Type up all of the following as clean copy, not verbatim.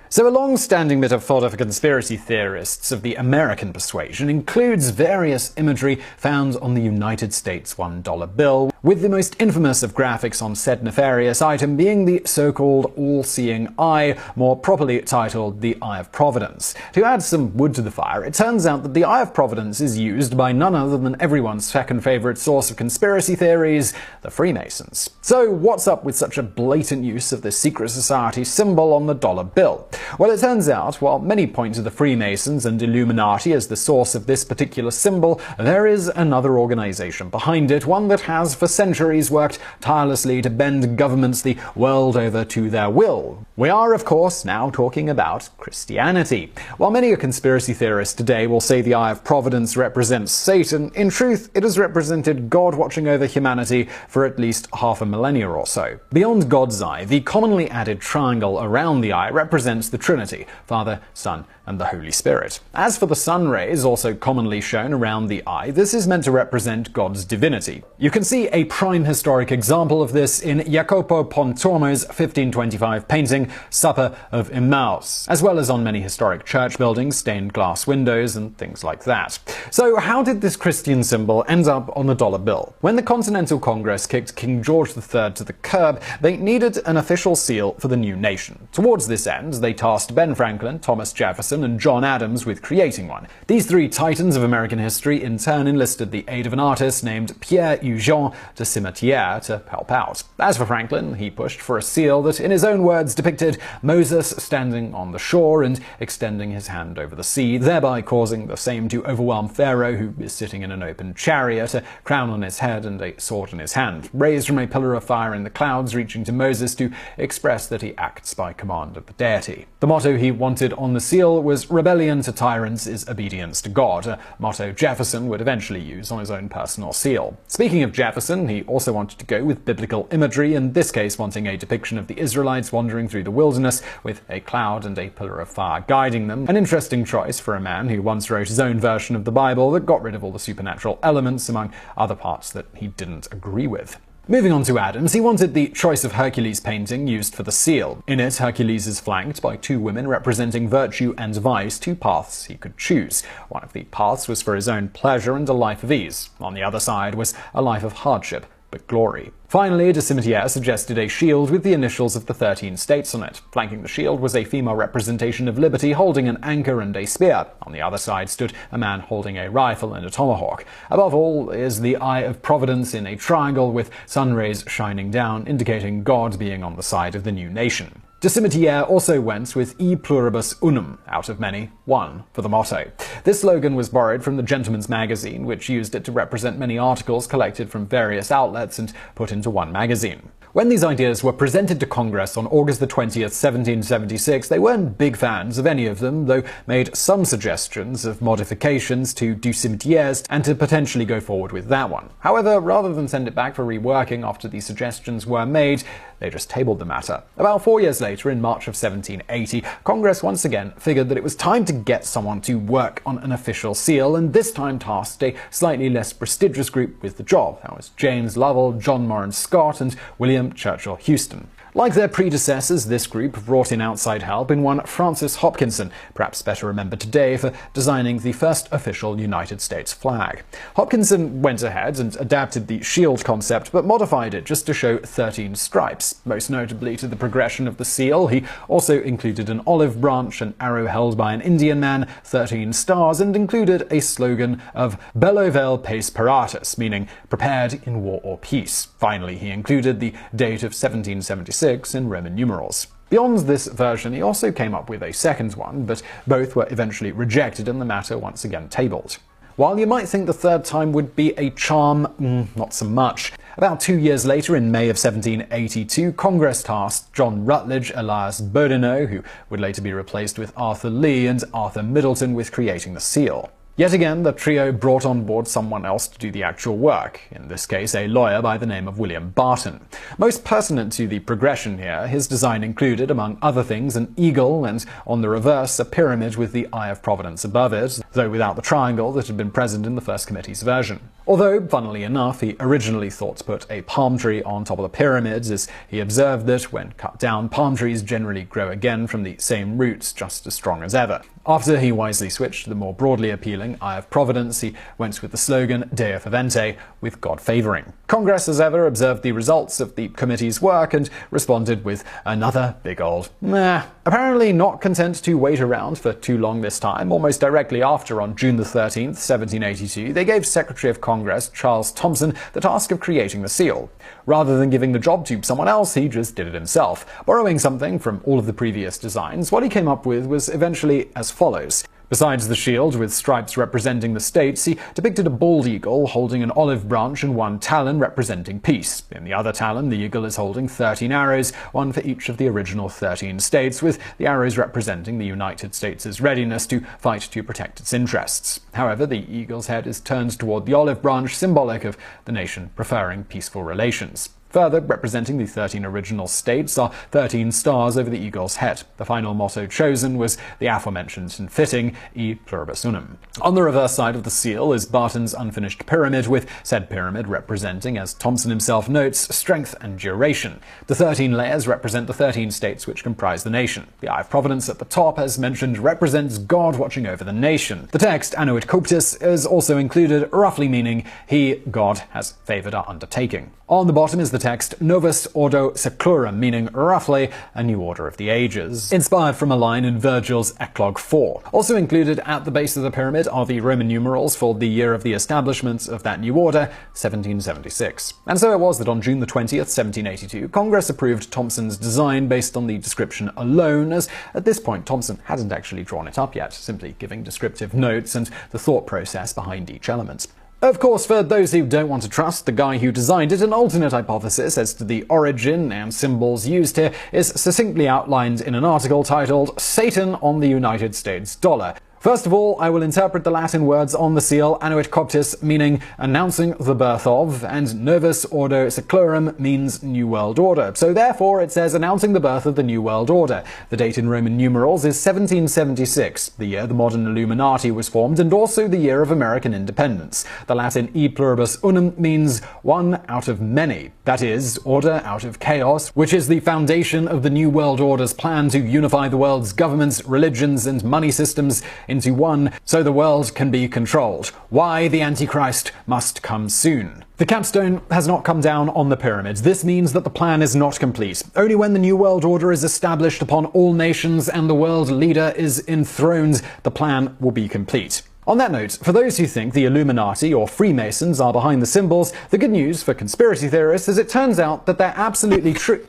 So a long-standing bit of fodder for conspiracy theorists of the American persuasion includes various imagery found on the United States $1 bill, with the most infamous of graphics on said nefarious item being the so-called all-seeing eye, more properly titled the Eye of Providence. To add some wood to the fire, it turns out that the Eye of Providence is used by none other than everyone's second favorite source of conspiracy theories, the Freemasons. So what's up with such a blatant use of the secret society symbol on the dollar bill? Well, it turns out, while many point to the Freemasons and Illuminati as the source of this particular symbol, there is another organization behind it, one that has for centuries worked tirelessly to bend governments the world over to their will. We are, of course, now talking about Christianity. While many a conspiracy theorist today will say the Eye of Providence represents Satan, in truth, it has represented God watching over humanity for at least half a millennia or so. Beyond God's eye, the commonly added triangle around the eye represents the Trinity, Father, Son, and the Holy Spirit. As for the sun rays, also commonly shown around the eye, this is meant to represent God's divinity. You can see a prime historic example of this in Jacopo Pontormo's 1525 painting, Supper of Emmaus, as well as on many historic church buildings, stained glass windows, and things like that. So how did this Christian symbol end up on the dollar bill? When the Continental Congress kicked King George III to the curb, they needed an official seal for the new nation. Towards this end, they tasked Ben Franklin, Thomas Jefferson, and John Adams with creating one. These three titans of American history in turn enlisted the aid of an artist named Pierre-Eugène de Cimetière to help out. As for Franklin, he pushed for a seal that, in his own words, depicted Moses standing on the shore and extending his hand over the sea, thereby causing the same to overwhelm Pharaoh, who is sitting in an open chariot, a crown on his head and a sword in his hand, raised from a pillar of fire in the clouds, reaching to Moses to express that he acts by command of the deity. The motto he wanted on the seal was "Rebellion to tyrants is obedience to God," a motto Jefferson would eventually use on his own personal seal. Speaking of Jefferson, he also wanted to go with biblical imagery, in this case wanting a depiction of the Israelites wandering through the wilderness with a cloud and a pillar of fire guiding them. An interesting choice for a man who once wrote his own version of the Bible that got rid of all the supernatural elements, among other parts that he didn't agree with. Moving on to Adams, he wanted the Choice of Hercules painting used for the seal. In it, Hercules is flanked by two women representing virtue and vice, two paths he could choose. One of the paths was for his own pleasure and a life of ease. On the other side was a life of hardship, but glory. Finally, de Cimetière suggested a shield with the initials of the 13 states on it. Flanking the shield was a female representation of liberty holding an anchor and a spear. On the other side stood a man holding a rifle and a tomahawk. Above all is the Eye of Providence in a triangle with sun rays shining down, indicating God being on the side of the new nation. De Cimetière also went with E pluribus unum, out of many, one, for the motto. This slogan was borrowed from the Gentleman's Magazine, which used it to represent many articles collected from various outlets and put into one magazine. When these ideas were presented to Congress on August 20, 1776, they weren't big fans of any of them, though made some suggestions of modifications to de Cimetière's and to potentially go forward with that one. However, rather than send it back for reworking after the suggestions were made, they just tabled the matter. About 4 years later, in March of 1780, Congress once again figured that it was time to get someone to work on an official seal, and this time tasked a slightly less prestigious group with the job. That was James Lovell, John Morris Scott, and William Churchill Houston. Like their predecessors, this group brought in outside help in one Francis Hopkinson, perhaps better remembered today for designing the first official United States flag. Hopkinson went ahead and adapted the shield concept, but modified it just to show 13 stripes. Most notably to the progression of the seal, he also included an olive branch, an arrow held by an Indian man, 13 stars, and included a slogan of Bello vel pace paratus, meaning prepared in war or peace. Finally, he included the date of 1776 in Roman numerals. Beyond this version, he also came up with a second one, but both were eventually rejected and the matter once again tabled. While you might think the third time would be a charm, not so much. About 2 years later, in May of 1782, Congress tasked John Rutledge Elias Boudinot, who would later be replaced with Arthur Lee, and Arthur Middleton with creating the seal. Yet again, the trio brought on board someone else to do the actual work, in this case a lawyer by the name of William Barton. Most pertinent to the progression here, his design included, among other things, an eagle and, on the reverse, a pyramid with the Eye of Providence above it, though without the triangle that had been present in the first committee's version. Although, funnily enough, he originally thought to put a palm tree on top of the pyramids, as he observed that, when cut down, palm trees generally grow again from the same roots, just as strong as ever. After he wisely switched to the more broadly appealing Eye of Providence, he went with the slogan Deo Favente, with God favoring. Congress, as ever, observed the results of the committee's work and responded with another big old meh. Apparently not content to wait around for too long this time, almost directly after, on June 13, 1782, they gave Secretary of Congress Charles Thomson the task of creating the seal. Rather than giving the job to someone else, he just did it himself. Borrowing something from all of the previous designs, what he came up with was eventually as follows. Besides the shield with stripes representing the states, he depicted a bald eagle holding an olive branch and one talon representing peace. In the other talon, the eagle is holding 13 arrows, one for each of the original 13 states, with the arrows representing the United States' readiness to fight to protect its interests. However, the eagle's head is turned toward the olive branch, symbolic of the nation preferring peaceful relations. Further, representing the 13 original states are 13 stars over the eagle's head. The final motto chosen was the aforementioned and fitting E Pluribus Unum. On the reverse side of the seal is Barton's unfinished pyramid, with said pyramid representing, as Thomson himself notes, strength and duration. The 13 layers represent the 13 states which comprise the nation. The Eye of Providence at the top, as mentioned, represents God watching over the nation. The text Annuit Coptis is also included, roughly meaning He, God, has favored our undertaking. On the bottom is the text Novus Ordo Seclorum, meaning roughly a new order of the ages, inspired from a line in Virgil's Eclogue 4. Also included at the base of the pyramid are the Roman numerals for the year of the establishment of that new order, 1776. And so it was that on June 20th, 1782, Congress approved Thomson's design based on the description alone, as at this point Thomson hadn't actually drawn it up yet, simply giving descriptive notes and the thought process behind each element. Of course, for those who don't want to trust the guy who designed it, an alternate hypothesis as to the origin and symbols used here is succinctly outlined in an article titled Satan on the United States Dollar. First of all, I will interpret the Latin words on the seal Annuit Coptis, meaning announcing the birth of, and Novus Ordo Seclorum means New World Order. So therefore it says announcing the birth of the New World Order. The date in Roman numerals is 1776, the year the modern Illuminati was formed, and also the year of American independence. The Latin E Pluribus Unum means one out of many, that is, order out of chaos, which is the foundation of the New World Order's plan to unify the world's governments, religions, and money systems into one, so the world can be controlled. Why the Antichrist must come soon. The capstone has not come down on the pyramids. This means that the plan is not complete. Only when the New World Order is established upon all nations and the world leader is enthroned, the plan will be complete. On that note, for those who think the Illuminati or Freemasons are behind the symbols, the good news for conspiracy theorists is it turns out that they're absolutely true.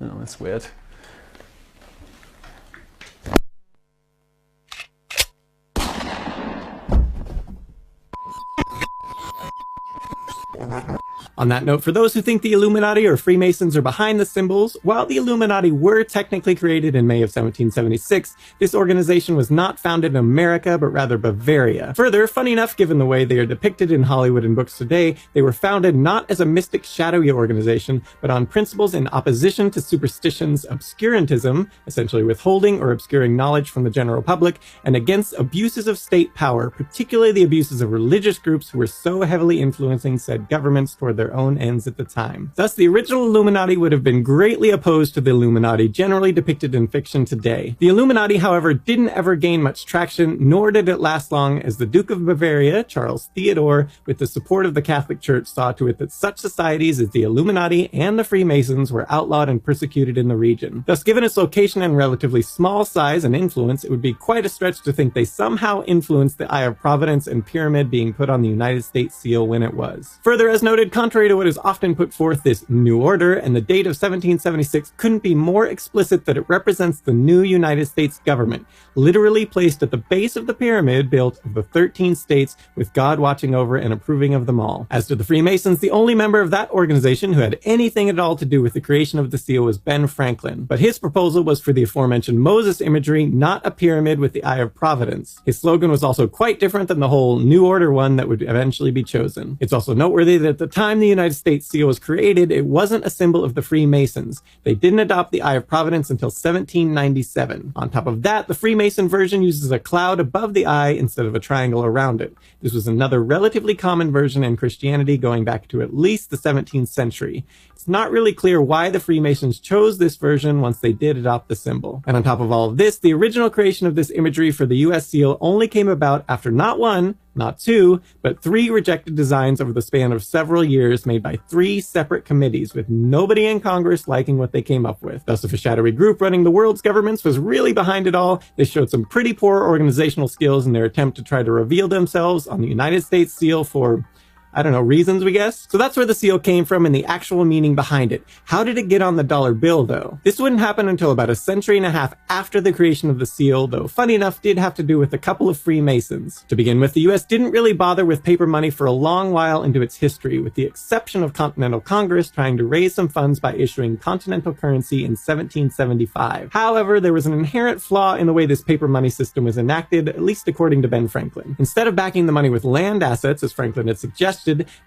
Oh, that's weird. On that note, for those who think the Illuminati or Freemasons are behind the symbols, while the Illuminati were technically created in May of 1776, this organization was not founded in America, but rather Bavaria. Further, funny enough, given the way they are depicted in Hollywood and books today, they were founded not as a mystic, shadowy organization, but on principles in opposition to superstitions, obscurantism, essentially withholding or obscuring knowledge from the general public, and against abuses of state power, particularly the abuses of religious groups who were so heavily influencing said governments toward their own ends at the time. Thus, the original Illuminati would have been greatly opposed to the Illuminati generally depicted in fiction today. The Illuminati, however, didn't ever gain much traction, nor did it last long, as the Duke of Bavaria, Charles Theodore, with the support of the Catholic Church, saw to it that such societies as the Illuminati and the Freemasons were outlawed and persecuted in the region. Thus, given its location and relatively small size and influence, it would be quite a stretch to think they somehow influenced the Eye of Providence and pyramid being put on the United States seal when it was. Further, as noted, contrary to what is often put forth, this new order and the date of 1776 couldn't be more explicit that it represents the new United States government, literally placed at the base of the pyramid built of the 13 states, with God watching over and approving of them all. As to the Freemasons, the only member of that organization who had anything at all to do with the creation of the seal was Ben Franklin, but his proposal was for the aforementioned Moses imagery, not a pyramid with the Eye of Providence. His slogan was also quite different than the whole New Order one that would eventually be chosen. It's also noteworthy that at the time the United States seal was created, it wasn't a symbol of the Freemasons. They didn't adopt the Eye of Providence until 1797. On top of that, the Freemason version uses a cloud above the eye instead of a triangle around it. This was another relatively common version in Christianity going back to at least the 17th century. It's not really clear why the Freemasons chose this version once they did adopt the symbol. And on top of all of this, the original creation of this imagery for the US seal only came about after not one, not two, but 3 rejected designs over the span of several years made by 3 separate committees, with nobody in Congress liking what they came up with. Thus, if a shadowy group running the world's governments was really behind it all, they showed some pretty poor organizational skills in their attempt to try to reveal themselves on the United States seal for, I don't know, reasons, we guess? So that's where the seal came from and the actual meaning behind it. How did it get on the dollar bill, though? This wouldn't happen until about a century and a half after the creation of the seal, though funny enough did have to do with a couple of Freemasons. To begin with, the US didn't really bother with paper money for a long while into its history, with the exception of Continental Congress trying to raise some funds by issuing continental currency in 1775. However, there was an inherent flaw in the way this paper money system was enacted, at least according to Ben Franklin. Instead of backing the money with land assets, as Franklin had suggested,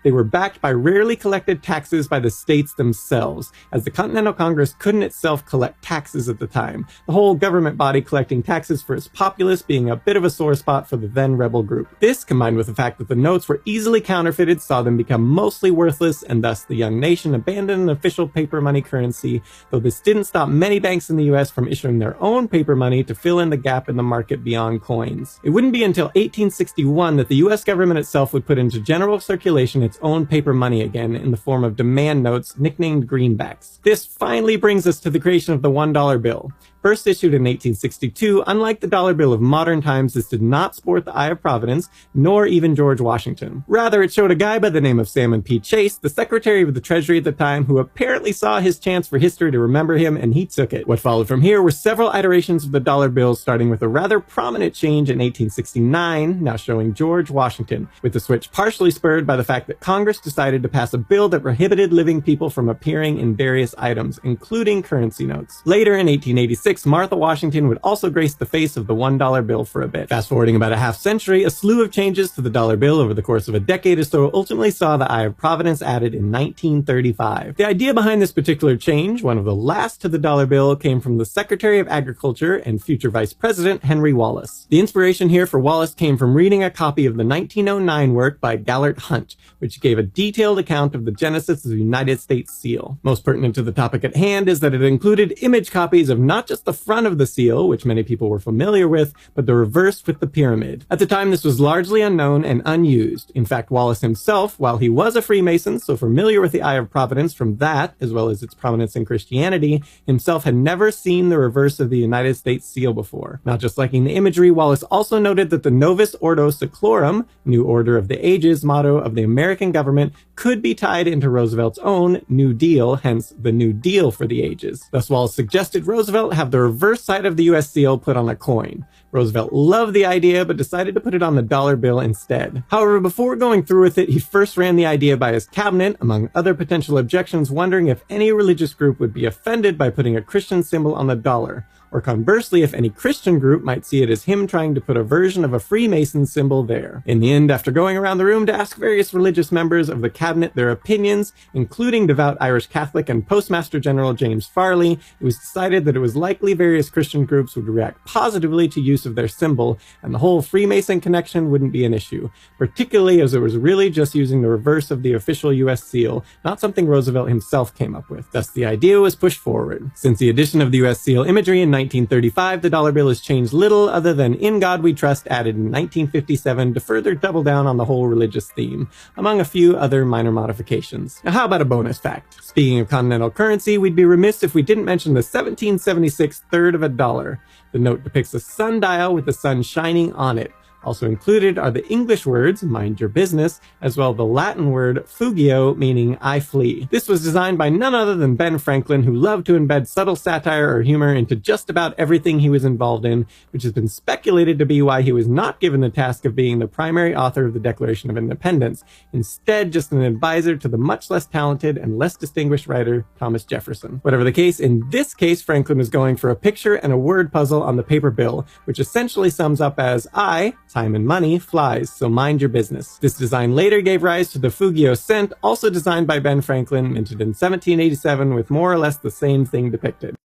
they were backed by rarely collected taxes by the states themselves, as the Continental Congress couldn't itself collect taxes at the time, the whole government body collecting taxes for its populace being a bit of a sore spot for the then rebel group. This, combined with the fact that the notes were easily counterfeited, saw them become mostly worthless, and thus the young nation abandoned an official paper money currency, though this didn't stop many banks in the US from issuing their own paper money to fill in the gap in the market beyond coins. It wouldn't be until 1861 that the US government itself would put into general circulation its own paper money again in the form of demand notes nicknamed greenbacks. This finally brings us to the creation of the $1 bill. First issued in 1862, unlike the dollar bill of modern times, this did not sport the Eye of Providence, nor even George Washington. Rather, it showed a guy by the name of Salmon P. Chase, the Secretary of the Treasury at the time, who apparently saw his chance for history to remember him, and he took it. What followed from here were several iterations of the dollar bill, starting with a rather prominent change in 1869, now showing George Washington, with the switch partially spurred by the fact that Congress decided to pass a bill that prohibited living people from appearing in various items, including currency notes. Later in 1886, Martha Washington would also grace the face of the $1 bill for a bit. Fast forwarding about a half century, a slew of changes to the dollar bill over the course of a decade or so ultimately saw the Eye of Providence added in 1935. The idea behind this particular change, one of the last to the dollar bill, came from the Secretary of Agriculture and future Vice President Henry Wallace. The inspiration here for Wallace came from reading a copy of the 1909 work by Gellert Hunt, which gave a detailed account of the genesis of the United States seal. Most pertinent to the topic at hand is that it included image copies of not just the front of the seal, which many people were familiar with, but the reverse with the pyramid. At the time, this was largely unknown and unused. In fact, Wallace himself, while he was a Freemason, so familiar with the Eye of Providence from that, as well as its prominence in Christianity, himself had never seen the reverse of the United States seal before. Not just liking the imagery, Wallace also noted that the Novus Ordo Seclorum, New Order of the Ages motto of the American government, could be tied into Roosevelt's own New Deal, hence the New Deal for the ages. Thus, Wallace suggested Roosevelt have the reverse side of the US seal put on a coin. Roosevelt loved the idea, but decided to put it on the dollar bill instead. However, before going through with it, he first ran the idea by his cabinet, among other potential objections, wondering if any religious group would be offended by putting a Christian symbol on the dollar, or conversely, if any Christian group might see it as him trying to put a version of a Freemason symbol there. In the end, after going around the room to ask various religious members of the cabinet their opinions, including devout Irish Catholic and Postmaster General James Farley, it was decided that it was likely various Christian groups would react positively to use of their symbol, and the whole Freemason connection wouldn't be an issue, particularly as it was really just using the reverse of the official US seal, not something Roosevelt himself came up with. Thus, the idea was pushed forward. Since the addition of the US seal imagery in 1935, the dollar bill has changed little other than "In God We Trust" added in 1957 to further double down on the whole religious theme, among a few other minor modifications. Now, how about a bonus fact? Speaking of continental currency, we'd be remiss if we didn't mention the 1776 third of a dollar. The note depicts a sundial with the sun shining on it. Also included are the English words, mind your business, as well as the Latin word fugio, meaning I flee. This was designed by none other than Ben Franklin, who loved to embed subtle satire or humor into just about everything he was involved in, which has been speculated to be why he was not given the task of being the primary author of the Declaration of Independence, instead just an advisor to the much less talented and less distinguished writer Thomas Jefferson. Whatever the case, in this case, Franklin was going for a picture and a word puzzle on the paper bill, which essentially sums up as I, time and money, flies, so mind your business. This design later gave rise to the Fugio Cent, also designed by Ben Franklin, minted in 1787 with more or less the same thing depicted.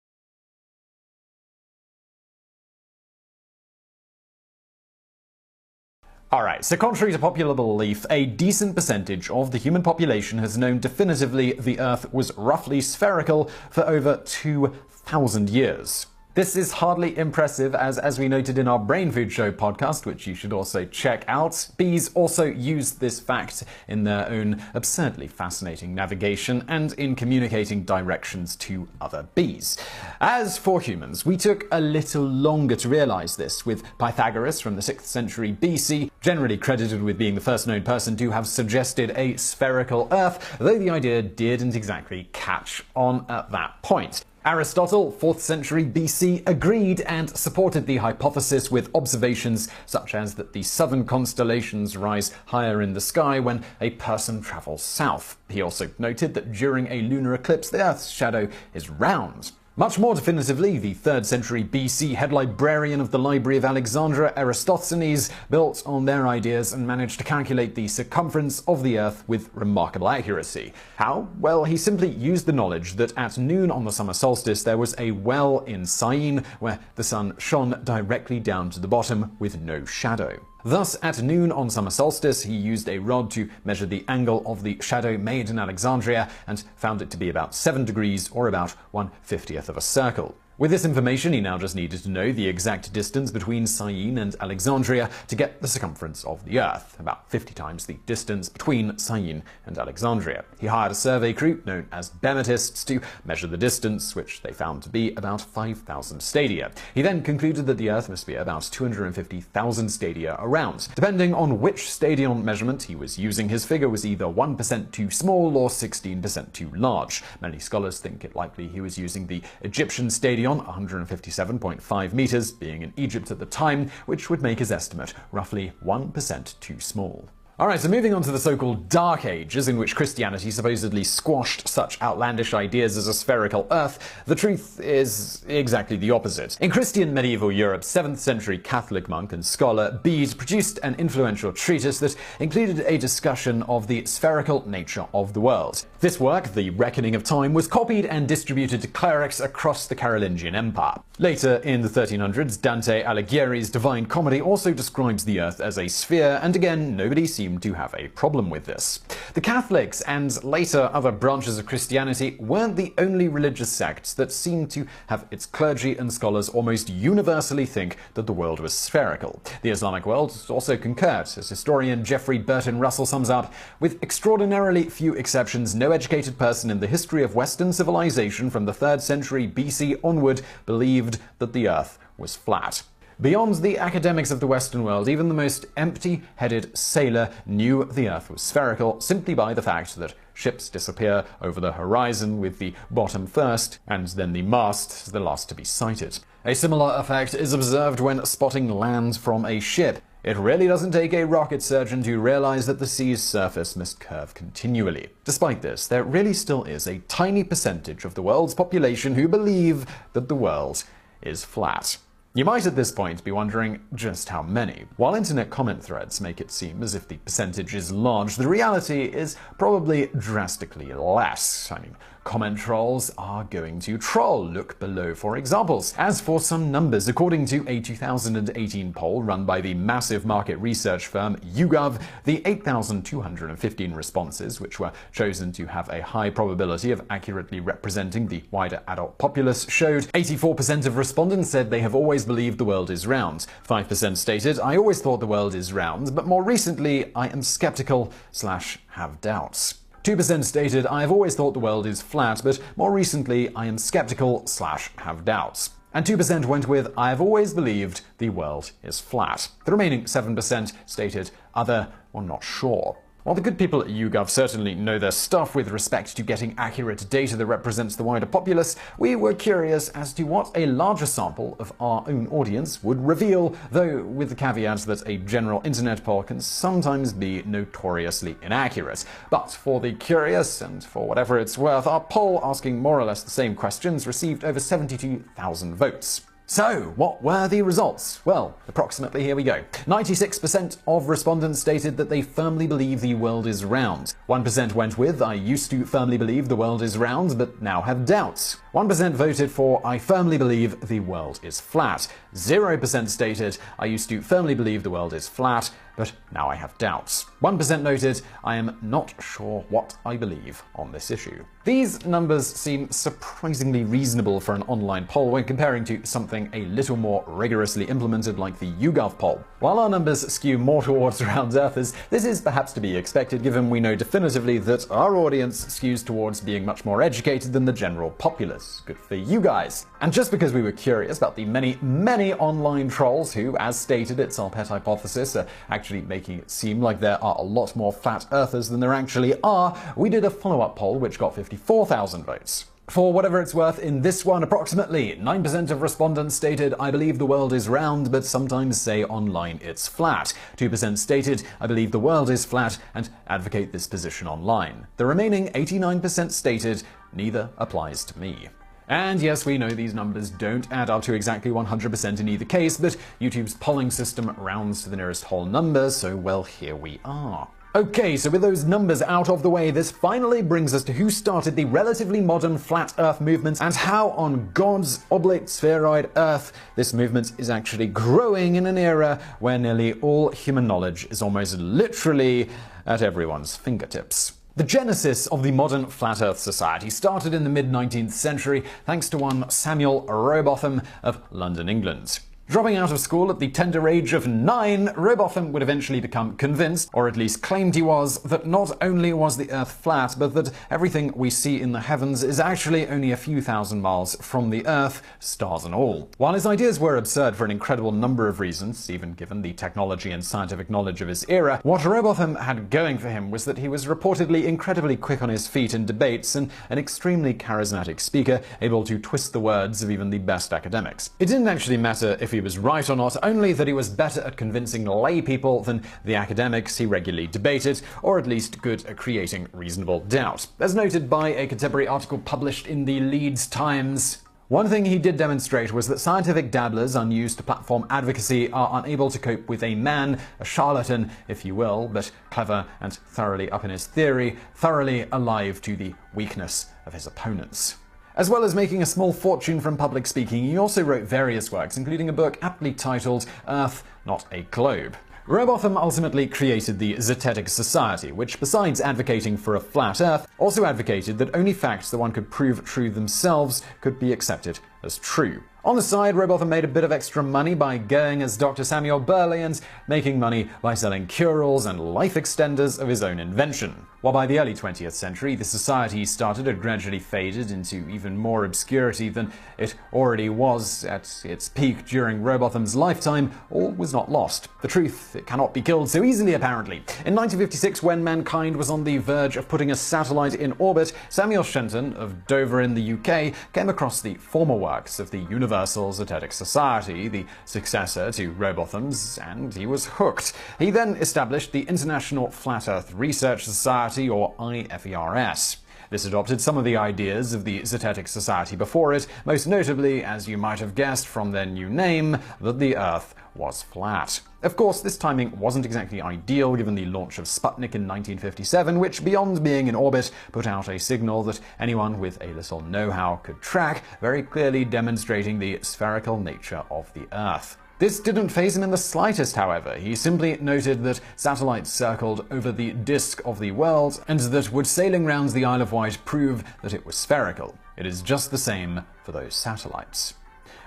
Alright, so contrary to popular belief, a decent percentage of the human population has known definitively the Earth was roughly spherical for over 2,000 years. This is hardly impressive, as we noted in our Brain Food Show podcast, which you should also check out. Bees also use this fact in their own absurdly fascinating navigation and in communicating directions to other bees. As for humans, we took a little longer to realize this, with Pythagoras from the 6th century BC, generally credited with being the first known person to have suggested a spherical Earth, though the idea didn't exactly catch on at that point. Aristotle, 4th century BC, agreed and supported the hypothesis with observations such as that the southern constellations rise higher in the sky when a person travels south. He also noted that during a lunar eclipse, the Earth's shadow is round. Much more definitively, the 3rd century BC head librarian of the Library of Alexandria, Eratosthenes, built on their ideas and managed to calculate the circumference of the Earth with remarkable accuracy. How? Well, he simply used the knowledge that at noon on the summer solstice there was a well in Syene where the sun shone directly down to the bottom with no shadow. Thus, at noon on summer solstice, he used a rod to measure the angle of the shadow made in Alexandria and found it to be about 7 degrees, or about 1/50th of a circle. With this information, he now just needed to know the exact distance between Syene and Alexandria to get the circumference of the Earth, about 50 times the distance between Syene and Alexandria. He hired a survey crew known as Bemetists to measure the distance, which they found to be about 5,000 stadia. He then concluded that the Earth must be about 250,000 stadia around. Depending on which stadion measurement he was using, his figure was either 1% too small or 16% too large. Many scholars think it likely he was using the Egyptian stadion, 157.5 meters, being in Egypt at the time, which would make his estimate roughly 1% too small. Alright, so moving on to the so-called Dark Ages, in which Christianity supposedly squashed such outlandish ideas as a spherical Earth, the truth is exactly the opposite. In Christian medieval Europe, 7th century Catholic monk and scholar Bede produced an influential treatise that included a discussion of the spherical nature of the world. This work, The Reckoning of Time, was copied and distributed to clerics across the Carolingian Empire. Later, in the 1300s, Dante Alighieri's Divine Comedy also describes the Earth as a sphere, and again, nobody seemed to have a problem with this. The Catholics, and later other branches of Christianity, weren't the only religious sects that seemed to have its clergy and scholars almost universally think that the world was spherical. The Islamic world also concurred, as historian Jeffrey Burton Russell sums up, with extraordinarily few exceptions, no educated person in the history of Western civilization from the 3rd century BC onward believed that the Earth was flat. Beyond the academics of the Western world, even the most empty-headed sailor knew the Earth was spherical simply by the fact that ships disappear over the horizon with the bottom first, and then the mast the last to be sighted. A similar effect is observed when spotting land from a ship. It really doesn't take a rocket surgeon to realize that the sea's surface must curve continually. Despite this, there really still is a tiny percentage of the world's population who believe that the world is flat. You might at this point be wondering just how many. While internet comment threads make it seem as if the percentage is large, the reality is probably drastically less. I mean, comment trolls are going to troll. Look below for examples. As for some numbers, according to a 2018 poll run by the massive market research firm YouGov, the 8,215 responses, which were chosen to have a high probability of accurately representing the wider adult populace, showed 84% of respondents said they have always believed the world is round. 5% stated, I always thought the world is round, but more recently I am skeptical/have doubts. 2% stated, I have always thought the world is flat, but more recently I am skeptical/have doubts. And 2% went with, I have always believed the world is flat. The remaining 7% stated, other or not sure. While the good people at YouGov certainly know their stuff with respect to getting accurate data that represents the wider populace, we were curious as to what a larger sample of our own audience would reveal, though with the caveat that a general internet poll can sometimes be notoriously inaccurate. But for the curious, and for whatever it's worth, our poll asking more or less the same questions received over 72,000 votes. So, what were the results? Well, approximately here we go. 96% of respondents stated that they firmly believe the world is round. 1% went with, I used to firmly believe the world is round, but now have doubts. 1% voted for, I firmly believe the world is flat. 0% stated, I used to firmly believe the world is flat, but now I have doubts. 1% noted, I am not sure what I believe on this issue. These numbers seem surprisingly reasonable for an online poll when comparing to something a little more rigorously implemented like the YouGov poll. While our numbers skew more towards round earthers, this is perhaps to be expected given we know definitively that our audience skews towards being much more educated than the general populace. Good for you guys. And just because we were curious about the many online trolls who, as stated, it's our pet hypothesis, are actually making it seem like there are a lot more flat earthers than there actually are, we did a follow-up poll which got 54,000 votes. For whatever it's worth, in this one, approximately 9% of respondents stated, I believe the world is round, but sometimes say online it's flat. 2% stated, I believe the world is flat, and advocate this position online. The remaining 89% stated, neither applies to me. And yes, we know these numbers don't add up to exactly 100% in either case, but YouTube's polling system rounds to the nearest whole number, so well, here we are. Okay, so with those numbers out of the way, this finally brings us to who started the relatively modern flat earth movement and how on God's oblate spheroid earth this movement is actually growing in an era where nearly all human knowledge is almost literally at everyone's fingertips. The genesis of the modern Flat Earth Society started in the mid-19th century thanks to one Samuel Rowbotham of London, England. Dropping out of school at the tender age of 9, Rowbotham would eventually become convinced, or at least claimed he was, that not only was the Earth flat, but that everything we see in the heavens is actually only a few thousand miles from the Earth, stars and all. While his ideas were absurd for an incredible number of reasons, even given the technology and scientific knowledge of his era, what Rowbotham had going for him was that he was reportedly incredibly quick on his feet in debates and an extremely charismatic speaker, able to twist the words of even the best academics. It didn't actually matter if he was right or not, only that he was better at convincing lay people than the academics he regularly debated, or at least good at creating reasonable doubt. As noted by a contemporary article published in the Leeds Times, one thing he did demonstrate was that scientific dabblers unused to platform advocacy are unable to cope with a man, a charlatan, if you will, but clever and thoroughly up in his theory, thoroughly alive to the weakness of his opponents. As well as making a small fortune from public speaking, he also wrote various works, including a book aptly titled Earth, Not a Globe. Rowbotham ultimately created the Zetetic Society, which, besides advocating for a flat Earth, also advocated that only facts that one could prove true themselves could be accepted as true. On the side, Rowbotham made a bit of extra money by going as Dr. Samuel Burley and making money by selling cure-alls and life extenders of his own invention. While by the early 20th century, the society he started had gradually faded into even more obscurity than it already was at its peak during Rowbotham's lifetime, all was not lost. The truth, it cannot be killed so easily, apparently. In 1956, when mankind was on the verge of putting a satellite in orbit, Samuel Shenton of Dover in the UK came across the former works of the Universal Zetetic Society, the successor to Rowbotham's, and he was hooked. He then established the International Flat Earth Research Society, or IFERS. This adopted some of the ideas of the Zetetic Society before it, most notably, as you might have guessed from their new name, that the Earth was flat. Of course, this timing wasn't exactly ideal given the launch of Sputnik in 1957, which, beyond being in orbit, put out a signal that anyone with a little know-how could track, very clearly demonstrating the spherical nature of the Earth. This didn't faze him in the slightest, however. He simply noted that satellites circled over the disk of the world, and that would sailing round the Isle of Wight prove that it was spherical. It is just the same for those satellites.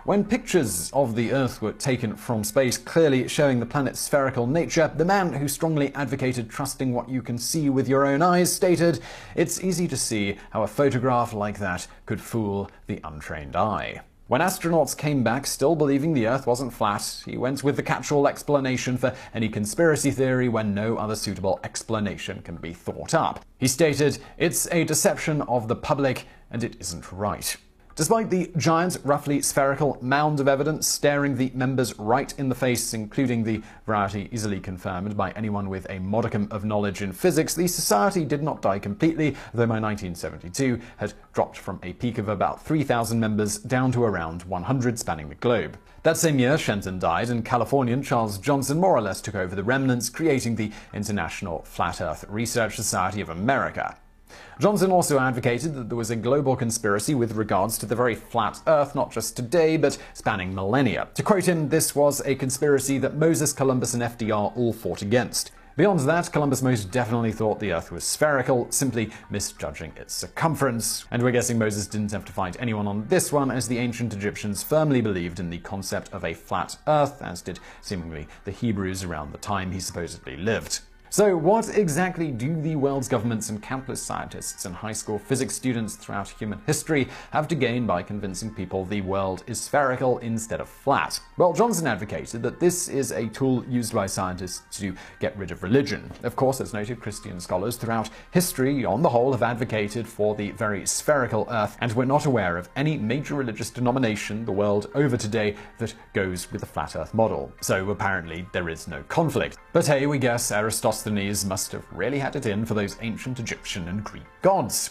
When pictures of the Earth were taken from space clearly showing the planet's spherical nature, the man who strongly advocated trusting what you can see with your own eyes stated, "It's easy to see how a photograph like that could fool the untrained eye." When astronauts came back still believing the Earth wasn't flat, he went with the catch-all explanation for any conspiracy theory when no other suitable explanation can be thought up. He stated, "It's a deception of the public, and it isn't right." Despite the giant, roughly spherical mound of evidence staring the members right in the face, including the variety easily confirmed by anyone with a modicum of knowledge in physics, the society did not die completely, though by 1972 had dropped from a peak of about 3,000 members down to around 100 spanning the globe. That same year, Shenton died, and Californian Charles Johnson more or less took over the remnants, creating the International Flat Earth Research Society of America. Johnson also advocated that there was a global conspiracy with regards to the very flat Earth, not just today, but spanning millennia. To quote him, this was a conspiracy that Moses, Columbus, and FDR all fought against. Beyond that, Columbus most definitely thought the Earth was spherical, simply misjudging its circumference. And we're guessing Moses didn't have to fight anyone on this one, as the ancient Egyptians firmly believed in the concept of a flat Earth, as did seemingly the Hebrews around the time he supposedly lived. So what exactly do the world's governments and countless scientists and high school physics students throughout human history have to gain by convincing people the world is spherical instead of flat? Well, Johnson advocated that this is a tool used by scientists to get rid of religion. Of course, as noted, Christian scholars throughout history, on the whole, have advocated for the very spherical Earth, and we're not aware of any major religious denomination the world over today that goes with the flat Earth model. So apparently there is no conflict. But hey, we guess Aristotle must have really had it in for those ancient Egyptian and Greek gods.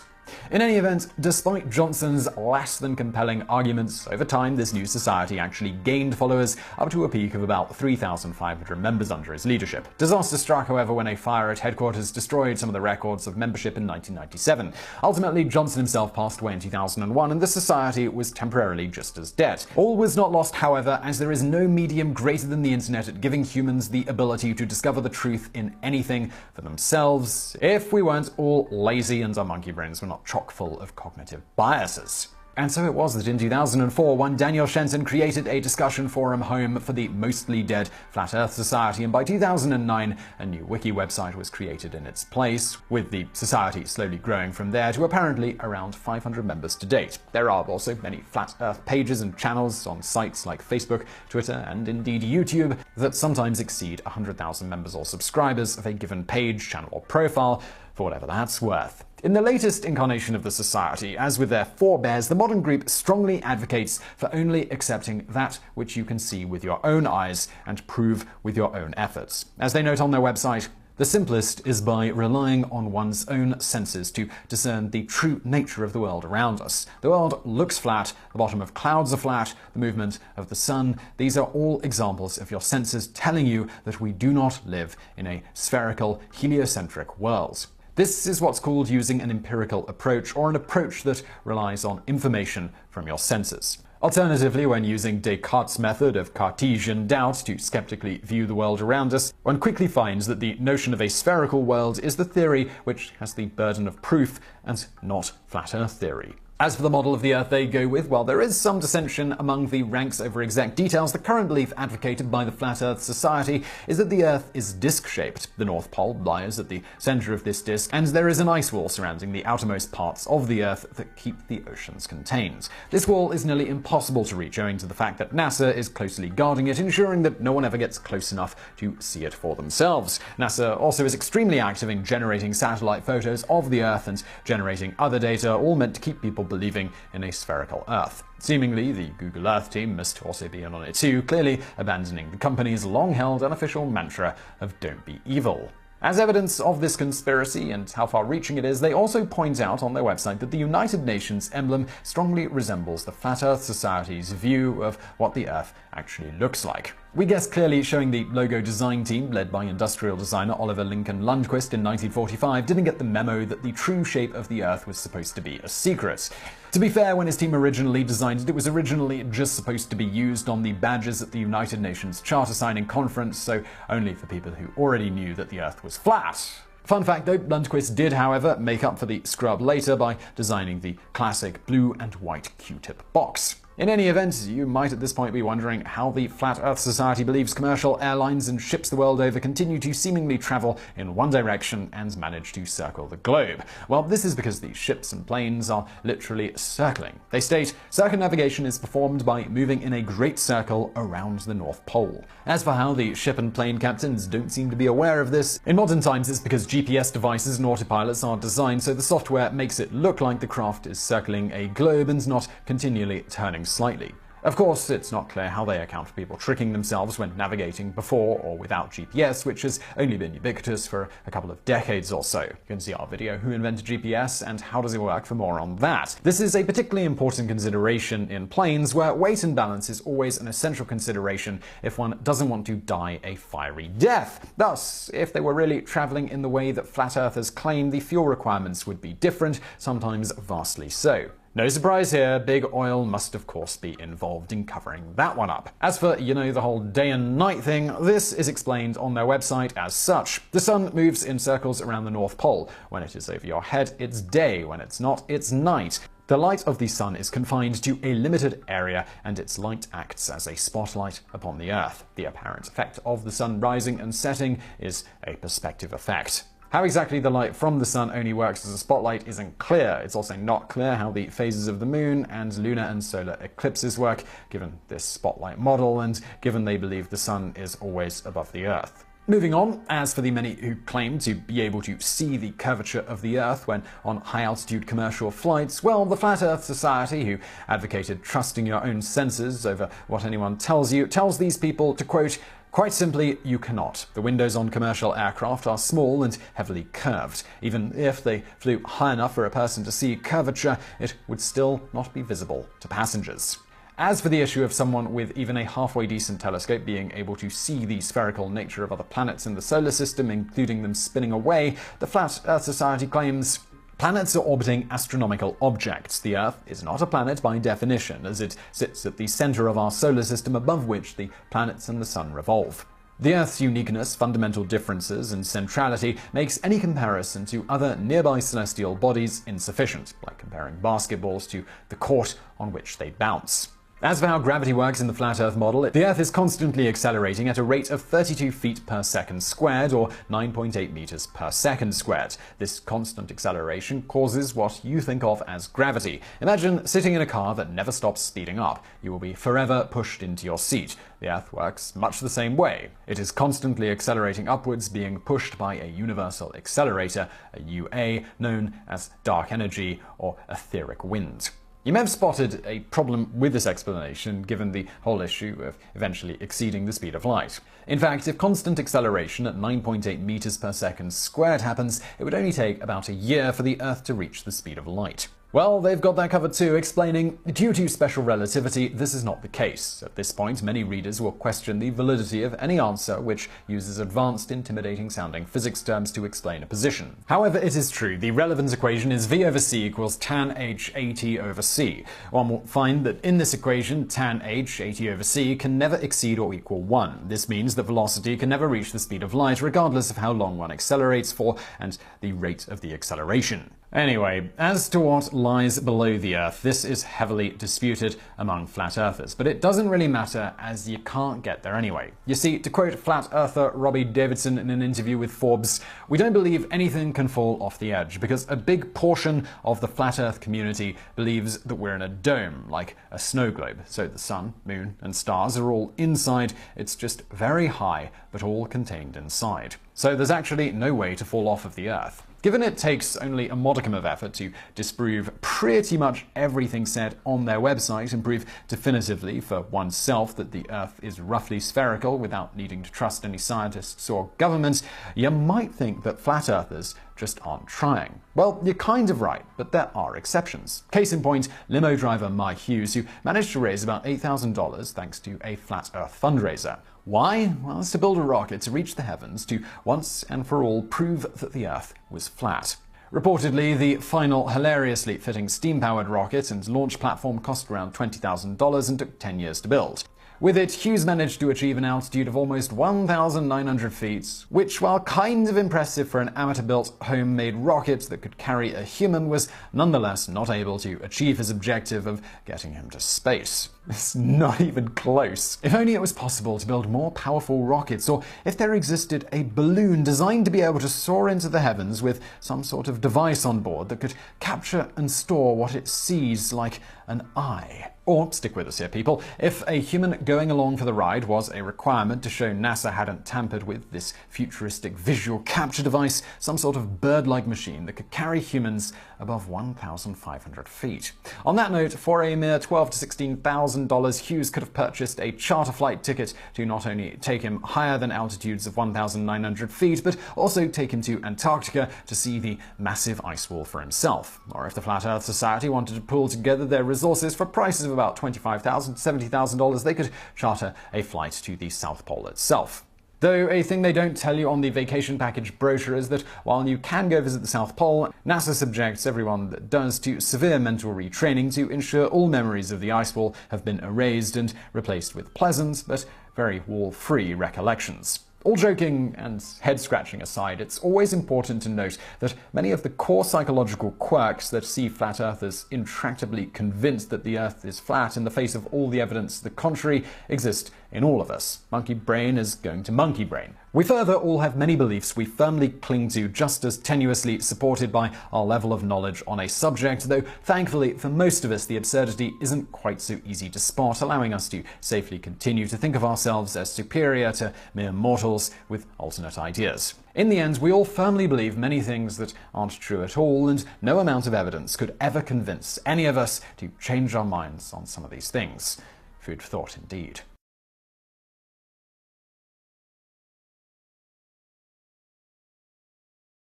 In any event, despite Johnson's less than compelling arguments, over time this new society actually gained followers up to a peak of about 3,500 members under his leadership. Disaster struck, however, when a fire at headquarters destroyed some of the records of membership in 1997. Ultimately, Johnson himself passed away in 2001, and the society was temporarily just as dead. All was not lost, however, as there is no medium greater than the internet at giving humans the ability to discover the truth in anything for themselves, if we weren't all lazy and our monkey brains were not chock full of cognitive biases. And so it was that in 2004, one Daniel Shenton created a discussion forum home for the mostly dead Flat Earth Society, and by 2009, a new wiki website was created in its place, with the society slowly growing from there to apparently around 500 members to date. There are also many Flat Earth pages and channels on sites like Facebook, Twitter, and indeed YouTube that sometimes exceed 100,000 members or subscribers of a given page, channel, or profile, for whatever that's worth. In the latest incarnation of the society, as with their forebears, the modern group strongly advocates for only accepting that which you can see with your own eyes and prove with your own efforts. As they note on their website, the simplest is by relying on one's own senses to discern the true nature of the world around us. The world looks flat, the bottom of clouds are flat, the movement of the sun. These are all examples of your senses telling you that we do not live in a spherical, heliocentric world. This is what's called using an empirical approach, or an approach that relies on information from your senses. Alternatively, when using Descartes' method of Cartesian doubt to skeptically view the world around us, one quickly finds that the notion of a spherical world is the theory which has the burden of proof and not flat Earth theory. As for the model of the Earth they go with, while there is some dissension among the ranks over exact details, the current belief advocated by the Flat Earth Society is that the Earth is disc-shaped. The North Pole lies at the center of this disc, and there is an ice wall surrounding the outermost parts of the Earth that keep the oceans contained. This wall is nearly impossible to reach owing to the fact that NASA is closely guarding it, ensuring that no one ever gets close enough to see it for themselves. NASA also is extremely active in generating satellite photos of the Earth and generating other data, all meant to keep people believing in a spherical Earth. Seemingly, the Google Earth team must also be in on it too, clearly abandoning the company's long-held unofficial mantra of "don't be evil." As evidence of this conspiracy and how far-reaching it is, they also point out on their website that the United Nations emblem strongly resembles the Flat Earth Society's view of what the Earth actually looks like. We guess clearly showing the logo design team, led by industrial designer Oliver Lincoln Lundquist in 1945, didn't get the memo that the true shape of the Earth was supposed to be a secret. To be fair, when his team originally designed it, it was originally just supposed to be used on the badges at the United Nations Charter Signing Conference, so only for people who already knew that the Earth was flat. Fun fact though, Lundquist did, however, make up for the scrub later by designing the classic blue and white Q-tip box. In any event, you might at this point be wondering how the Flat Earth Society believes commercial airlines and ships the world over continue to seemingly travel in one direction and manage to circle the globe. Well, this is because these ships and planes are literally circling. They state, circumnavigation is performed by moving in a great circle around the North Pole. As for how the ship and plane captains don't seem to be aware of this, in modern times it's because GPS devices and autopilots are designed so the software makes it look like the craft is circling a globe and not continually turning slightly. Of course, it's not clear how they account for people tricking themselves when navigating before or without GPS, which has only been ubiquitous for a couple of decades or so. You can see our video, Who Invented GPS and How Does It Work, for more on that. This is a particularly important consideration in planes, where weight and balance is always an essential consideration if one doesn't want to die a fiery death. Thus, if they were really traveling in the way that flat earthers claim, the fuel requirements would be different, sometimes vastly so. No surprise here, big oil must of course be involved in covering that one up. As for, the whole day and night thing, this is explained on their website as such. The sun moves in circles around the North Pole. When it is over your head, it's day. When it's not, it's night. The light of the sun is confined to a limited area, and its light acts as a spotlight upon the Earth. The apparent effect of the sun rising and setting is a perspective effect. How exactly the light from the sun only works as a spotlight isn't clear. It's also not clear how the phases of the moon and lunar and solar eclipses work, given this spotlight model, and given they believe the sun is always above the Earth. Moving on, as for the many who claim to be able to see the curvature of the Earth when on high-altitude commercial flights, well, the Flat Earth Society, who advocated trusting your own senses over what anyone tells you, tells these people to, quote, "Quite simply, you cannot. The windows on commercial aircraft are small and heavily curved. Even if they flew high enough for a person to see curvature, it would still not be visible to passengers." As for the issue of someone with even a halfway decent telescope being able to see the spherical nature of other planets in the solar system, including them spinning away, the Flat Earth Society claims, planets are orbiting astronomical objects. The Earth is not a planet by definition, as it sits at the center of our solar system above which the planets and the sun revolve. The Earth's uniqueness, fundamental differences, and centrality makes any comparison to other nearby celestial bodies insufficient, like comparing basketballs to the court on which they bounce. As for how gravity works in the flat Earth model, the Earth is constantly accelerating at a rate of 32 feet per second squared, or 9.8 meters per second squared. This constant acceleration causes what you think of as gravity. Imagine sitting in a car that never stops speeding up. You will be forever pushed into your seat. The Earth works much the same way. It is constantly accelerating upwards, being pushed by a universal accelerator, a UA, known as dark energy or etheric wind. You may have spotted a problem with this explanation, given the whole issue of eventually exceeding the speed of light. In fact, if constant acceleration at 9.8 meters per second squared happens, it would only take about a year for the Earth to reach the speed of light. Well, they've got that covered too, explaining, due to special relativity, this is not the case. At this point, many readers will question the validity of any answer which uses advanced, intimidating-sounding physics terms to explain a position. However, it is true, the relevance equation is V over C equals tan h AT over C. One will find that in this equation, tan h AT over C can never exceed or equal 1. This means that velocity can never reach the speed of light, regardless of how long one accelerates for and the rate of the acceleration. Anyway, as to what lies below the Earth, this is heavily disputed among flat earthers, but it doesn't really matter as you can't get there anyway. You see, to quote flat earther Robbie Davidson in an interview with Forbes, "We don't believe anything can fall off the edge because a big portion of the flat Earth community believes that we're in a dome, like a snow globe, so the sun, moon, and stars are all inside. It's just very high, but all contained inside. So there's actually no way to fall off of the Earth." Given it takes only a modicum of effort to disprove pretty much everything said on their website and prove definitively for oneself that the Earth is roughly spherical without needing to trust any scientists or governments, you might think that flat earthers just aren't trying. Well, you're kind of right, but there are exceptions. Case in point, limo driver Mike Hughes, who managed to raise about $8,000 thanks to a flat Earth fundraiser. Why? Well, it's to build a rocket to reach the heavens to once and for all prove that the Earth was flat. Reportedly, the final hilariously fitting steam-powered rocket and launch platform cost around $20,000 and took 10 years to build. With it, Hughes managed to achieve an altitude of almost 1,900 feet, which, while kind of impressive for an amateur-built homemade rocket that could carry a human, was nonetheless not able to achieve his objective of getting him to space. It's not even close. If only it was possible to build more powerful rockets, or if there existed a balloon designed to be able to soar into the heavens with some sort of device on board that could capture and store what it sees, like an eye. Or, stick with us here, people, if a human going along for the ride was a requirement to show NASA hadn't tampered with this futuristic visual capture device, some sort of bird-like machine that could carry humans above 1,500 feet. On that note, for a mere $12,000 to $16,000, Hughes could have purchased a charter flight ticket to not only take him higher than altitudes of 1,900 feet, but also take him to Antarctica to see the massive ice wall for himself. Or if the Flat Earth Society wanted to pool together their resources for prices of about $25,000 to $70,000, they could charter a flight to the South Pole itself. Though a thing they don't tell you on the vacation package brochure is that while you can go visit the South Pole, NASA subjects everyone that does to severe mental retraining to ensure all memories of the ice wall have been erased and replaced with pleasant but very wall-free recollections. All joking and head-scratching aside, it's always important to note that many of the core psychological quirks that see flat earthers intractably convinced that the Earth is flat in the face of all the evidence to the contrary exist in all of us. Monkey brain is going to monkey brain. We further all have many beliefs we firmly cling to, just as tenuously supported by our level of knowledge on a subject, though thankfully for most of us the absurdity isn't quite so easy to spot, allowing us to safely continue to think of ourselves as superior to mere mortals with alternate ideas. In the end, we all firmly believe many things that aren't true at all, and no amount of evidence could ever convince any of us to change our minds on some of these things. Food for thought indeed.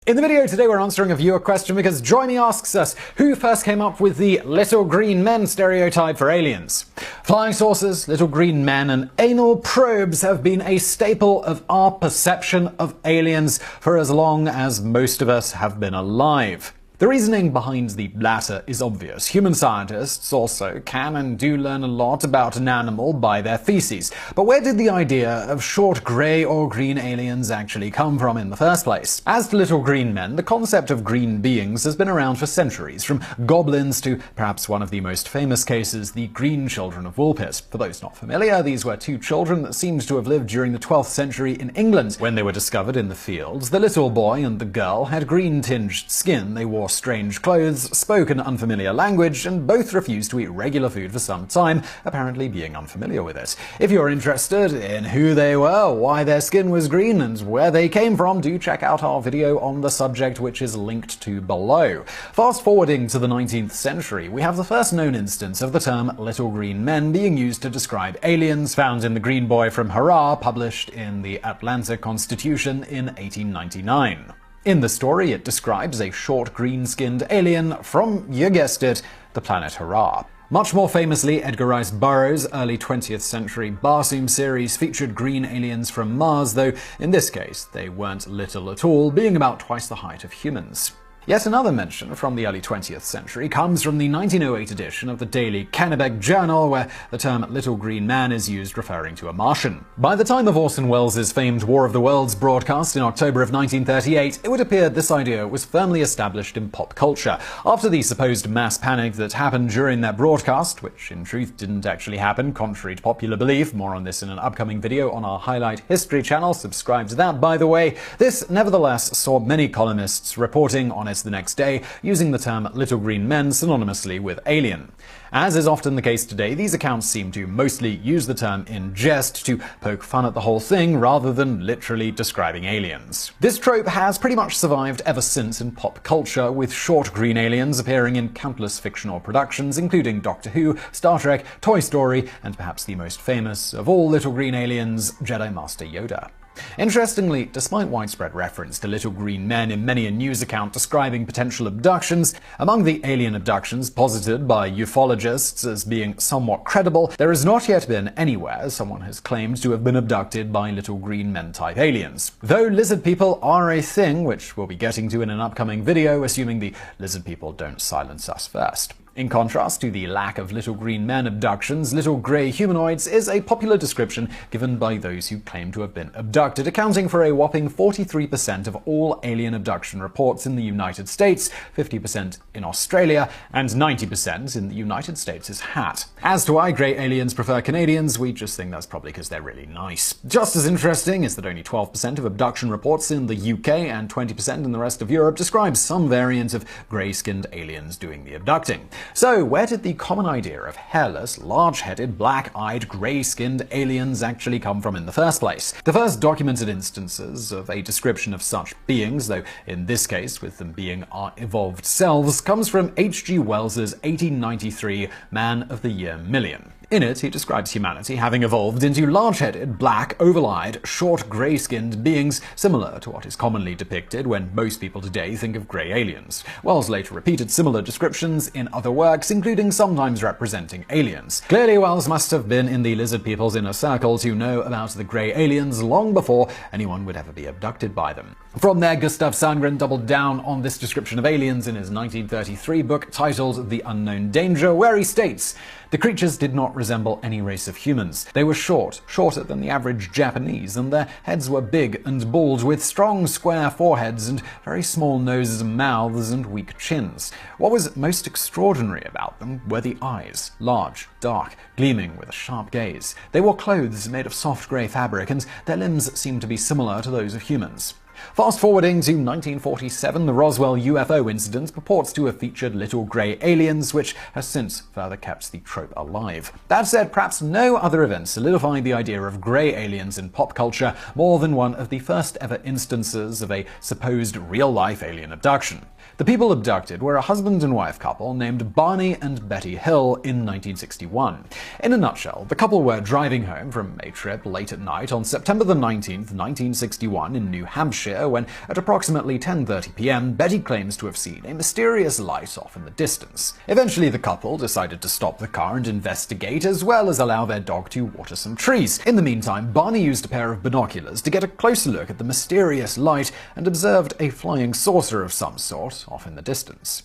In the video today, we're answering a viewer question because Joyme asks us, who first came up with the little green men stereotype for aliens? Flying saucers, little green men, and anal probes have been a staple of our perception of aliens for as long as most of us have been alive. The reasoning behind the latter is obvious. Human scientists also can and do learn a lot about an animal by their feces. But where did the idea of short grey or green aliens actually come from in the first place? As to little green men, the concept of green beings has been around for centuries, from goblins to perhaps one of the most famous cases, the Green Children of Woolpit. For those not familiar, these were two children that seemed to have lived during the 12th century in England. When they were discovered in the fields, the little boy and the girl had green-tinged skin, they wore strange clothes, spoke an unfamiliar language, and both refused to eat regular food for some time, apparently being unfamiliar with it. If you're interested in who they were, why their skin was green, and where they came from, do check out our video on the subject, which is linked to below. Fast forwarding to the 19th century, we have the first known instance of the term little green men being used to describe aliens, found in The Green Boy from Hurrah, published in the Atlanta Constitution in 1899. In the story, it describes a short, green-skinned alien from, you guessed it, the planet Hurrah. Much more famously, Edgar Rice Burroughs' early 20th century Barsoom series featured green aliens from Mars, though in this case they weren't little at all, being about twice the height of humans. Yet another mention from the early 20th century comes from the 1908 edition of the Daily Kennebec Journal, where the term little green man is used referring to a Martian. By the time of Orson Welles' famed War of the Worlds broadcast in October of 1938, it would appear this idea was firmly established in pop culture. After the supposed mass panic that happened during that broadcast, which in truth didn't actually happen, contrary to popular belief, more on this in an upcoming video on our Highlight History channel, subscribe to that by the way, this nevertheless saw many columnists reporting on it the next day, using the term little green men synonymously with alien. As is often the case today, these accounts seem to mostly use the term in jest to poke fun at the whole thing rather than literally describing aliens. This trope has pretty much survived ever since in pop culture, with short green aliens appearing in countless fictional productions, including Doctor Who, Star Trek, Toy Story, and perhaps the most famous of all little green aliens, Jedi Master Yoda. Interestingly, despite widespread reference to little green men in many a news account describing potential abductions, among the alien abductions posited by ufologists as being somewhat credible, there has not yet been anywhere someone has claimed to have been abducted by little green men type aliens. Though lizard people are a thing, which we'll be getting to in an upcoming video, assuming the lizard people don't silence us first. In contrast to the lack of little green men abductions, little grey humanoids is a popular description given by those who claim to have been abducted, accounting for a whopping 43% of all alien abduction reports in the United States, 50% in Australia, and 90% in the United States' hat. As to why grey aliens prefer Canadians, we just think that's probably because they're really nice. Just as interesting is that only 12% of abduction reports in the UK and 20% in the rest of Europe describe some variant of grey-skinned aliens doing the abducting. So, where did the common idea of hairless, large-headed, black-eyed, grey-skinned aliens actually come from in the first place? The first documented instances of a description of such beings, though in this case with them being our evolved selves, comes from H.G. Wells's 1893 Man of the Year Million. In it, he describes humanity having evolved into large-headed, black, oval-eyed, short, grey-skinned beings similar to what is commonly depicted when most people today think of grey aliens. Wells later repeated similar descriptions in other works, including sometimes representing aliens. Clearly, Wells must have been in the lizard people's inner circle to know about the grey aliens long before anyone would ever be abducted by them. From there, Gustav Sandgren doubled down on this description of aliens in his 1933 book titled The Unknown Danger, where he states, "The creatures did not resemble any race of humans. They were short, shorter than the average Japanese, and their heads were big and bald, with strong square foreheads and very small noses and mouths and weak chins. What was most extraordinary about them were the eyes, large, dark, gleaming with a sharp gaze. They wore clothes made of soft grey fabric, and their limbs seemed to be similar to those of humans." Fast forwarding to 1947, the Roswell UFO incident purports to have featured little grey aliens, which has since further kept the trope alive. That said, perhaps no other event solidified the idea of grey aliens in pop culture more than one of the first ever instances of a supposed real-life alien abduction. The people abducted were a husband and wife couple named Barney and Betty Hill in 1961. In a nutshell, the couple were driving home from a trip late at night on September the 19th, 1961 in New Hampshire, when at approximately 10:30 p.m. Betty claims to have seen a mysterious light off in the distance. Eventually, the couple decided to stop the car and investigate, as well as allow their dog to water some trees. In the meantime, Barney used a pair of binoculars to get a closer look at the mysterious light and observed a flying saucer of some sort off in the distance.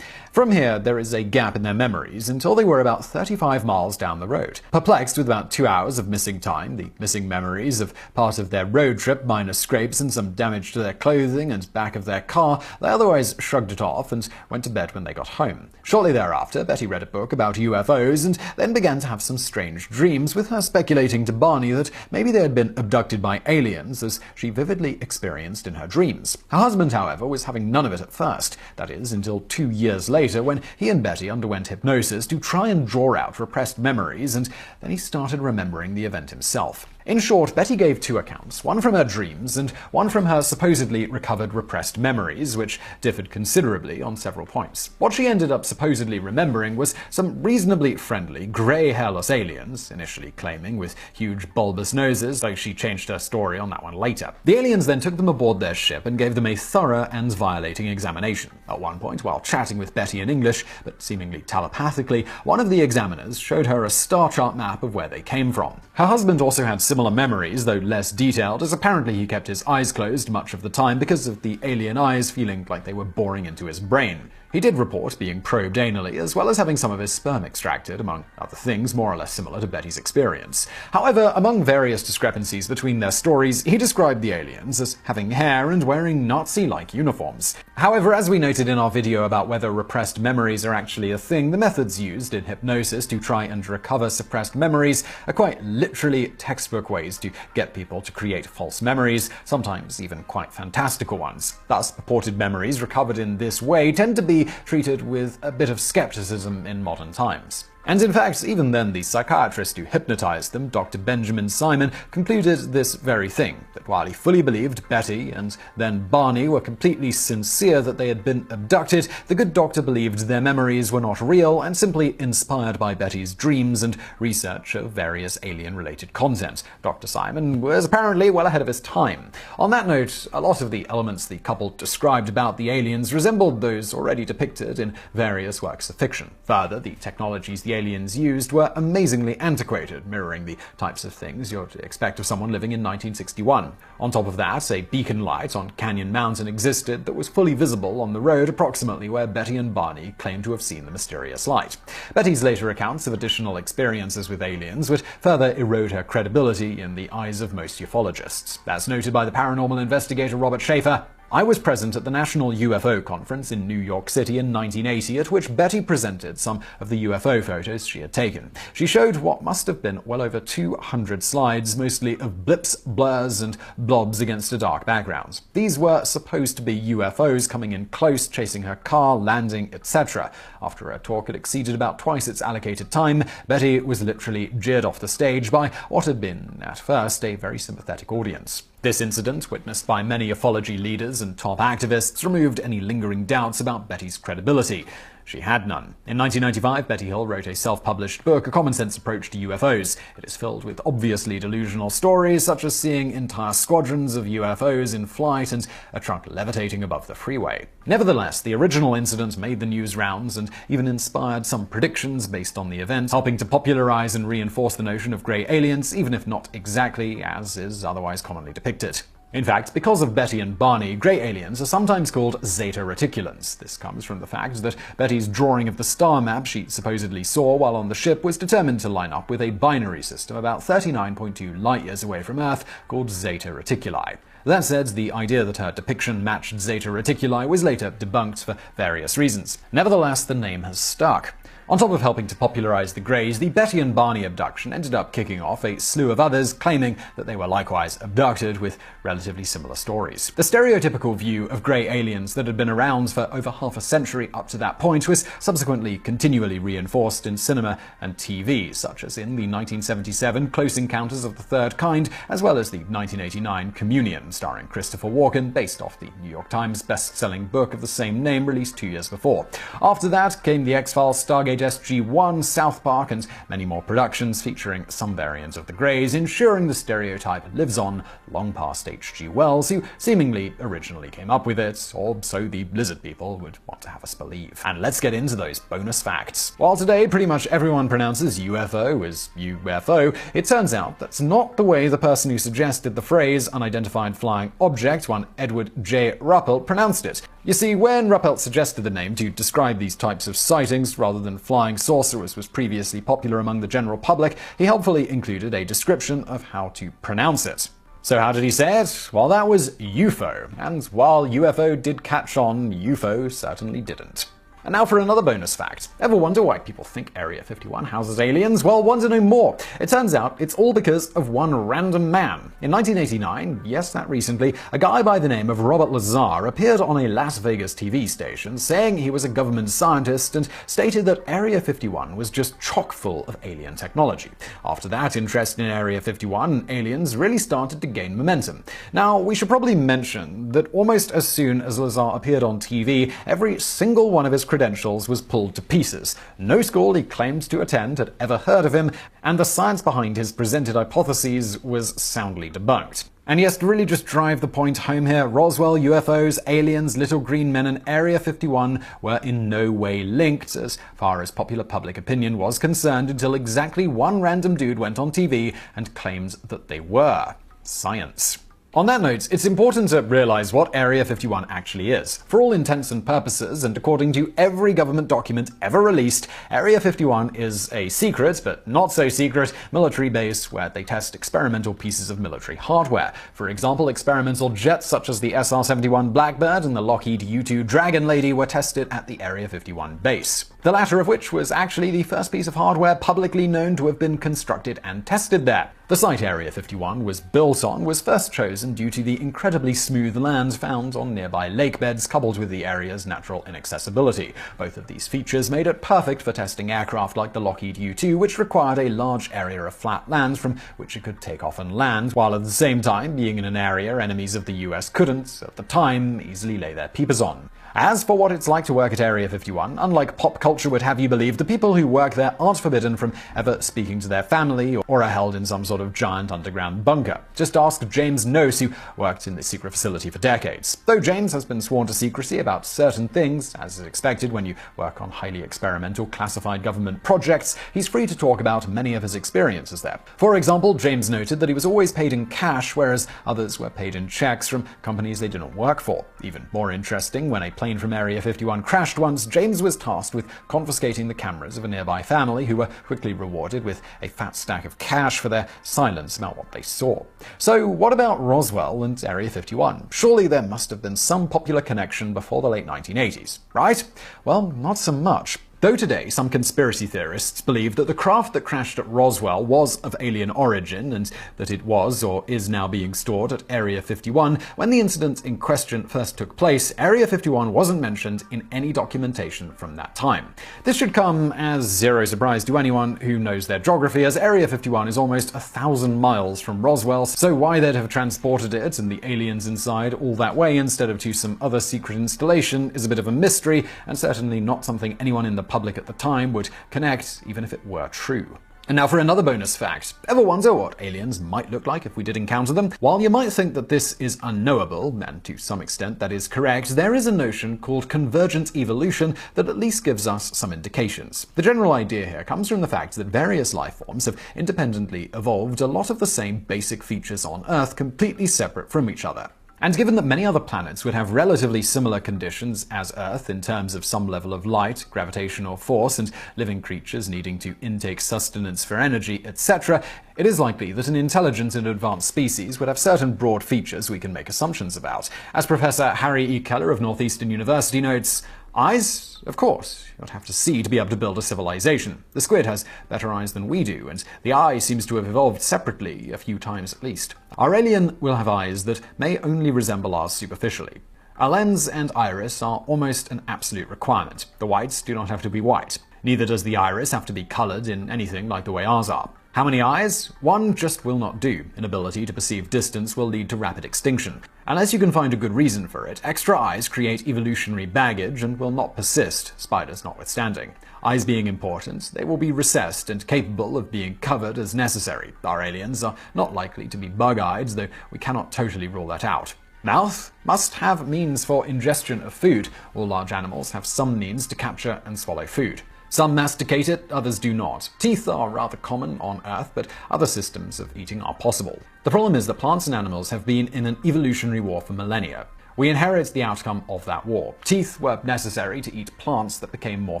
From here, there is a gap in their memories until they were about 35 miles down the road. Perplexed with about 2 hours of missing time, the missing memories of part of their road trip, minor scrapes and some damage to their clothing and back of their car, they otherwise shrugged it off and went to bed when they got home. Shortly thereafter, Betty read a book about UFOs and then began to have some strange dreams, with her speculating to Barney that maybe they had been abducted by aliens, as she vividly experienced in her dreams. Her husband, however, was having none of it at first, that is, until 2 years later, when he and Betty underwent hypnosis to try and draw out repressed memories, and then he started remembering the event himself. In short, Betty gave two accounts, one from her dreams and one from her supposedly recovered repressed memories, which differed considerably on several points. What she ended up supposedly remembering was some reasonably friendly, grey hairless aliens, initially claiming with huge bulbous noses, though she changed her story on that one later. The aliens then took them aboard their ship and gave them a thorough and violating examination. At one point, while chatting with Betty in English, but seemingly telepathically, one of the examiners showed her a star chart map of where they came from. Her husband also had similar memories, though less detailed, as apparently he kept his eyes closed much of the time because of the alien eyes feeling like they were boring into his brain. He did report being probed anally, as well as having some of his sperm extracted, among other things more or less similar to Betty's experience. However, among various discrepancies between their stories, he described the aliens as having hair and wearing Nazi-like uniforms. However, as we noted in our video about whether repressed memories are actually a thing, the methods used in hypnosis to try and recover suppressed memories are quite literally textbook ways to get people to create false memories, sometimes even quite fantastical ones. Thus, purported memories recovered in this way tend to be treated with a bit of skepticism in modern times. And in fact, even then, the psychiatrist who hypnotized them, Dr. Benjamin Simon, concluded this very thing, that while he fully believed Betty and then Barney were completely sincere that they had been abducted, the good doctor believed their memories were not real and simply inspired by Betty's dreams and research of various alien-related content. Dr. Simon was apparently well ahead of his time. On that note, a lot of the elements the couple described about the aliens resembled those already depicted in various works of fiction. Further, the technologies the the aliens used were amazingly antiquated, mirroring the types of things you'd expect of someone living in 1961. On top of that, a beacon light on Canyon Mountain existed that was fully visible on the road approximately where Betty and Barney claimed to have seen the mysterious light. Betty's later accounts of additional experiences with aliens would further erode her credibility in the eyes of most ufologists. As noted by the paranormal investigator Robert Schaefer, "I was present at the National UFO Conference in New York City in 1980, at which Betty presented some of the UFO photos she had taken. She showed what must have been well over 200 slides, mostly of blips, blurs, and blobs against a dark background. These were supposed to be UFOs coming in close, chasing her car, landing, etc. After her talk had exceeded about twice its allocated time, Betty was literally jeered off the stage by what had been, at first, a very sympathetic audience." This incident, witnessed by many ufology leaders and top activists, removed any lingering doubts about Betty's credibility. She had none. In 1995, Betty Hill wrote a self-published book, A Common Sense Approach to UFOs. It is filled with obviously delusional stories, such as seeing entire squadrons of UFOs in flight and a truck levitating above the freeway. Nevertheless, the original incident made the news rounds and even inspired some predictions based on the event, helping to popularize and reinforce the notion of grey aliens, even if not exactly as is otherwise commonly depicted. In fact, because of Betty and Barney, grey aliens are sometimes called Zeta Reticulans. This comes from the fact that Betty's drawing of the star map she supposedly saw while on the ship was determined to line up with a binary system about 39.2 light-years away from Earth called Zeta Reticuli. That said, the idea that her depiction matched Zeta Reticuli was later debunked for various reasons. Nevertheless, the name has stuck. On top of helping to popularize the Greys, the Betty and Barney abduction ended up kicking off a slew of others claiming that they were likewise abducted, with relatively similar stories. The stereotypical view of grey aliens that had been around for over half a century up to that point was subsequently continually reinforced in cinema and TV, such as in the 1977 Close Encounters of the Third Kind, as well as the 1989 Communion, starring Christopher Walken, based off the New York Times best-selling book of the same name released 2 years before. After that came The X-Files, Stargate SG-1, South Park, and many more productions featuring some variant of the Greys, ensuring the stereotype lives on long past H.G. Wells, who seemingly originally came up with it, or so the lizard people would want to have us believe. And let's get into those bonus facts. While today pretty much everyone pronounces UFO as UFO, it turns out that's not the way the person who suggested the phrase unidentified flying object, one Edward J. Ruppelt, pronounced it. You see, when Ruppelt suggested the name to describe these types of sightings rather than flying saucer, as was previously popular among the general public, he helpfully included a description of how to pronounce it. So how did he say it? Well, that was UFO. And while UFO did catch on, UFO certainly didn't. And now for another bonus fact. Ever wonder why people think Area 51 houses aliens? Well, want to know more? It turns out it's all because of one random man. In 1989, yes, that recently, a guy by the name of Robert Lazar appeared on a Las Vegas TV station saying he was a government scientist and stated that Area 51 was just chock full of alien technology. After that, interest in Area 51 and aliens really started to gain momentum. Now, we should probably mention that almost as soon as Lazar appeared on TV, every single one of his credentials was pulled to pieces. No school he claimed to attend had ever heard of him, and the science behind his presented hypotheses was soundly debunked. And yes, to really just drive the point home here, Roswell, UFOs, aliens, little green men, and Area 51 were in no way linked as far as popular public opinion was concerned until exactly one random dude went on TV and claimed that they were. Science. On that note, it's important to realize what Area 51 actually is. For all intents and purposes, and according to every government document ever released, Area 51 is a secret, but not so secret, military base where they test experimental pieces of military hardware. For example, experimental jets such as the SR-71 Blackbird and the Lockheed U-2 Dragon Lady were tested at the Area 51 base. The latter of which was actually the first piece of hardware publicly known to have been constructed and tested there. The site Area 51 was built on was first chosen due to the incredibly smooth land found on nearby lake beds, coupled with the area's natural inaccessibility. Both of these features made it perfect for testing aircraft like the Lockheed U-2, which required a large area of flat land from which it could take off and land, while at the same time being in an area enemies of the US couldn't, at the time, easily lay their peepers on. As for what it's like to work at Area 51, unlike pop culture would have you believe, the people who work there aren't forbidden from ever speaking to their family or are held in some sort of giant underground bunker. Just ask James Nose, who worked in the secret facility for decades. Though James has been sworn to secrecy about certain things, as is expected when you work on highly experimental classified government projects, he's free to talk about many of his experiences there. For example, James noted that he was always paid in cash, whereas others were paid in checks from companies they didn't work for. Even more interesting, when a plane from Area 51 crashed once, James was tasked with confiscating the cameras of a nearby family, who were quickly rewarded with a fat stack of cash for their silence about what they saw. So what about Roswell and Area 51? Surely there must have been some popular connection before the late 1980s, right? Well, not so much. Though today, some conspiracy theorists believe that the craft that crashed at Roswell was of alien origin and that it was or is now being stored at Area 51, when the incident in question first took place, Area 51 wasn't mentioned in any documentation from that time. This should come as zero surprise to anyone who knows their geography, as Area 51 is almost 1,000 miles from Roswell, so why they'd have transported it and the aliens inside all that way instead of to some other secret installation is a bit of a mystery, and certainly not something anyone in the public at the time would connect, even if it were true. And now for another bonus fact. Ever wonder what aliens might look like if we did encounter them? While you might think that this is unknowable, and to some extent that is correct, there is a notion called convergent evolution that at least gives us some indications. The general idea here comes from the fact that various life forms have independently evolved a lot of the same basic features on Earth, completely separate from each other. And given that many other planets would have relatively similar conditions as Earth in terms of some level of light, gravitational force, and living creatures needing to intake sustenance for energy, etc., it is likely that an intelligent and advanced species would have certain broad features we can make assumptions about. As Professor Harry E. Keller of Northeastern University notes, eyes? Of course. You'd have to see to be able to build a civilization. The squid has better eyes than we do, and the eye seems to have evolved separately a few times at least. Our alien will have eyes that may only resemble ours superficially. A lens and iris are almost an absolute requirement. The whites do not have to be white. Neither does the iris have to be colored in anything like the way ours are. How many eyes? One just will not do. Inability to perceive distance will lead to rapid extinction. Unless you can find a good reason for it, extra eyes create evolutionary baggage and will not persist, spiders notwithstanding. Eyes being important, they will be recessed and capable of being covered as necessary. Our aliens are not likely to be bug-eyed, though we cannot totally rule that out. Mouth must have means for ingestion of food. All large animals have some means to capture and swallow food. Some masticate it, others do not. Teeth are rather common on Earth, but other systems of eating are possible. The problem is that plants and animals have been in an evolutionary war for millennia. We inherit the outcome of that war. Teeth were necessary to eat plants that became more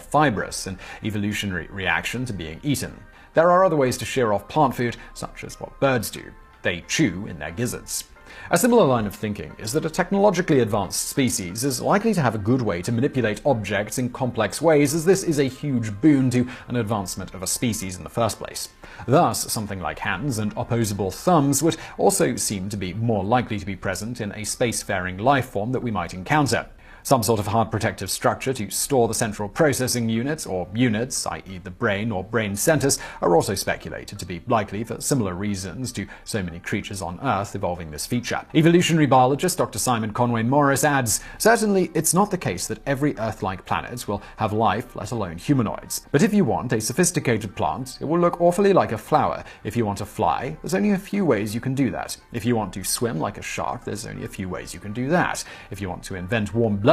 fibrous, an evolutionary reaction to being eaten. There are other ways to shear off plant food, such as what birds do. They chew in their gizzards. A similar line of thinking is that a technologically advanced species is likely to have a good way to manipulate objects in complex ways, as this is a huge boon to an advancement of a species in the first place. Thus, something like hands and opposable thumbs would also seem to be more likely to be present in a spacefaring life form that we might encounter. Some sort of hard protective structure to store the central processing unit, or units, i.e. the brain or brain centers, are also speculated to be likely for similar reasons to so many creatures on Earth evolving this feature. Evolutionary biologist Dr. Simon Conway Morris adds, "Certainly, it's not the case that every Earth-like planet will have life, let alone humanoids. But if you want a sophisticated plant, it will look awfully like a flower. If you want to fly, there's only a few ways you can do that. If you want to swim like a shark, there's only a few ways you can do that. If you want to invent warm-bloodedness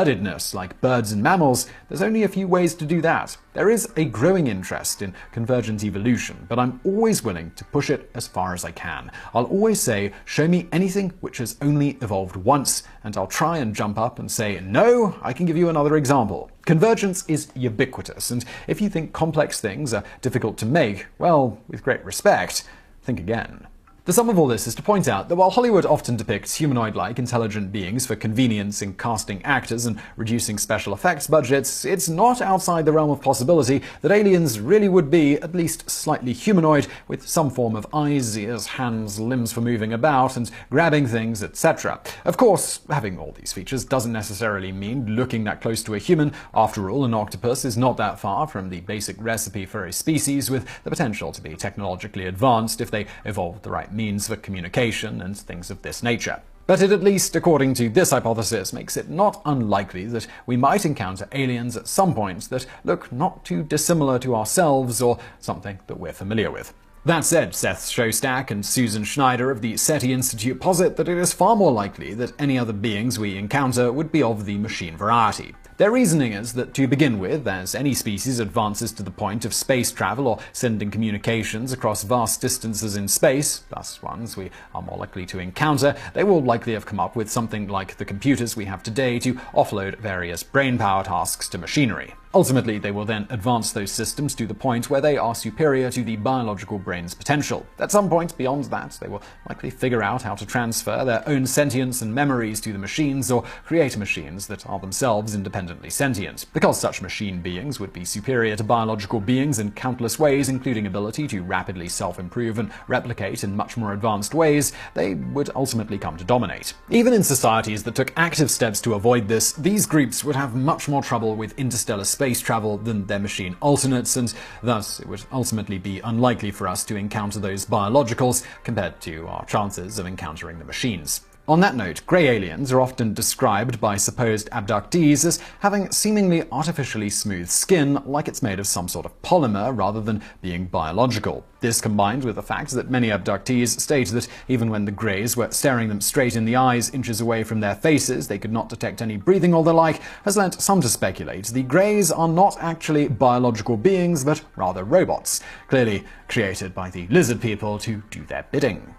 like birds and mammals, there's only a few ways to do that. There is a growing interest in convergent evolution, but I'm always willing to push it as far as I can. I'll always say, show me anything which has only evolved once, and I'll try and jump up and say, no, I can give you another example. Convergence is ubiquitous, and if you think complex things are difficult to make, well, with great respect, think again." The sum of all this is to point out that while Hollywood often depicts humanoid-like intelligent beings for convenience in casting actors and reducing special effects budgets, it's not outside the realm of possibility that aliens really would be at least slightly humanoid, with some form of eyes, ears, hands, limbs for moving about and grabbing things, etc. Of course, having all these features doesn't necessarily mean looking that close to a human. After all, an octopus is not that far from the basic recipe for a species with the potential to be technologically advanced if they evolved the right means for communication and things of this nature. But it, at least according to this hypothesis, makes it not unlikely that we might encounter aliens at some point that look not too dissimilar to ourselves or something that we're familiar with. That said, Seth Shostak and Susan Schneider of the SETI Institute posit that it is far more likely that any other beings we encounter would be of the machine variety. Their reasoning is that, to begin with, as any species advances to the point of space travel or sending communications across vast distances in space, thus ones we are more likely to encounter, they will likely have come up with something like the computers we have today to offload various brainpower tasks to machinery. Ultimately, they will then advance those systems to the point where they are superior to the biological brain's potential. At some point beyond that, they will likely figure out how to transfer their own sentience and memories to the machines, or create machines that are themselves independently sentient. Because such machine beings would be superior to biological beings in countless ways, including ability to rapidly self-improve and replicate in much more advanced ways, they would ultimately come to dominate. Even in societies that took active steps to avoid this, these groups would have much more trouble with interstellar space travel than their machine alternates, and thus it would ultimately be unlikely for us to encounter those biologicals compared to our chances of encountering the machines. On that note, grey aliens are often described by supposed abductees as having seemingly artificially smooth skin, like it's made of some sort of polymer rather than being biological. This, combined with the fact that many abductees state that even when the greys were staring them straight in the eyes inches away from their faces, they could not detect any breathing or the like, has led some to speculate the greys are not actually biological beings, but rather robots, clearly created by the lizard people to do their bidding.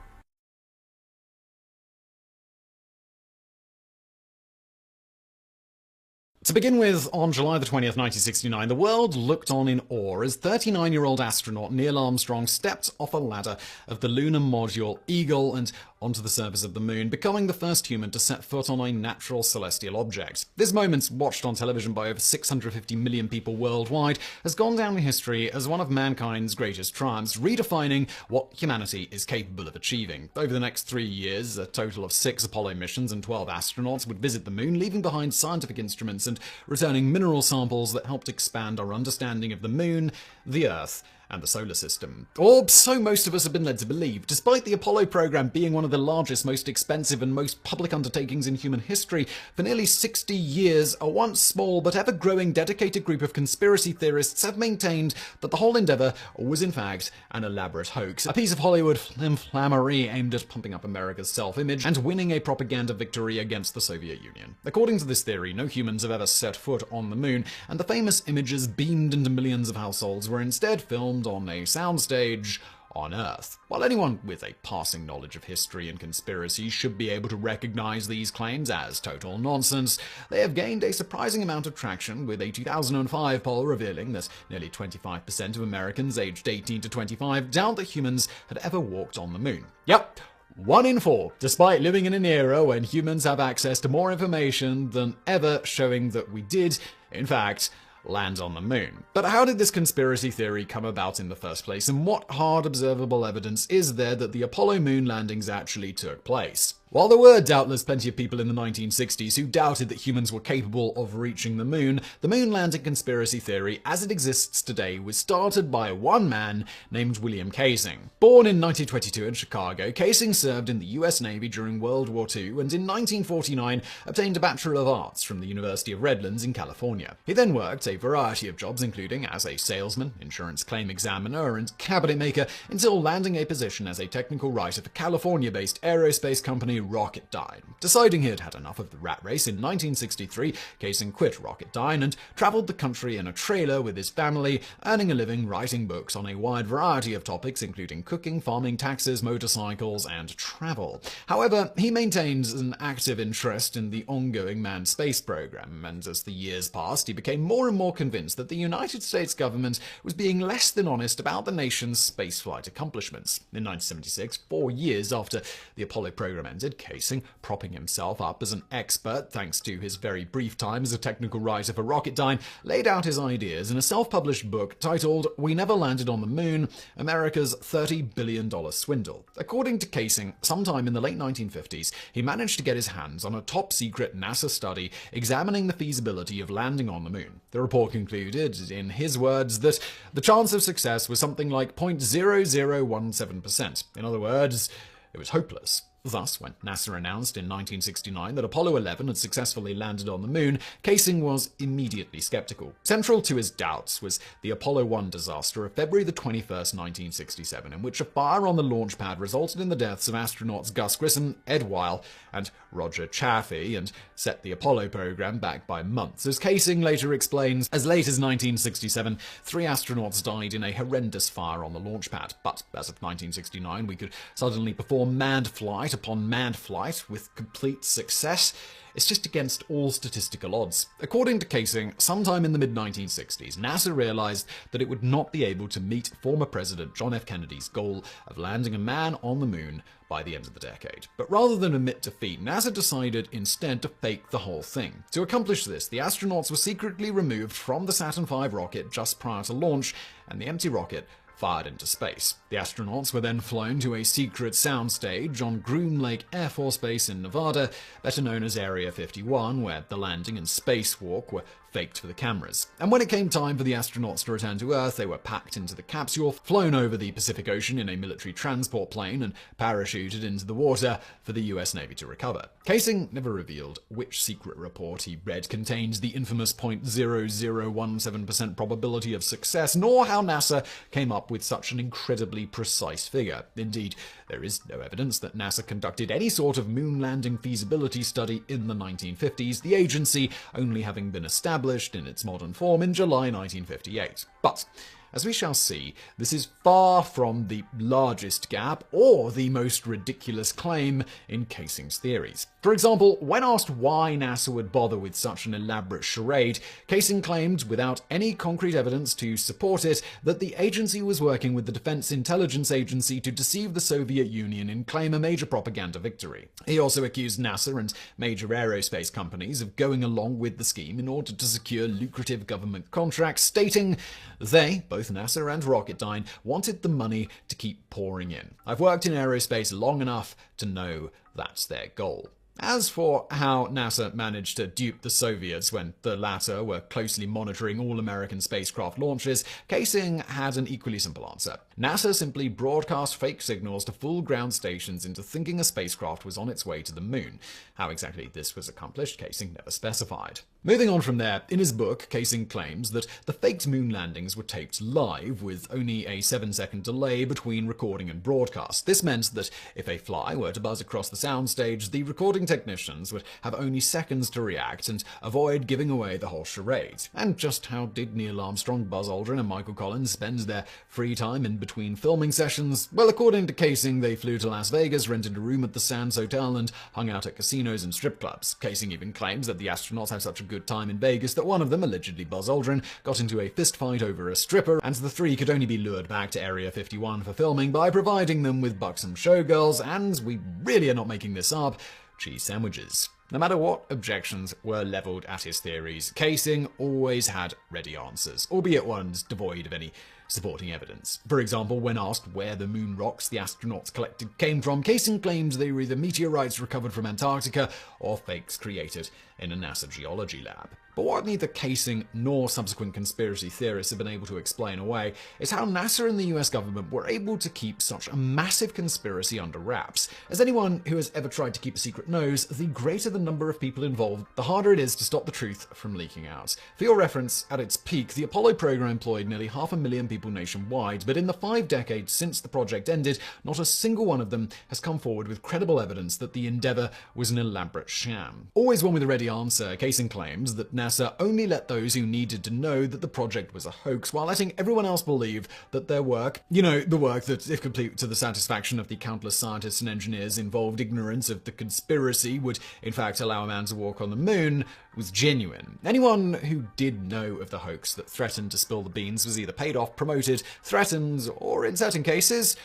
To begin with, on July the 20th, 1969, the world looked on in awe as 39-year-old astronaut Neil Armstrong stepped off a ladder of the lunar module Eagle and onto the surface of the moon, becoming the first human to set foot on a natural celestial object. This moment, watched on television by over 650 million people worldwide, has gone down in history as one of mankind's greatest triumphs, redefining what humanity is capable of achieving. Over the next 3 years, a total of 6 Apollo missions and 12 astronauts would visit the moon, leaving behind scientific instruments and returning mineral samples that helped expand our understanding of the moon, the Earth, and the solar system. Or so most of us have been led to believe. Despite the Apollo program being one of the largest, most expensive, and most public undertakings in human history, for nearly 60 years, a once small but ever-growing dedicated group of conspiracy theorists have maintained that the whole endeavor was in fact an elaborate hoax, a piece of Hollywood flammery aimed at pumping up America's self-image and winning a propaganda victory against the Soviet Union. According to this theory, no humans have ever set foot on the moon, and the famous images beamed into millions of households were instead filmed on a soundstage on Earth. While anyone with a passing knowledge of history and conspiracy should be able to recognize these claims as total nonsense, they have gained a surprising amount of traction, with a 2005 poll revealing that nearly 25% of Americans aged 18 to 25 doubt that humans had ever walked on the moon. Yep. 1 in 4, despite living in an era when humans have access to more information than ever, showing that we did, in fact, land on the moon. But how did this conspiracy theory come about in the first place, and what hard observable evidence is there that the Apollo moon landings actually took place? While there were doubtless plenty of people in the 1960s who doubted that humans were capable of reaching the moon landing conspiracy theory as it exists today was started by one man named William Kaysing. Born in 1922 in Chicago, Kaysing served in the US Navy during World War II and in 1949 obtained a Bachelor of Arts from the University of Redlands in California. He then worked a variety of jobs, including as a salesman, insurance claim examiner, and cabinet maker, until landing a position as a technical writer for California-based aerospace company Rocketdyne. Deciding he had had enough of the rat race in 1963, Kaysing quit Rocketdyne and traveled the country in a trailer with his family, earning a living writing books on a wide variety of topics, including cooking, farming, taxes, motorcycles, and travel. However, he maintains an active interest in the ongoing manned space program, and as the years passed, he became more and more convinced that the United States government was being less than honest about the nation's spaceflight accomplishments. In 1976, 4 years after the Apollo program ended, Kaysing, propping himself up as an expert thanks to his very brief time as a technical writer for Rocketdyne, laid out his ideas in a self-published book titled We Never Landed on the Moon, America's $30 Billion Swindle. According to Kaysing, sometime in the late 1950s, he managed to get his hands on a top-secret NASA study examining the feasibility of landing on the moon. The report concluded, in his words, that the chance of success was something like 0.0017%. In other words, it was hopeless. Thus, when NASA announced in 1969 that Apollo 11 had successfully landed on the moon, Kaysing was immediately skeptical. Central to his doubts was the Apollo 1 disaster of February 21, 1967, in which a fire on the launch pad resulted in the deaths of astronauts Gus Grissom, Ed Weil, and Roger Chaffee, and set the Apollo program back by months. As Kaysing later explains, as late as 1967, 3 astronauts died in a horrendous fire on the launch pad. But as of 1969, we could suddenly perform manned flight upon manned flight with complete success. It's just against all statistical odds. According to Kaysing, sometime in the mid-1960s, NASA realized that it would not be able to meet former President John F. Kennedy's goal of landing a man on the moon by the end of the decade. But rather than admit defeat, NASA decided instead to fake the whole thing. To accomplish this, the astronauts were secretly removed from the Saturn V rocket just prior to launch, and the empty rocket fired into space. The astronauts were then flown to a secret soundstage on Groom Lake Air Force Base in Nevada, better known as Area 51, where the landing and spacewalk were faked for the cameras. And when it came time for the astronauts to return to Earth, they were packed into the capsule, flown over the Pacific Ocean in a military transport plane, and parachuted into the water for the US Navy to recover. Kaysing never revealed which secret report he read contained the infamous 0.0017% probability of success, nor how NASA came up with such an incredibly precise figure. Indeed, there is no evidence that NASA conducted any sort of moon landing feasibility study in the 1950s, the agency only having been established in its modern form in July 1958. But as we shall see, this is far from the largest gap or the most ridiculous claim in Kaysing's theories. For example, when asked why NASA would bother with such an elaborate charade, Kaysing claimed, without any concrete evidence to support it, that the agency was working with the Defense Intelligence Agency to deceive the Soviet Union and claim a major propaganda victory. He also accused NASA and major aerospace companies of going along with the scheme in order to secure lucrative government contracts, stating they, both NASA and Rocketdyne, wanted the money to keep pouring in. I've worked in aerospace long enough to know that's their goal. As for how NASA managed to dupe the Soviets when the latter were closely monitoring all American spacecraft launches, Kaysing had an equally simple answer. NASA simply broadcast fake signals to fool ground stations into thinking a spacecraft was on its way to the moon. How exactly this was accomplished, Kaysing never specified. Moving on from there, in his book, Kaysing claims that the faked moon landings were taped live, with only a 7-second delay between recording and broadcast. This meant that if a fly were to buzz across the soundstage, the recording technicians would have only seconds to react and avoid giving away the whole charade. And just how did Neil Armstrong, Buzz Aldrin, and Michael Collins spend their free time in between filming sessions? Well, according to Kaysing, they flew to Las Vegas, rented a room at the Sands Hotel, and hung out at casinos and strip clubs. Kaysing even claims that the astronauts had such a good time in Vegas that one of them, allegedly Buzz Aldrin, got into a fistfight over a stripper, and the 3 could only be lured back to Area 51 for filming by providing them with buxom showgirls, and we really are not making this up, cheese sandwiches. No matter what objections were leveled at his theories, Kaysing always had ready answers, albeit ones devoid of any supporting evidence. For example, when asked where the moon rocks the astronauts collected came from, Kaysing claimed they were either meteorites recovered from Antarctica or fakes created in a NASA geology lab. But what neither Kaysing nor subsequent conspiracy theorists have been able to explain away is how NASA and the US government were able to keep such a massive conspiracy under wraps. As anyone who has ever tried to keep a secret knows, the greater the number of people involved, the harder it is to stop the truth from leaking out. For your reference, at its peak, the Apollo program employed nearly 500,000 people nationwide, but in the 5 decades since the project ended, not a single one of them has come forward with credible evidence that the endeavor was an elaborate sham. Always one with a ready answer, Kaysing claims that NASA only let those who needed to know that the project was a hoax, while letting everyone else believe that their work, the work that, if complete to the satisfaction of the countless scientists and engineers involved, ignorance of the conspiracy would in fact allow a man to walk on the moon, was genuine. Anyone who did know of the hoax that threatened to spill the beans was either paid off, promoted, threatened, or in certain cases,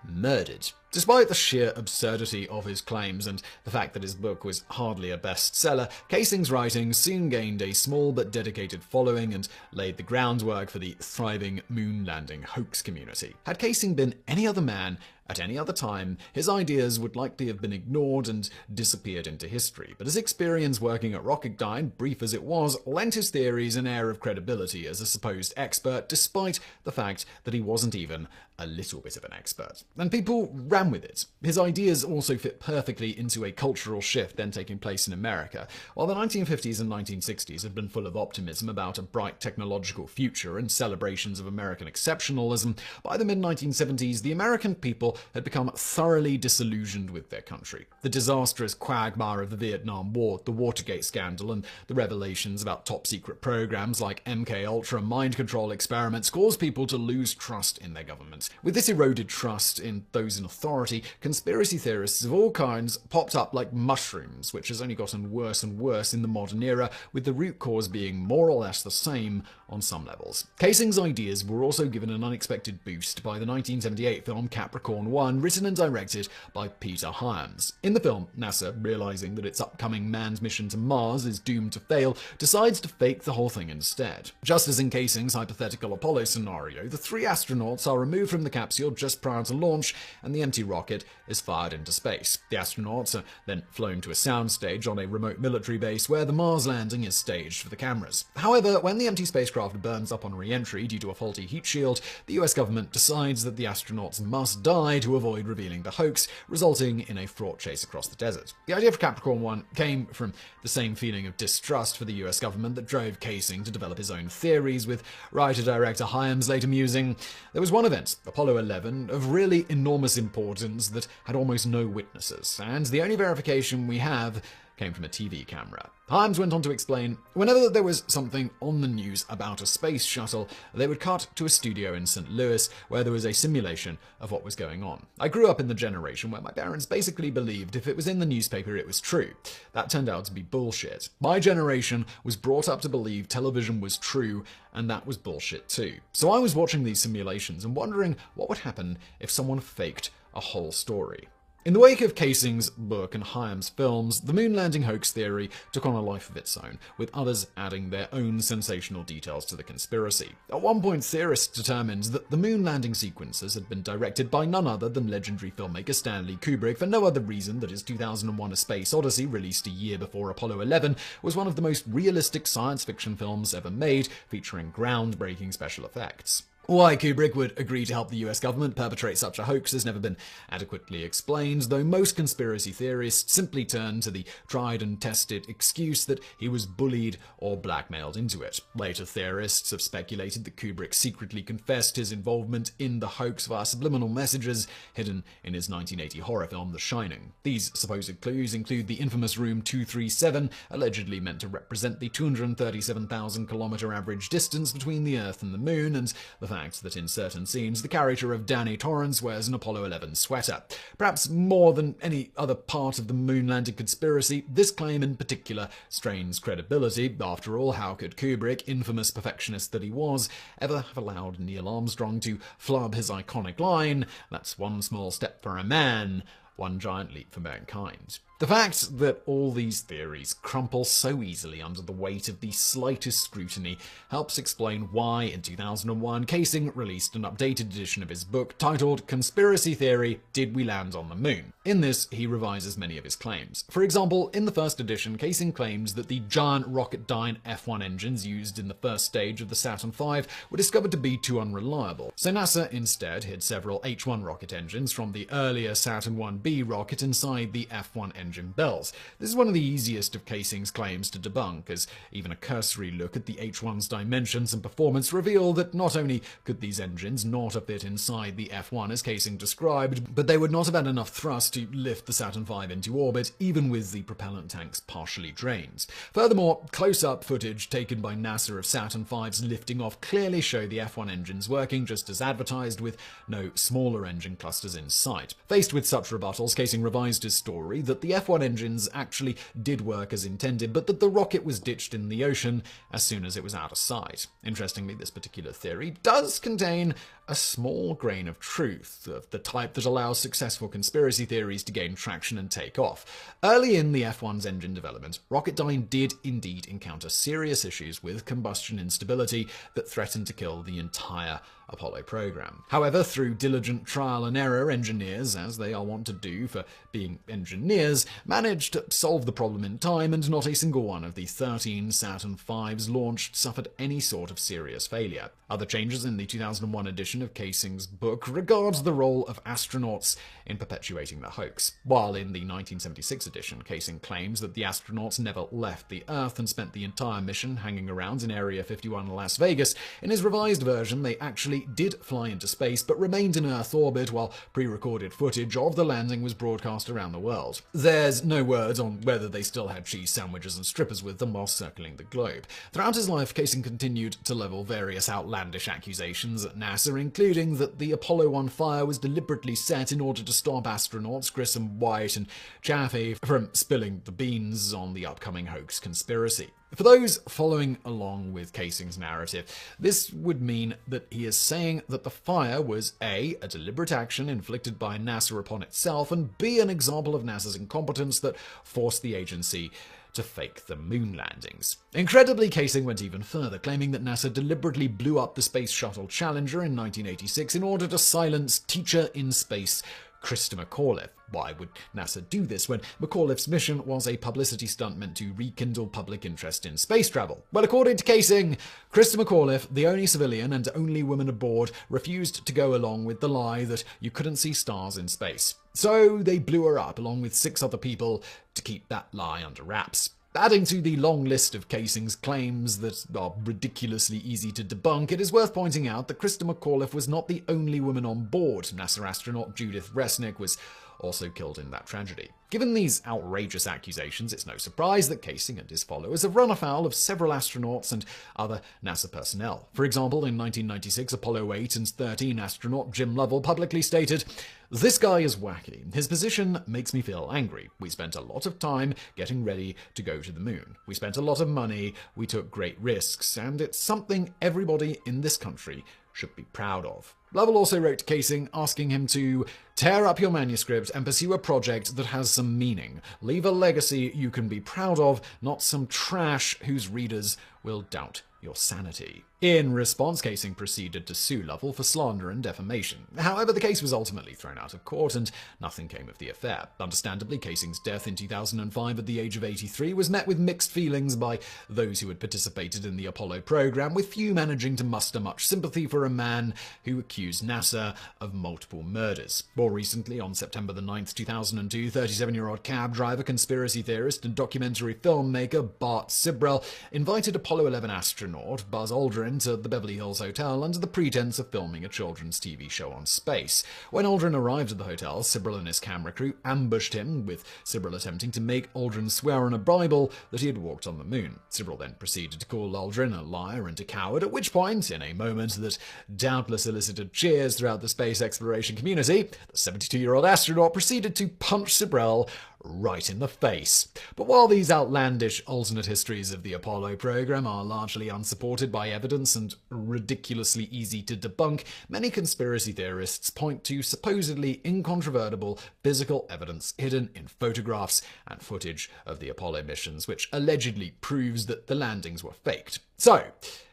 murdered. Despite the sheer absurdity of his claims and the fact that his book was hardly a bestseller, Kaysing's writings soon gained a small but dedicated following and laid the groundwork for the thriving moon landing hoax community. Had Kaysing been any other man At any other time, his ideas would likely have been ignored and disappeared into history, but his experience working at Rocketdyne, brief as it was, lent his theories an air of credibility as a supposed expert, despite the fact that he wasn't even a little bit of an expert. And people ran with it. His ideas also fit perfectly into a cultural shift then taking place in America. While the 1950s and 1960s had been full of optimism about a bright technological future and celebrations of American exceptionalism, by the mid-1970s, the American people had become thoroughly disillusioned with their country. The disastrous quagmire of the Vietnam War, the Watergate scandal, and the revelations about top-secret programs like MKUltra mind control experiments caused people to lose trust in their government. With this eroded trust in those in authority, conspiracy theorists of all kinds popped up like mushrooms, which has only gotten worse and worse in the modern era, with the root cause being more or less the same on some levels. Casing's ideas were also given an unexpected boost by the 1978 film Capricorn 1, written and directed by Peter Hyams. In the film, NASA, realizing that its upcoming manned mission to Mars is doomed to fail, decides to fake the whole thing instead. Just as in Casing's hypothetical Apollo scenario, the 3 astronauts are removed from the capsule just prior to launch, and the empty rocket is fired into space. The astronauts are then flown to a soundstage on a remote military base where the Mars landing is staged for the cameras. However, when the empty spacecraft burns up on re-entry due to a faulty heat shield, the US government decides that the astronauts must die to avoid revealing the hoax, resulting in a fraught chase across the desert. The idea for Capricorn 1 came from the same feeling of distrust for the US government that drove Casing to develop his own theories, with writer-director Hyams later musing, "There was one event, Apollo 11, of really enormous importance that had almost no witnesses, and the only verification we have came from a TV camera." Hyams went on to explain, "Whenever there was something on the news about a space shuttle, they would cut to a studio in St. Louis where there was a simulation of what was going on. I grew up in the generation where my parents basically believed if it was in the newspaper it was true. That turned out to be bullshit. My generation was brought up to believe television was true, and that was bullshit too. So I was watching these simulations and wondering what would happen if someone faked a whole story." In the wake of Casing's book and Hyams' films, the moon landing hoax theory took on a life of its own, with others adding their own sensational details to the conspiracy. At one point, theorists determined that the moon landing sequences had been directed by none other than legendary filmmaker Stanley Kubrick for no other reason that his 2001 A Space Odyssey, released a year before Apollo 11, was one of the most realistic science fiction films ever made, featuring groundbreaking special effects. Why Kubrick would agree to help the US government perpetrate such a hoax has never been adequately explained, though most conspiracy theorists simply turn to the tried and tested excuse that he was bullied or blackmailed into it. Later theorists have speculated that Kubrick secretly confessed his involvement in the hoax via subliminal messages hidden in his 1980 horror film The Shining. These supposed clues include the infamous Room 237, allegedly meant to represent the 237,000-kilometer average distance between the Earth and the Moon, and the fact that in certain scenes the character of Danny Torrance wears an Apollo 11 sweater. Perhaps more than any other part of the moon landing conspiracy, this claim in particular strains credibility. After all, how could Kubrick, infamous perfectionist that he was, ever have allowed Neil Armstrong to flub his iconic line, "That's one small step for a man, one giant leap for mankind"? The fact that all these theories crumple so easily under the weight of the slightest scrutiny helps explain why, in 2001, Casing released an updated edition of his book titled Conspiracy Theory: Did We Land on the Moon? In this, he revises many of his claims. For example, in the first edition, Casing claims that the giant Rocketdyne F1 engines used in the first stage of the Saturn V were discovered to be too unreliable, so NASA instead hid several H1 rocket engines from the earlier Saturn 1B rocket inside the F1 engine bells. This is one of the easiest of Casing's claims to debunk, as even a cursory look at the H1's dimensions and performance reveal that not only could these engines not have fit inside the F1 as Casing described, but they would not have had enough thrust to lift the Saturn V into orbit, even with the propellant tanks partially drained. Furthermore, close-up footage taken by NASA of Saturn V's lifting off clearly show the F1 engines working just as advertised, with no smaller engine clusters in sight. Faced with such rebuttals, Casing revised his story that the F-1 engines actually did work as intended, but that the rocket was ditched in the ocean as soon as it was out of sight. Interestingly, this particular theory does contain a small grain of truth, of the type that allows successful conspiracy theories to gain traction and take off. Early in the F-1's engine development, Rocketdyne did indeed encounter serious issues with combustion instability that threatened to kill the entire Apollo program. However, through diligent trial and error, engineers, as they are wont to do for being engineers, managed to solve the problem in time, and not a single one of the 13 Saturn V's launched suffered any sort of serious failure. Other changes in the 2001 edition of Casing's book regards the role of astronauts in perpetuating the hoax. While in the 1976 edition, Casing claims that the astronauts never left the Earth and spent the entire mission hanging around in Area 51 in Las Vegas, in his revised version they actually did fly into space but remained in Earth orbit while pre-recorded footage of the landing was broadcast around the world. There's no word on whether they still had cheese sandwiches and strippers with them while circling the globe. Throughout his life, Casing continued to level various outlandish accusations at NASA, including that the Apollo 1 fire was deliberately set in order to stop astronauts Grissom, White, and Chaffee from spilling the beans on the upcoming hoax conspiracy. For those following along with Casing's narrative, this would mean that he is saying that the fire was A, a deliberate action inflicted by NASA upon itself, and B, an example of NASA's incompetence that forced the agency to fake the moon landings. Incredibly, Casing went even further, claiming that NASA deliberately blew up the Space Shuttle Challenger in 1986 in order to silence teacher in space Christa McAuliffe. Why would NASA do this when McAuliffe's mission was a publicity stunt meant to rekindle public interest in space travel? Well, according to Casing, Christa McAuliffe, the only civilian and only woman aboard, refused to go along with the lie that you couldn't see stars in space. So they blew her up along with 6 other people to keep that lie under wraps. Adding to the long list of Casing's claims that are ridiculously easy to debunk, it is worth pointing out that Christa McAuliffe was not the only woman on board. NASA astronaut Judith Resnick was also killed in that tragedy. Given these outrageous accusations, it's no surprise that Casing and his followers have run afoul of several astronauts and other NASA personnel. For example, in 1996, Apollo 8 and 13 astronaut Jim Lovell publicly stated, "This guy is wacky. His position makes me feel angry. We spent a lot of time getting ready to go to the moon. We spent a lot of money, we took great risks, and it's something everybody in this country should be proud of." Lovell also wrote to Casing asking him to tear up your manuscript and pursue a project that has some meaning. Leave a legacy you can be proud of, not some trash whose readers will doubt your sanity. In response, Casing proceeded to sue Lovell for slander and defamation. However, the case was ultimately thrown out of court and nothing came of the affair. Understandably, Casing's death in 2005 at the age of 83 was met with mixed feelings by those who had participated in the Apollo program, with few managing to muster much sympathy for a man who accused NASA of multiple murders. More recently, on September the 9th, 2002, 37-year-old cab driver, conspiracy theorist, and documentary filmmaker Bart Sibrel invited Apollo 11 astronaut Buzz Aldrin to the Beverly Hills Hotel under the pretense of filming a children's TV show on space. When Aldrin arrived at the hotel, Sibrel and his camera crew ambushed him, with Sibrel attempting to make Aldrin swear on a Bible that he had walked on the moon. Sibrel then proceeded to call Aldrin a liar and a coward, at which point, in a moment that doubtless elicited cheers throughout the space exploration community, the 72-year-old astronaut proceeded to punch Sibrel right in the face. But while these outlandish alternate histories of the Apollo program are largely unsupported by evidence and ridiculously easy to debunk, many conspiracy theorists point to supposedly incontrovertible physical evidence hidden in photographs and footage of the Apollo missions, which allegedly proves that the landings were faked. So,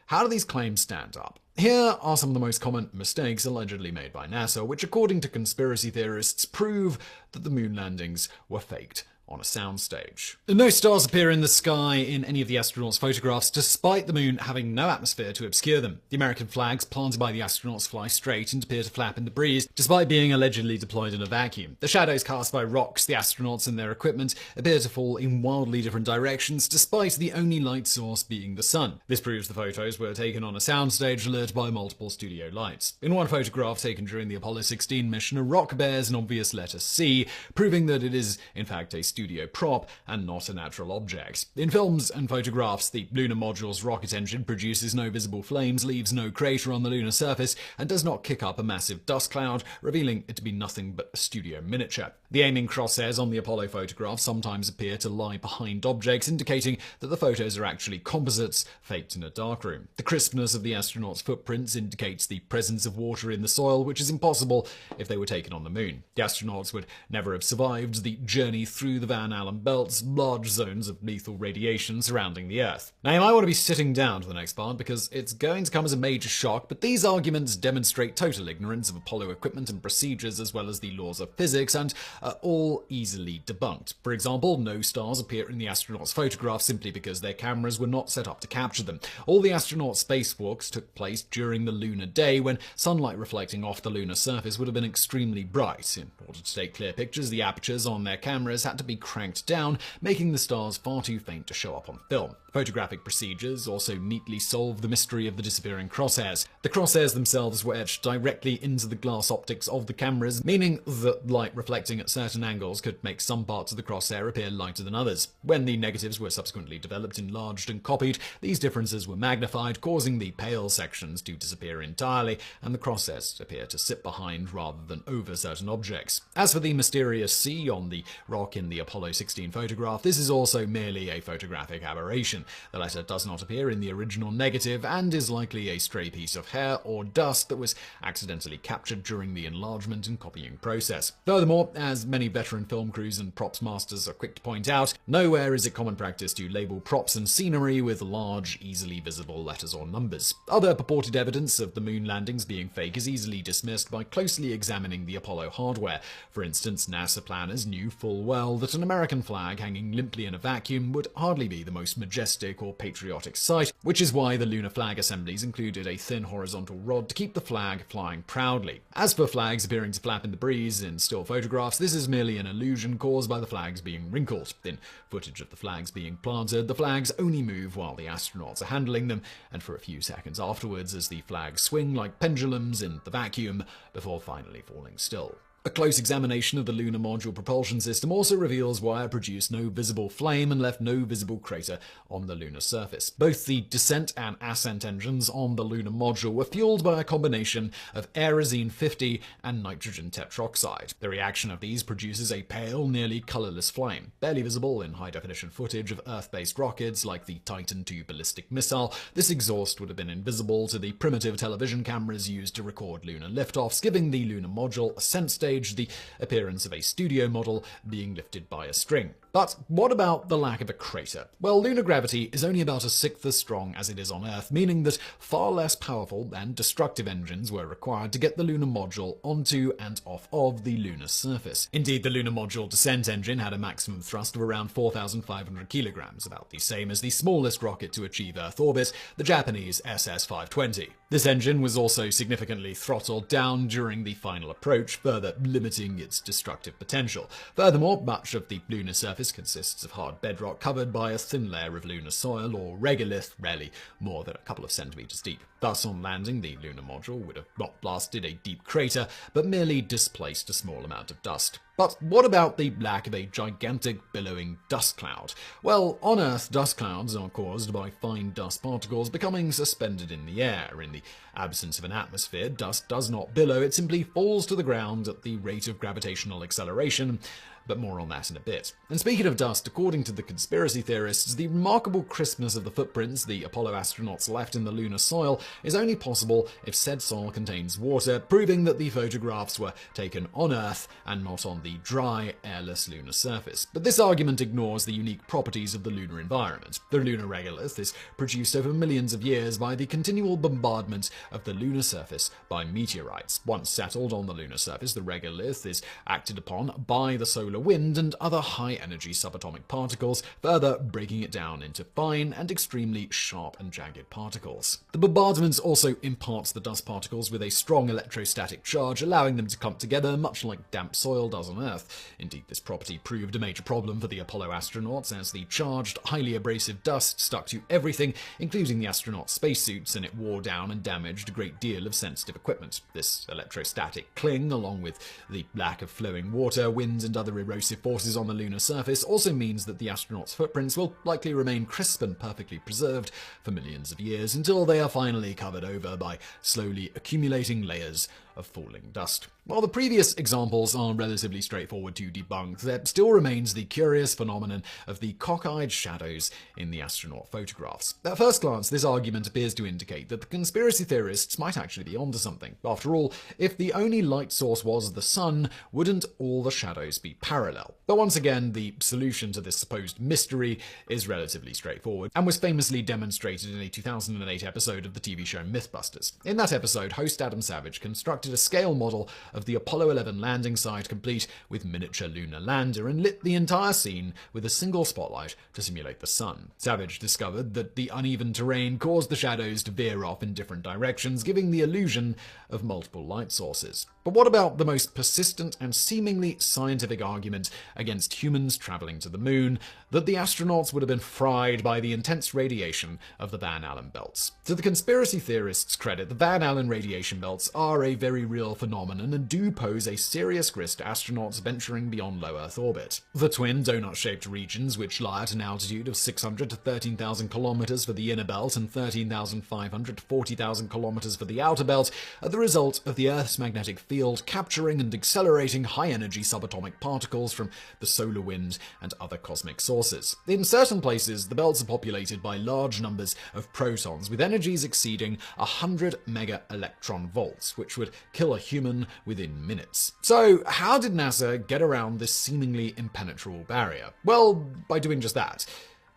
how do these claims stand up? Here are some of the most common mistakes allegedly made by NASA, which according to conspiracy theorists prove that the moon landings were faked on a soundstage. No stars appear in the sky in any of the astronauts' photographs, despite the moon having no atmosphere to obscure them. The American flags planted by the astronauts fly straight and appear to flap in the breeze, despite being allegedly deployed in a vacuum. The shadows cast by rocks, the astronauts and their equipment appear to fall in wildly different directions, despite the only light source being the sun. This proves the photos were taken on a soundstage lit by multiple studio lights. In one photograph taken during the Apollo 16 mission, a rock bears an obvious letter C, proving that it is in fact a studio studio prop and not a natural object. In films and photographs, the lunar module's rocket engine produces no visible flames, leaves no crater on the lunar surface, and does not kick up a massive dust cloud, revealing it to be nothing but a studio miniature. The aiming crosshairs on the Apollo photographs sometimes appear to lie behind objects, indicating that the photos are actually composites faked in a darkroom. The crispness of the astronauts' footprints indicates the presence of water in the soil, which is impossible if they were taken on the moon. The astronauts would never have survived the journey through the Van Allen belts, large zones of lethal radiation surrounding the Earth. Now, you might want to be sitting down for the next part because it's going to come as a major shock, but these arguments demonstrate total ignorance of Apollo equipment and procedures as well as the laws of physics and are all easily debunked. For example, no stars appear in the astronauts' photographs simply because their cameras were not set up to capture them. All the astronaut spacewalks took place during the lunar day when sunlight reflecting off the lunar surface would have been extremely bright. In order to take clear pictures, the apertures on their cameras had to be cranked down, making the stars far too faint to show up on film. Photographic procedures also neatly solve the mystery of the disappearing crosshairs. The crosshairs themselves were etched directly into the glass optics of the cameras, meaning that light reflecting at certain angles could make some parts of the crosshair appear lighter than others. When the negatives were subsequently developed, enlarged and copied, these differences were magnified, causing the pale sections to disappear entirely and the crosshairs to appear to sit behind rather than over certain objects. As for the mysterious C on the rock in the Apollo 16 photograph, this is also merely a photographic aberration. The letter does not appear in the original negative and is likely a stray piece of hair or dust that was accidentally captured during the enlargement and copying process. Furthermore, as many veteran film crews and props masters are quick to point out, nowhere is it common practice to label props and scenery with large, easily visible letters or numbers. Other purported evidence of the moon landings being fake is easily dismissed by closely examining the Apollo hardware. For instance, NASA planners knew full well that an American flag hanging limply in a vacuum would hardly be the most majestic or patriotic sight, which is why the lunar flag assemblies included a thin horizontal rod to keep the flag flying proudly. As for flags appearing to flap in the breeze in still photographs, this is merely an illusion caused by the flags being wrinkled. In footage of the flags being planted, the flags only move while the astronauts are handling them, and for a few seconds afterwards as the flags swing like pendulums in the vacuum before finally falling still. A close examination of the lunar module propulsion system also reveals why it produced no visible flame and left no visible crater on the lunar surface. Both the descent and ascent engines on the lunar module were fueled by a combination of Aerozine 50 and nitrogen tetroxide. The reaction of these produces a pale, nearly colorless flame. Barely visible in high-definition footage of Earth-based rockets like the Titan II ballistic missile, this exhaust would have been invisible to the primitive television cameras used to record lunar liftoffs, giving the lunar module ascent stage the appearance of a studio model being lifted by a string. But what about the lack of a crater? Well, lunar gravity is only about a sixth as strong as it is on Earth, meaning that far less powerful and destructive engines were required to get the lunar module onto and off of the lunar surface. Indeed, the lunar module descent engine had a maximum thrust of around 4,500 kilograms, about the same as the smallest rocket to achieve Earth orbit, the Japanese SS-520. This engine was also significantly throttled down during the final approach, further limiting its destructive potential. Furthermore, much of the lunar surface consists of hard bedrock covered by a thin layer of lunar soil or regolith, rarely more than a couple of centimeters deep. Thus, on landing, the lunar module would have not blasted a deep crater, but merely displaced a small amount of dust. But what about the lack of a gigantic billowing dust cloud? Well, on Earth, dust clouds are caused by fine dust particles becoming suspended in the air. In the absence of an atmosphere, dust does not billow, it simply falls to the ground at the rate of gravitational acceleration, but more on that in a bit. And speaking of dust, according to the conspiracy theorists, the remarkable crispness of the footprints the Apollo astronauts left in the lunar soil is only possible if said soil contains water, proving that the photographs were taken on Earth and not on the dry, airless lunar surface. But this argument ignores the unique properties of the lunar environment. The lunar regolith is produced over millions of years by the continual bombardment of the lunar surface by meteorites. Once settled on the lunar surface, the regolith is acted upon by the solar wind and other high-energy subatomic particles, further breaking it down into fine and extremely sharp and jagged particles. The bombardment also imparts the dust particles with a strong electrostatic charge, allowing them to clump together much like damp soil does on Earth. Indeed, this property proved a major problem for the Apollo astronauts, as the charged, highly abrasive dust stuck to everything, including the astronauts' spacesuits, and it wore down and damaged a great deal of sensitive equipment. This electrostatic cling, along with the lack of flowing water, winds, and other erosive forces on the lunar surface also means that the astronauts' footprints will likely remain crisp and perfectly preserved for millions of years until they are finally covered over by slowly accumulating layers of falling dust. While the previous examples are relatively straightforward to debunk, there still remains the curious phenomenon of the cockeyed shadows in the astronaut photographs. At first glance, this argument appears to indicate that the conspiracy theorists might actually be onto something. After all, if the only light source was the sun, wouldn't all the shadows be parallel? But once again, the solution to this supposed mystery is relatively straightforward, and was famously demonstrated in a 2008 episode of the TV show Mythbusters. In that episode, host Adam Savage constructed a scale model of the Apollo 11 landing site complete with miniature lunar lander and lit the entire scene with a single spotlight to simulate the sun. Savage discovered that the uneven terrain caused the shadows to veer off in different directions, giving the illusion of multiple light sources. But what about the most persistent and seemingly scientific argument against humans traveling to the moon, that the astronauts would have been fried by the intense radiation of the Van Allen belts? To the conspiracy theorists' credit, the Van Allen radiation belts are a very real phenomenon and do pose a serious risk to astronauts venturing beyond low Earth orbit. The twin donut-shaped regions, which lie at an altitude of 600 to 13,000 kilometers for the inner belt and 13,500 to 40,000 kilometers for the outer belt, are the result of the Earth's magnetic field capturing and accelerating high-energy subatomic particles from the solar wind and other cosmic sources. In certain places, the belts are populated by large numbers of protons with energies exceeding 100 mega-electron volts, which would kill a human within minutes. So, how did NASA get around this seemingly impenetrable barrier? Well, by doing just that.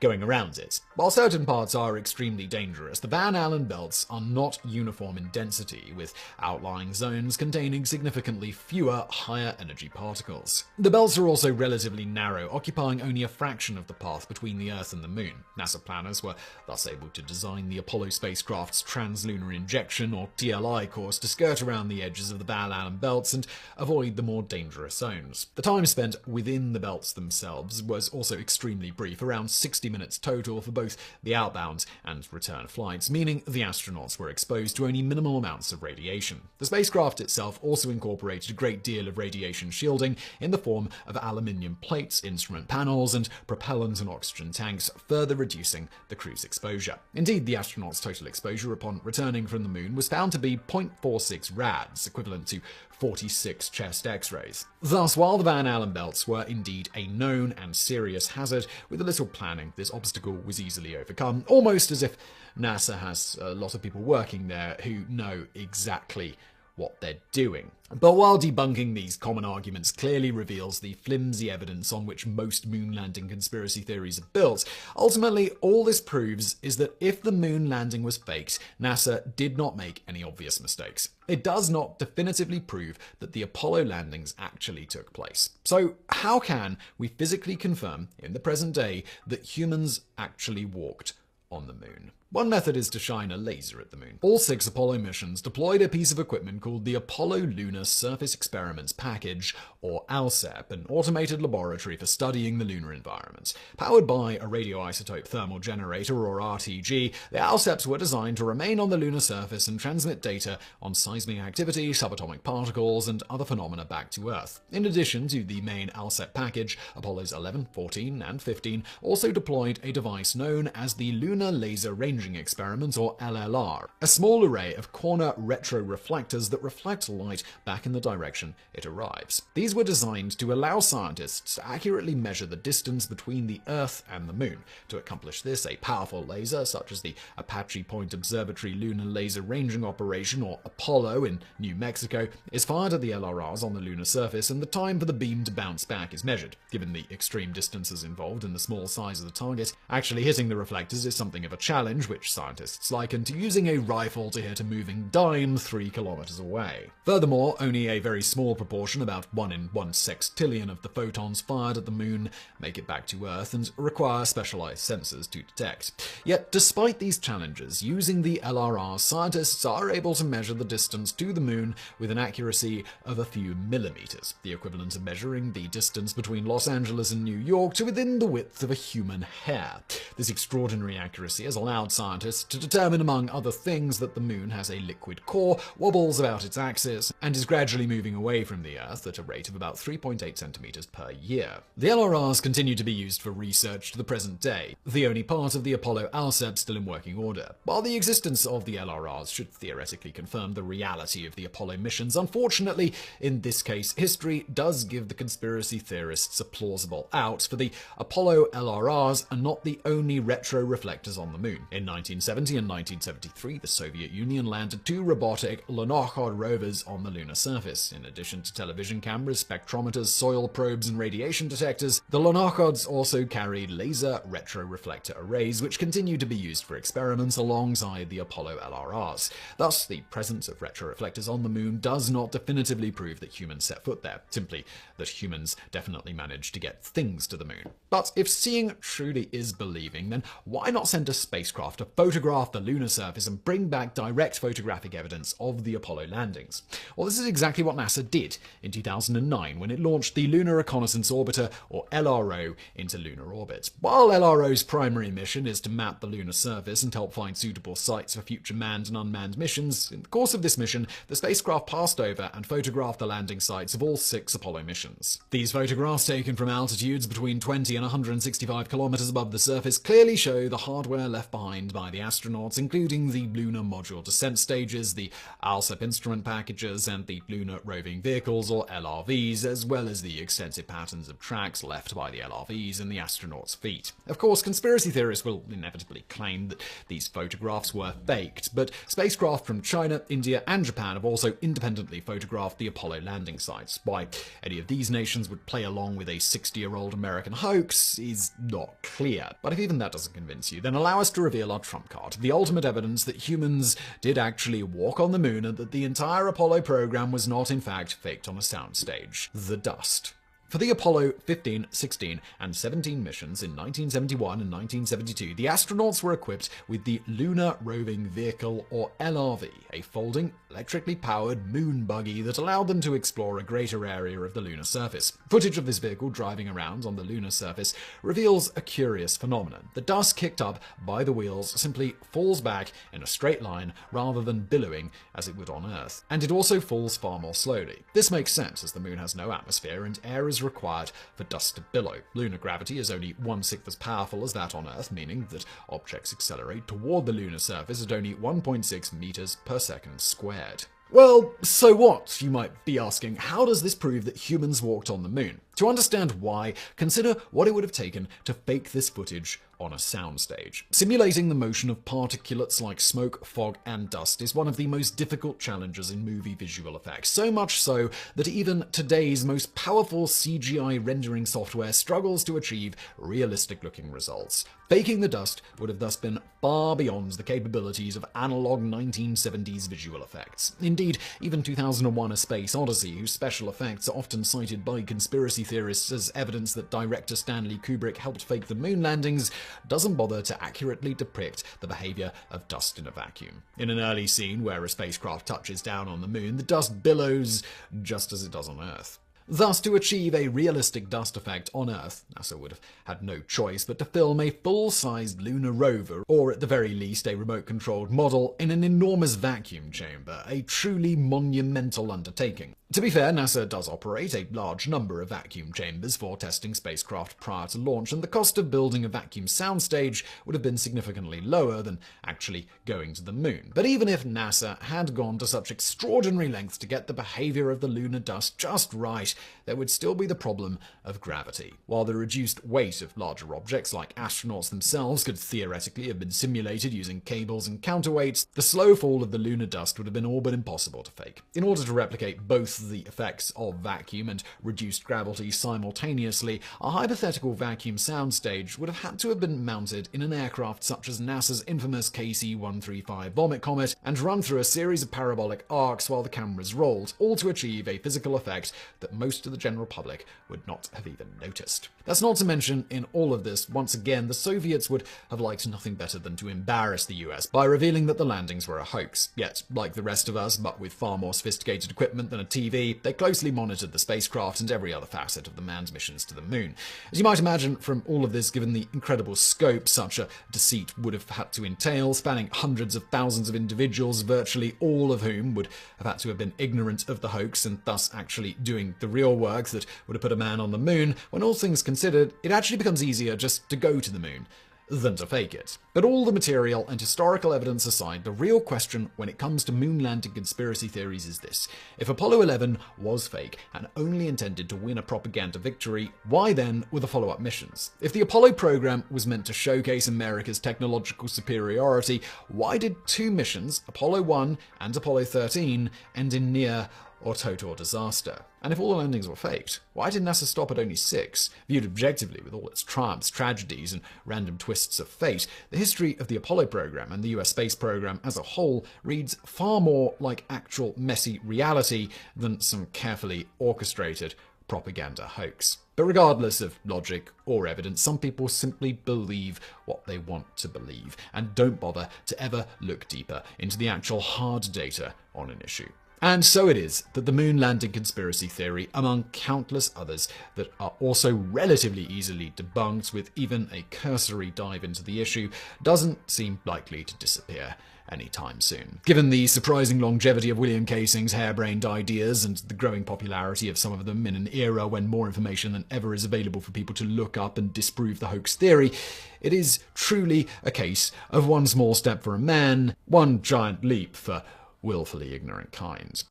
Going around it. While certain parts are extremely dangerous, the Van Allen belts are not uniform in density, with outlying zones containing significantly fewer higher energy particles. The belts are also relatively narrow, occupying only a fraction of the path between the Earth and the Moon. NASA planners were thus able to design the Apollo spacecraft's Translunar Injection, or TLI, course to skirt around the edges of the Van Allen belts and avoid the more dangerous zones. The time spent within the belts themselves was also extremely brief, around 60 minutes total for both the outbound and return flights, meaning the astronauts were exposed to only minimal amounts of radiation. The spacecraft itself also incorporated a great deal of radiation shielding in the form of aluminium plates, instrument panels, and propellant and oxygen tanks, further reducing the crew's exposure. Indeed, the astronauts' total exposure upon returning from the moon was found to be 0.46 rads, equivalent to 46 chest x-rays. Thus, while the Van Allen belts were indeed a known and serious hazard, with a little planning, this obstacle was easily overcome, almost as if NASA has a lot of people working there who know exactly what they're doing. But while debunking these common arguments clearly reveals the flimsy evidence on which most moon landing conspiracy theories are built, ultimately all this proves is that if the moon landing was faked, NASA did not make any obvious mistakes. It does not definitively prove that the Apollo landings actually took place. So how can we physically confirm in the present day that humans actually walked on the moon? One method is to shine a laser at the moon. All 6 Apollo missions deployed a piece of equipment called the Apollo Lunar Surface Experiments Package, or ALSEP, an automated laboratory for studying the lunar environment. Powered by a radioisotope thermal generator, or RTG, the ALSEPs were designed to remain on the lunar surface and transmit data on seismic activity, subatomic particles, and other phenomena back to Earth. In addition to the main ALSEP package, Apollos 11, 14, and 15 also deployed a device known as the Lunar Laser Ranging Experiment, or LLR, a small array of corner retroreflectors that reflect light back in the direction it arrives. These were designed to allow scientists to accurately measure the distance between the Earth and the Moon. To accomplish this, a powerful laser, such as the Apache Point Observatory Lunar Laser Ranging Operation, or APOLLO, in New Mexico, is fired at the LRRs on the lunar surface, and the time for the beam to bounce back is measured. Given the extreme distances involved and the small size of the target, actually hitting the reflectors is something of a challenge, which scientists liken to using a rifle to hit a moving dime 3 kilometers away. Furthermore, only a very small proportion, about 1 in 1 sextillion of the photons fired at the moon, make it back to Earth and require specialized sensors to detect. Yet, despite these challenges, using the LRR, scientists are able to measure the distance to the moon with an accuracy of a few millimeters, the equivalent of measuring the distance between Los Angeles and New York to within the width of a human hair. This extraordinary accuracy has allowed scientists to determine, among other things, that the moon has a liquid core, wobbles about its axis, and is gradually moving away from the Earth at a rate of about 3.8 centimeters per year. The LRRs continue to be used for research to the present day, the only part of the Apollo ALSEP still in working order. While the existence of the LRRs should theoretically confirm the reality of the Apollo missions, unfortunately, in this case, history does give the conspiracy theorists a plausible out, for the Apollo LRRs are not the only retroreflectors on the moon. In 1970 and 1973, the Soviet Union landed 2 robotic Lunokhod rovers on the lunar surface. In addition to television cameras, spectrometers, soil probes, and radiation detectors, the Lunokhods also carried laser retroreflector arrays, which continue to be used for experiments alongside the Apollo LRRs. Thus, the presence of retroreflectors on the moon does not definitively prove that humans set foot there, simply that humans definitely managed to get things to the moon. But if seeing truly is believing, then why not send a spacecraft to photograph the lunar surface and bring back direct photographic evidence of the Apollo landings? Well, this is exactly what NASA did in 2009 when it launched the Lunar Reconnaissance Orbiter, or LRO, into lunar orbit. While LRO's primary mission is to map the lunar surface and help find suitable sites for future manned and unmanned missions, in the course of this mission, the spacecraft passed over and photographed the landing sites of all 6 Apollo missions. These photographs, taken from altitudes between 20 and 165 kilometers above the surface, clearly show the hardware left behind by the astronauts, including the lunar module descent stages, the ALSEP instrument packages, and the lunar roving vehicles, or LRVs, as well as the extensive patterns of tracks left by the LRVs and the astronauts' feet. Of course, conspiracy theorists will inevitably claim that these photographs were faked, but spacecraft from China, India, and Japan have also independently photographed the Apollo landing sites. Why any of these nations would play along with a 60-year-old American hoax is not clear. But if even that doesn't convince you, then allow us to reveal our trump card, the ultimate evidence that humans did actually walk on the moon and that the entire Apollo program was not in fact faked on a soundstage: the dust. For the Apollo 15, 16, and 17 missions in 1971 and 1972, the astronauts were equipped with the Lunar Roving Vehicle, or LRV, a folding, electrically powered moon buggy that allowed them to explore a greater area of the lunar surface. Footage of this vehicle driving around on the lunar surface reveals a curious phenomenon. The dust kicked up by the wheels simply falls back in a straight line rather than billowing as it would on Earth. And it also falls far more slowly. This makes sense, as the moon has no atmosphere and air is required for dust to billow. Lunar gravity is only 1/6 as powerful as that on Earth, meaning that objects accelerate toward the lunar surface at only 1.6 meters per second squared. Well, so what? You might be asking, how does this prove that humans walked on the moon? To understand why, consider what it would have taken to fake this footage on a soundstage. Simulating the motion of particulates like smoke, fog, and dust is one of the most difficult challenges in movie visual effects, so much so that even today's most powerful CGI rendering software struggles to achieve realistic-looking results. Faking the dust would have thus been far beyond the capabilities of analog 1970s visual effects. Indeed, even 2001: A Space Odyssey, whose special effects are often cited by conspiracy theorists as evidence that director Stanley Kubrick helped fake the moon landings, doesn't bother to accurately depict the behavior of dust in a vacuum. In an early scene where a spacecraft touches down on the moon, the dust billows just as it does on Earth. Thus, to achieve a realistic dust effect on Earth, NASA would have had no choice but to film a full-sized lunar rover, or at the very least a remote-controlled model, in an enormous vacuum chamber, a truly monumental undertaking. To be fair, NASA does operate a large number of vacuum chambers for testing spacecraft prior to launch, and the cost of building a vacuum soundstage would have been significantly lower than actually going to the moon. But even if NASA had gone to such extraordinary lengths to get the behavior of the lunar dust just right, there would still be the problem of gravity. While the reduced weight of larger objects like astronauts themselves could theoretically have been simulated using cables and counterweights, the slow fall of the lunar dust would have been all but impossible to fake. In order to replicate both the effects of vacuum and reduced gravity simultaneously, a hypothetical vacuum soundstage would have had to have been mounted in an aircraft such as NASA's infamous KC-135 Vomit Comet and run through a series of parabolic arcs while the cameras rolled, all to achieve a physical effect that most of the general public would not have even noticed. That's not to mention, in all of this, once again, the Soviets would have liked nothing better than to embarrass the US by revealing that the landings were a hoax. Yet, like the rest of us, but with far more sophisticated equipment than a TV TV, they closely monitored the spacecraft and every other facet of the manned missions to the moon. As you might imagine from all of this, given the incredible scope such a deceit would have had to entail, spanning hundreds of thousands of individuals, virtually all of whom would have had to have been ignorant of the hoax and thus actually doing the real work that would have put a man on the moon, when all things considered, it actually becomes easier just to go to the moon than to fake it. But all the material and historical evidence aside, the real question when it comes to moon landing conspiracy theories is this. If Apollo 11 was fake and only intended to win a propaganda victory, why then were the follow-up missions? If the Apollo program was meant to showcase America's technological superiority, why did two missions, Apollo 1 and Apollo 13, end in near or total disaster? And if all the landings were faked, why did NASA stop at only 6? Viewed objectively with all its triumphs, tragedies, and random twists of fate, the history of the Apollo program and the US space program as a whole reads far more like actual messy reality than some carefully orchestrated propaganda hoax. But regardless of logic or evidence, some people simply believe what they want to believe and don't bother to ever look deeper into the actual hard data on an issue. And so it is that the moon landing conspiracy theory, among countless others that are also relatively easily debunked with even a cursory dive into the issue, doesn't seem likely to disappear anytime soon. Given the surprising longevity of William Casing's harebrained ideas and the growing popularity of some of them in an era when more information than ever is available for people to look up and disprove the hoax theory, it is truly a case of one small step for a man, one giant leap for willfully ignorant kind.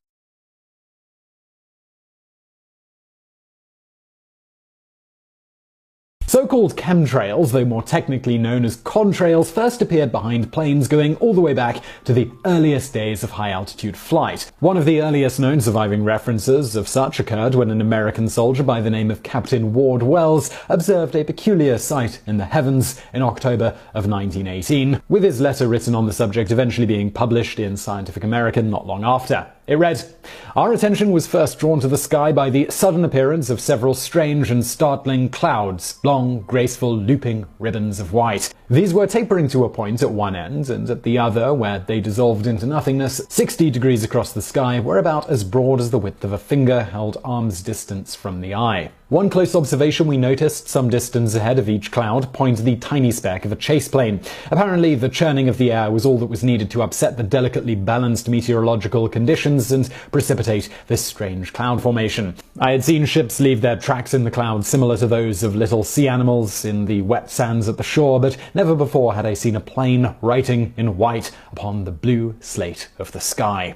So-called chemtrails, though more technically known as contrails, first appeared behind planes going all the way back to the earliest days of high-altitude flight. One of the earliest known surviving references of such occurred when an American soldier by the name of Captain Ward Wells observed a peculiar sight in the heavens in October of 1918, with his letter written on the subject eventually being published in Scientific American not long after. It read, "Our attention was first drawn to the sky by the sudden appearance of several strange and startling clouds, long, graceful, looping ribbons of white. These were tapering to a point at one end, and at the other, where they dissolved into nothingness, 60 degrees across the sky, were about as broad as the width of a finger held arm's distance from the eye. One close observation we noticed some distance ahead of each cloud pointed the tiny speck of a chase plane. Apparently, the churning of the air was all that was needed to upset the delicately balanced meteorological conditions and precipitate this strange cloud formation. I had seen ships leave their tracks in the clouds similar to those of little sea animals in the wet sands at the shore, but never before had I seen a plane writing in white upon the blue slate of the sky."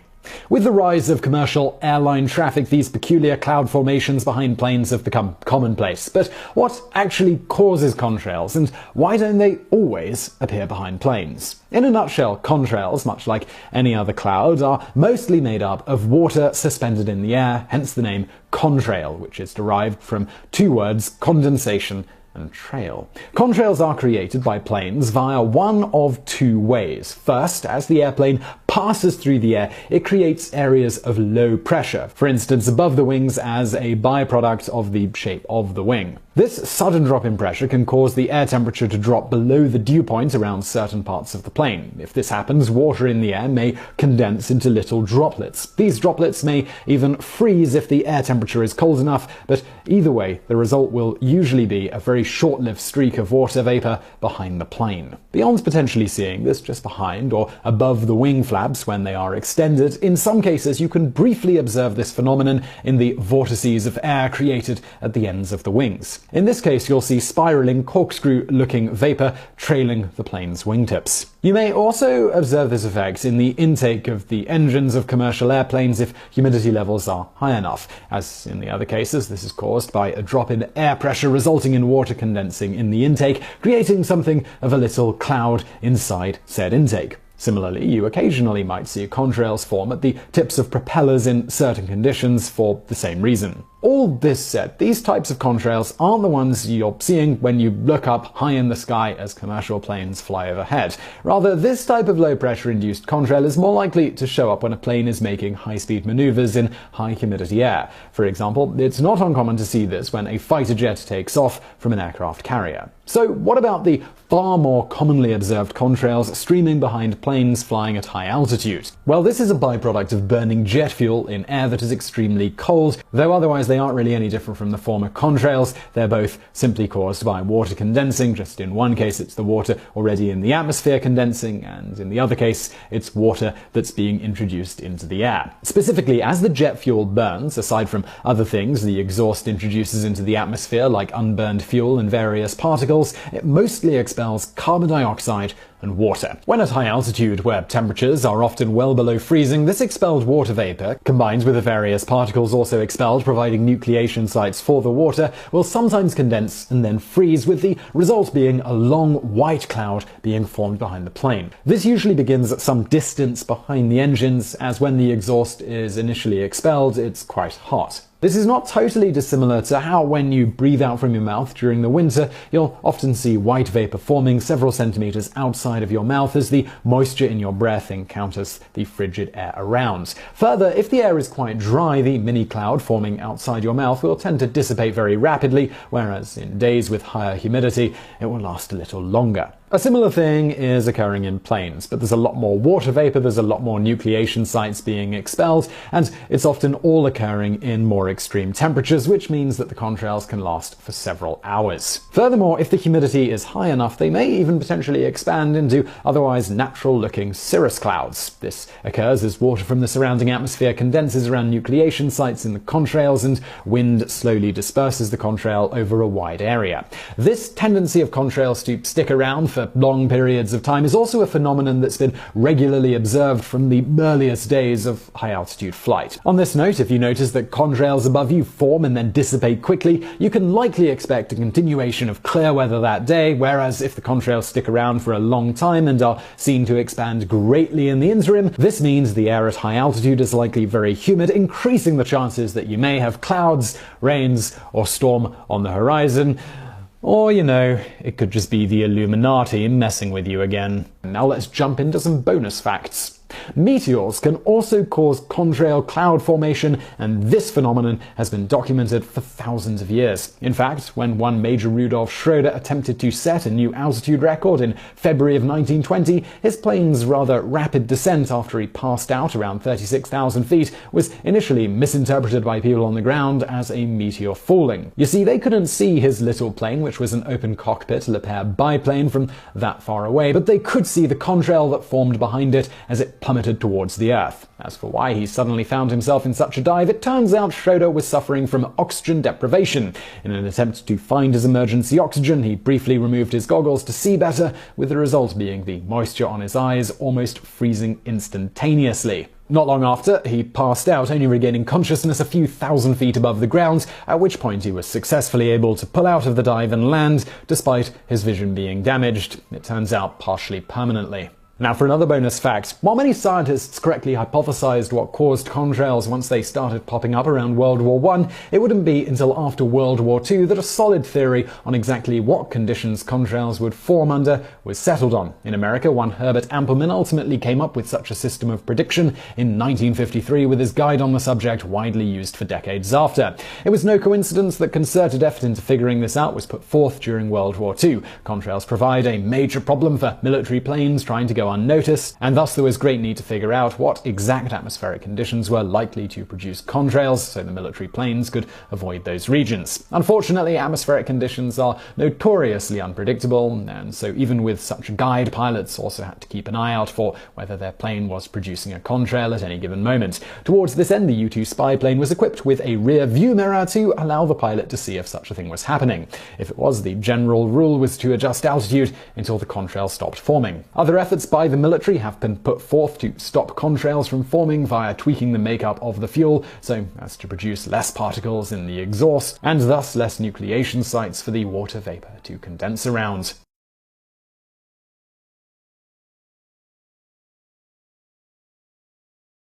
With the rise of commercial airline traffic, these peculiar cloud formations behind planes have become commonplace. But what actually causes contrails, and why don't they always appear behind planes? In a nutshell, contrails, much like any other cloud, are mostly made up of water suspended in the air, hence the name contrail, which is derived from two words, condensation and trail. Contrails are created by planes via one of two ways. First, as the airplane passes through the air, it creates areas of low pressure, for instance above the wings as a byproduct of the shape of the wing. This sudden drop in pressure can cause the air temperature to drop below the dew point around certain parts of the plane. If this happens, water in the air may condense into little droplets. These droplets may even freeze if the air temperature is cold enough, but either way, the result will usually be a very short-lived streak of water vapor behind the plane. Beyond potentially seeing this just behind or above the wing flaps when they are extended, in some cases you can briefly observe this phenomenon in the vortices of air created at the ends of the wings. In this case, you'll see spiraling, corkscrew-looking vapor trailing the plane's wingtips. You may also observe this effect in the intake of the engines of commercial airplanes if humidity levels are high enough. As in the other cases, this is caused by a drop in air pressure resulting in water condensing in the intake, creating something of a little cloud inside said intake. Similarly, you occasionally might see contrails form at the tips of propellers in certain conditions for the same reason. All this said, these types of contrails aren't the ones you're seeing when you look up high in the sky as commercial planes fly overhead. Rather, this type of low-pressure induced contrail is more likely to show up when a plane is making high-speed maneuvers in high-humidity air. For example, it's not uncommon to see this when a fighter jet takes off from an aircraft carrier. So what about the far more commonly observed contrails streaming behind planes flying at high altitude? Well, this is a byproduct of burning jet fuel in air that is extremely cold, though otherwise they aren't really any different from the former contrails. They're both simply caused by water condensing. Just in one case it's the water already in the atmosphere condensing, and in the other case it's water that's being introduced into the air. Specifically, as the jet fuel burns, aside from other things the exhaust introduces into the atmosphere like unburned fuel and various particles, it mostly expels carbon dioxide and water. When at high altitude, where temperatures are often well below freezing, this expelled water vapor, combined with the various particles also expelled providing nucleation sites for the water, will sometimes condense and then freeze, with the result being a long white cloud being formed behind the plane. This usually begins at some distance behind the engines, as when the exhaust is initially expelled, it's quite hot. This is not totally dissimilar to how when you breathe out from your mouth during the winter, you'll often see white vapor forming several centimeters outside of your mouth as the moisture in your breath encounters the frigid air around. Further, if the air is quite dry, the mini cloud forming outside your mouth will tend to dissipate very rapidly, whereas in days with higher humidity, it will last a little longer. A similar thing is occurring in planes, but there's a lot more water vapor, there's a lot more nucleation sites being expelled, and it's often all occurring in more extreme temperatures, which means that the contrails can last for several hours. Furthermore, if the humidity is high enough, they may even potentially expand into otherwise natural-looking cirrus clouds. This occurs as water from the surrounding atmosphere condenses around nucleation sites in the contrails, and wind slowly disperses the contrail over a wide area. This tendency of contrails to stick around for long periods of time is also a phenomenon that's been regularly observed from the earliest days of high-altitude flight. On this note, if you notice that contrails above you form and then dissipate quickly, you can likely expect a continuation of clear weather that day, whereas if the contrails stick around for a long time and are seen to expand greatly in the interim, this means the air at high altitude is likely very humid, increasing the chances that you may have clouds, rains, or storm on the horizon. Or, it could just be the Illuminati messing with you again. Now let's jump into some bonus facts. Meteors can also cause contrail cloud formation, and this phenomenon has been documented for thousands of years. In fact, when one Major Rudolf Schroeder attempted to set a new altitude record in February of 1920, his plane's rather rapid descent after he passed out around 36,000 feet was initially misinterpreted by people on the ground as a meteor falling. You see, they couldn't see his little plane, which was an open cockpit Liebherr biplane, from that far away, but they could see the contrail that formed behind it as it plummeted towards the Earth. As for why he suddenly found himself in such a dive, it turns out Schroeder was suffering from oxygen deprivation. In an attempt to find his emergency oxygen, he briefly removed his goggles to see better, with the result being the moisture on his eyes almost freezing instantaneously. Not long after, he passed out, only regaining consciousness a few thousand feet above the ground, at which point he was successfully able to pull out of the dive and land, despite his vision being damaged, it turns out partially permanently. Now for another bonus fact, while many scientists correctly hypothesized what caused contrails once they started popping up around World War I, it wouldn't be until after World War II that a solid theory on exactly what conditions contrails would form under was settled on. In America, one Herbert Ampelman ultimately came up with such a system of prediction in 1953, with his guide on the subject widely used for decades after. It was no coincidence that concerted effort into figuring this out was put forth during World War II. Contrails provide a major problem for military planes trying to go unnoticed, and thus there was great need to figure out what exact atmospheric conditions were likely to produce contrails so the military planes could avoid those regions. Unfortunately, atmospheric conditions are notoriously unpredictable, and so even with such a guide, pilots also had to keep an eye out for whether their plane was producing a contrail at any given moment. Towards this end, the U-2 spy plane was equipped with a rear view mirror to allow the pilot to see if such a thing was happening. If it was, the general rule was to adjust altitude until the contrail stopped forming. Other efforts by the military have been put forth to stop contrails from forming via tweaking the makeup of the fuel so as to produce less particles in the exhaust and thus less nucleation sites for the water vapor to condense around.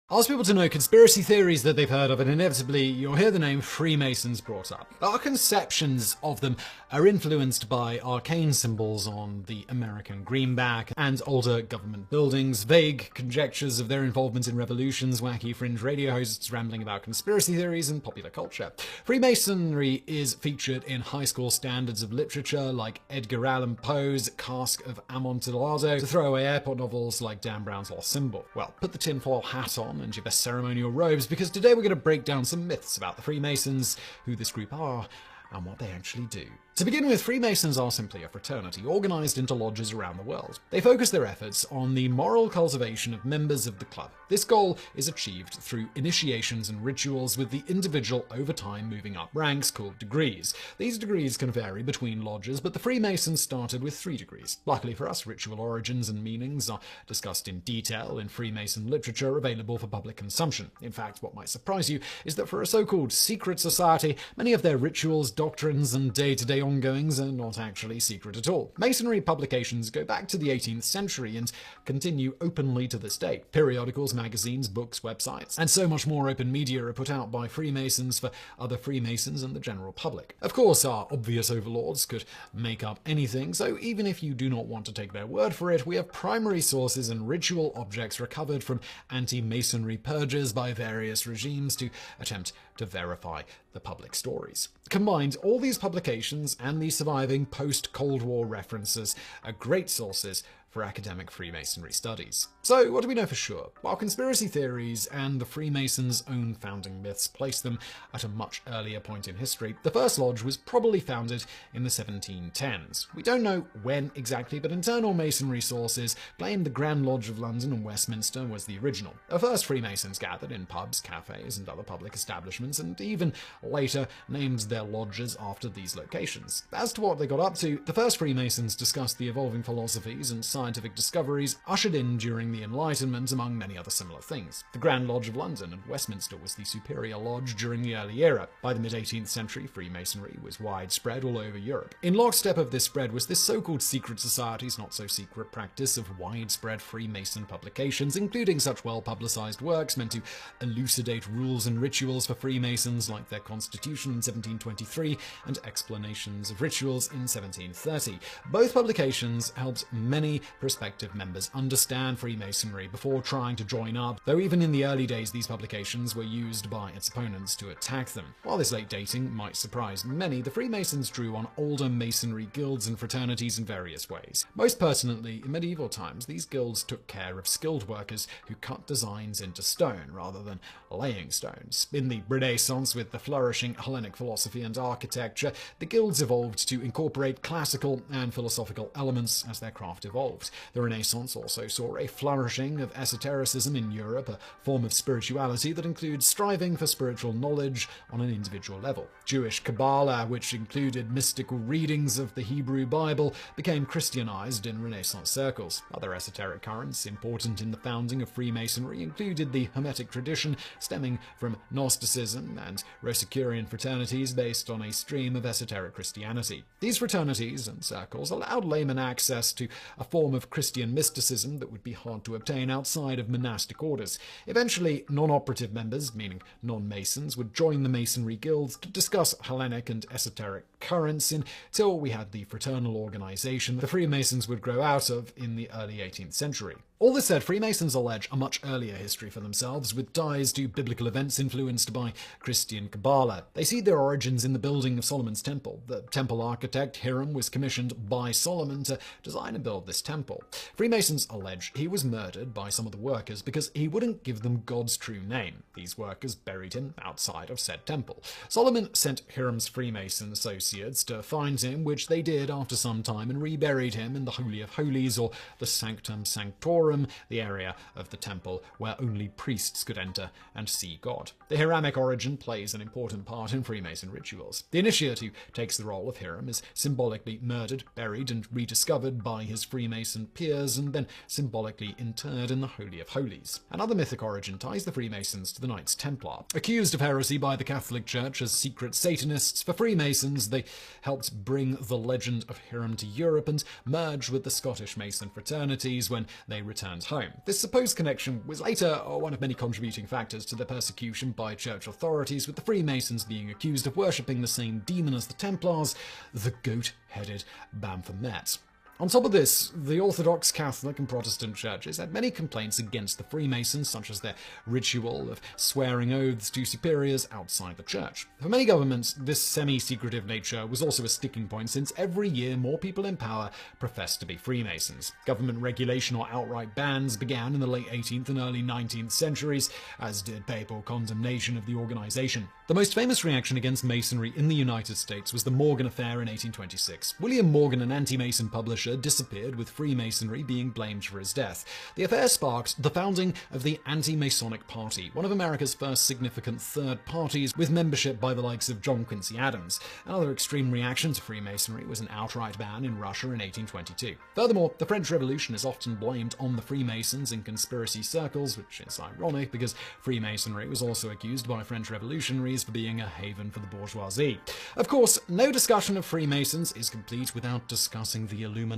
Ask people to know conspiracy theories that they've heard of, and inevitably you'll hear the name Freemasons brought up. Our conceptions of them are influenced by arcane symbols on the American greenback and older government buildings, vague conjectures of their involvement in revolutions, wacky fringe radio hosts rambling about conspiracy theories, and popular culture. Freemasonry is featured in high school standards of literature like Edgar Allan Poe's Cask of Amontillado, to throw away airport novels like Dan Brown's Lost Symbol. Well, put the tinfoil hat on and your best ceremonial robes, because today we're going to break down some myths about the Freemasons, who this group are, and what they actually do. To begin with, Freemasons are simply a fraternity organized into lodges around the world. They focus their efforts on the moral cultivation of members of the club. This goal is achieved through initiations and rituals, with the individual over time moving up ranks, called degrees. These degrees can vary between lodges, but the Freemasons started with 3 degrees. Luckily for us, ritual origins and meanings are discussed in detail in Freemason literature available for public consumption. In fact, what might surprise you is that for a so-called secret society, many of their rituals, doctrines, and day-to-day ongoings are not actually secret at all. Masonry publications go back to the 18th century and continue openly to this day. Periodicals, magazines, books, websites, and so much more open media are put out by Freemasons for other Freemasons and the general public. Of course, our obvious overlords could make up anything, so even if you do not want to take their word for it, we have primary sources and ritual objects recovered from anti-Masonry purges by various regimes to attempt to verify the public stories. Combined, all these publications and the surviving post-Cold War references are great sources for academic Freemasonry studies. So, what do we know for sure? While conspiracy theories and the Freemasons' own founding myths place them at a much earlier point in history, the first lodge was probably founded in the 1710s. We don't know when exactly, but internal Masonry sources claim the Grand Lodge of London and Westminster was the original. At first, Freemasons gathered in pubs, cafes, and other public establishments, and even later named their lodges after these locations. As to what they got up to, the first Freemasons discussed the evolving philosophies and scientific discoveries ushered in during the Enlightenment, among many other similar things. The Grand Lodge of London and Westminster was the superior lodge during the early era. By the mid-18th century, Freemasonry was widespread all over Europe. In lockstep of this spread was this so-called secret society's not-so-secret practice of widespread Freemason publications, including such well-publicized works meant to elucidate rules and rituals for Freemasons, like their Constitution in 1723 and Explanations of Rituals in 1730. Both publications helped many prospective members understand Freemasonry before trying to join up, though even in the early days these publications were used by its opponents to attack them. While this late dating might surprise many, the Freemasons drew on older Masonry guilds and fraternities in various ways. Most pertinently, in medieval times, these guilds took care of skilled workers who cut designs into stone rather than laying stones. In the Renaissance, with the flourishing Hellenic philosophy and architecture, the guilds evolved to incorporate classical and philosophical elements as their craft evolved. The Renaissance also saw a flourishing of esotericism in Europe, a form of spirituality that includes striving for spiritual knowledge on an individual level. Jewish Kabbalah, which included mystical readings of the Hebrew Bible, became Christianized in Renaissance circles. Other esoteric currents important in the founding of Freemasonry included the Hermetic tradition, stemming from Gnosticism, and Rosicrucian fraternities based on a stream of esoteric Christianity. These fraternities and circles allowed laymen access to a form of Christian mysticism that would be hard to obtain outside of monastic orders. Eventually, non-operative members, meaning non-Masons, would join the Masonry guilds to discuss Hellenic and esoteric currents until we had the fraternal organization the Freemasons would grow out of in the early 18th century. All this said, Freemasons allege a much earlier history for themselves, with ties to biblical events influenced by Christian Kabbalah. They see their origins in the building of Solomon's temple. The temple architect Hiram was commissioned by Solomon to design and build this temple. Freemasons allege he was murdered by some of the workers because he wouldn't give them God's true name. These workers buried him outside of said temple. Solomon sent Hiram's Freemason associates to find him, which they did after some time, and reburied him in the Holy of Holies, or the Sanctum Sanctorum, the area of the temple where only priests could enter and see God. The Hiramic origin plays an important part in Freemason rituals. The initiate who takes the role of Hiram is symbolically murdered, buried, and rediscovered by his Freemason peers, and then symbolically interred in the Holy of Holies. Another mythic origin ties the Freemasons to the Knights Templar. Accused of heresy by the Catholic Church as secret Satanists, for Freemasons they helped bring the legend of Hiram to Europe and merge with the Scottish Mason fraternities when they returned returned home. This supposed connection was later one of many contributing factors to the persecution by church authorities, with the Freemasons being accused of worshipping the same demon as the Templars, the goat-headed Baphomet. On top of this, the Orthodox, Catholic, and Protestant churches had many complaints against the Freemasons, such as their ritual of swearing oaths to superiors outside the church. For many governments, this semi-secretive nature was also a sticking point, since every year more people in power professed to be Freemasons. Government regulation or outright bans began in the late 18th and early 19th centuries, as did papal condemnation of the organization. The most famous reaction against Masonry in the United States was the Morgan Affair in 1826. William Morgan, an anti-Mason publisher, disappeared, with Freemasonry being blamed for his death. The affair sparked the founding of the Anti-Masonic Party, one of America's first significant third parties, with membership by the likes of John Quincy Adams. Another extreme reaction to Freemasonry was an outright ban in Russia in 1822. Furthermore, the French Revolution is often blamed on the Freemasons in conspiracy circles, which is ironic because Freemasonry was also accused by French revolutionaries for being a haven for the bourgeoisie. Of course, no discussion of Freemasons is complete without discussing the Illuminati.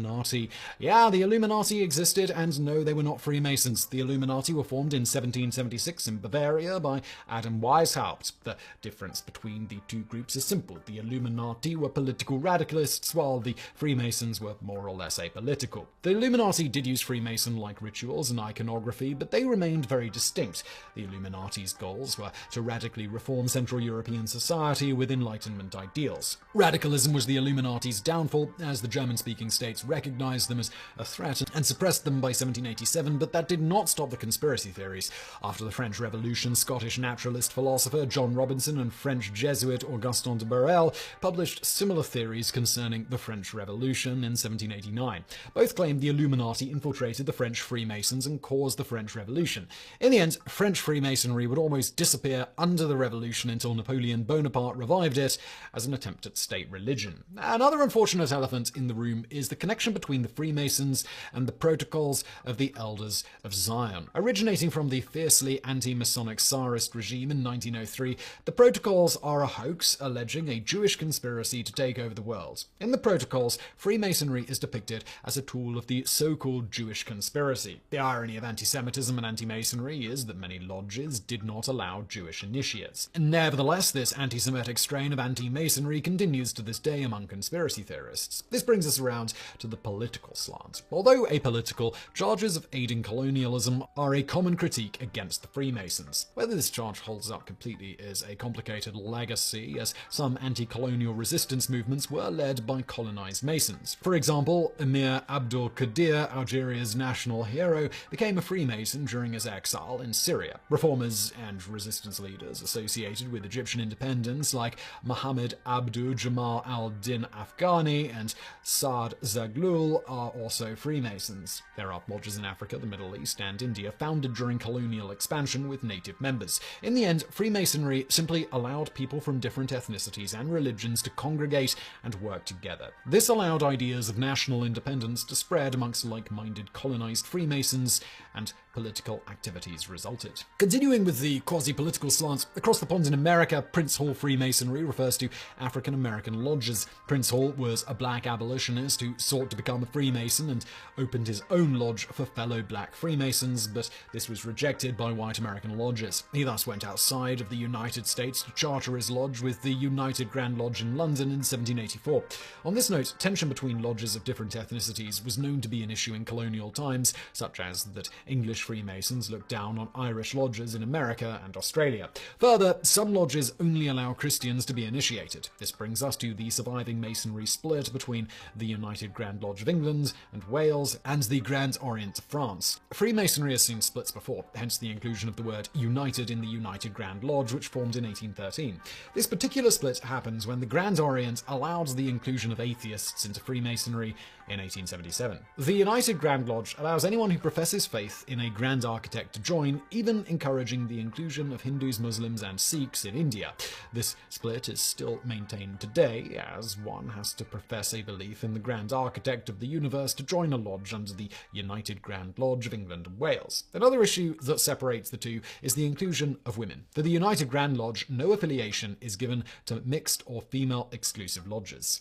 Yeah, the Illuminati existed, and no, they were not Freemasons. The Illuminati were formed in 1776 in Bavaria by Adam Weishaupt. The difference between the two groups is simple. The Illuminati were political radicalists, while the Freemasons were more or less apolitical. The Illuminati did use Freemason-like rituals and iconography, but they remained very distinct. The Illuminati's goals were to radically reform Central European society with Enlightenment ideals. Radicalism was the Illuminati's downfall, as the German-speaking states recognized them as a threat and suppressed them by 1787, but that did not stop the conspiracy theories. After the French Revolution, Scottish naturalist philosopher John Robinson and French Jesuit Augustin de Borel published similar theories concerning the French Revolution in 1789. Both claimed the Illuminati infiltrated the French Freemasons and caused the French Revolution. In the end, French Freemasonry would almost disappear under the Revolution until Napoleon Bonaparte revived it as an attempt at state religion. Another unfortunate elephant in the room is the connection between the Freemasons and the Protocols of the Elders of Zion. Originating from the fiercely anti-Masonic Tsarist regime in 1903, the Protocols are a hoax alleging a Jewish conspiracy to take over the world. In the Protocols, Freemasonry is depicted as a tool of the so-called Jewish conspiracy. The irony of anti-Semitism and anti-Masonry is that many lodges did not allow Jewish initiates. Nevertheless, this anti-Semitic strain of anti-Masonry continues to this day among conspiracy theorists. This brings us around to the political slant. Although apolitical, charges of aiding colonialism are a common critique against the Freemasons. Whether this charge holds up completely is a complicated legacy, as some anti-colonial resistance movements were led by colonized Masons. For example, Emir Abdul Qadir, Algeria's national hero, became a Freemason during his exile in Syria. Reformers and resistance leaders associated with Egyptian independence, like Muhammad Abdu Jamal al-Din Afghani and Saad Zaghloul, are also Freemasons. There are lodges in Africa, the Middle East, and India founded during colonial expansion with native members. In the end, Freemasonry simply allowed people from different ethnicities and religions to congregate and work together. This allowed ideas of national independence to spread amongst like-minded colonized Freemasons, and political activities resulted. Continuing with the quasi-political slant, across the pond in America, Prince Hall Freemasonry refers to African-American lodges. Prince Hall was a black abolitionist who sought to become a Freemason and opened his own lodge for fellow black Freemasons, but this was rejected by white American lodges. He thus went outside of the United States to charter his lodge with the United Grand Lodge in London in 1784. On this note, tension between lodges of different ethnicities was known to be an issue in colonial times, such as that English Freemasons looked down on Irish lodges in America and Australia. Further, some lodges only allow Christians to be initiated. This brings us to the surviving Masonry split between the United Grand Lodge of England and Wales and the Grand Orient of France. Freemasonry has seen splits before, hence the inclusion of the word United in the United Grand Lodge, which formed in 1813. This particular split happens when the Grand Orient allowed the inclusion of atheists into Freemasonry in 1877. The United Grand Lodge allows anyone who professes faith in a Grand Architect to join, even encouraging the inclusion of Hindus, Muslims, and Sikhs in India. This split is still maintained today, as one has to profess a belief in the Grand Architect of the universe to join a lodge under the United Grand Lodge of England and Wales. Another issue that separates the two is the inclusion of women. For the United Grand Lodge, no affiliation is given to mixed or female exclusive lodges.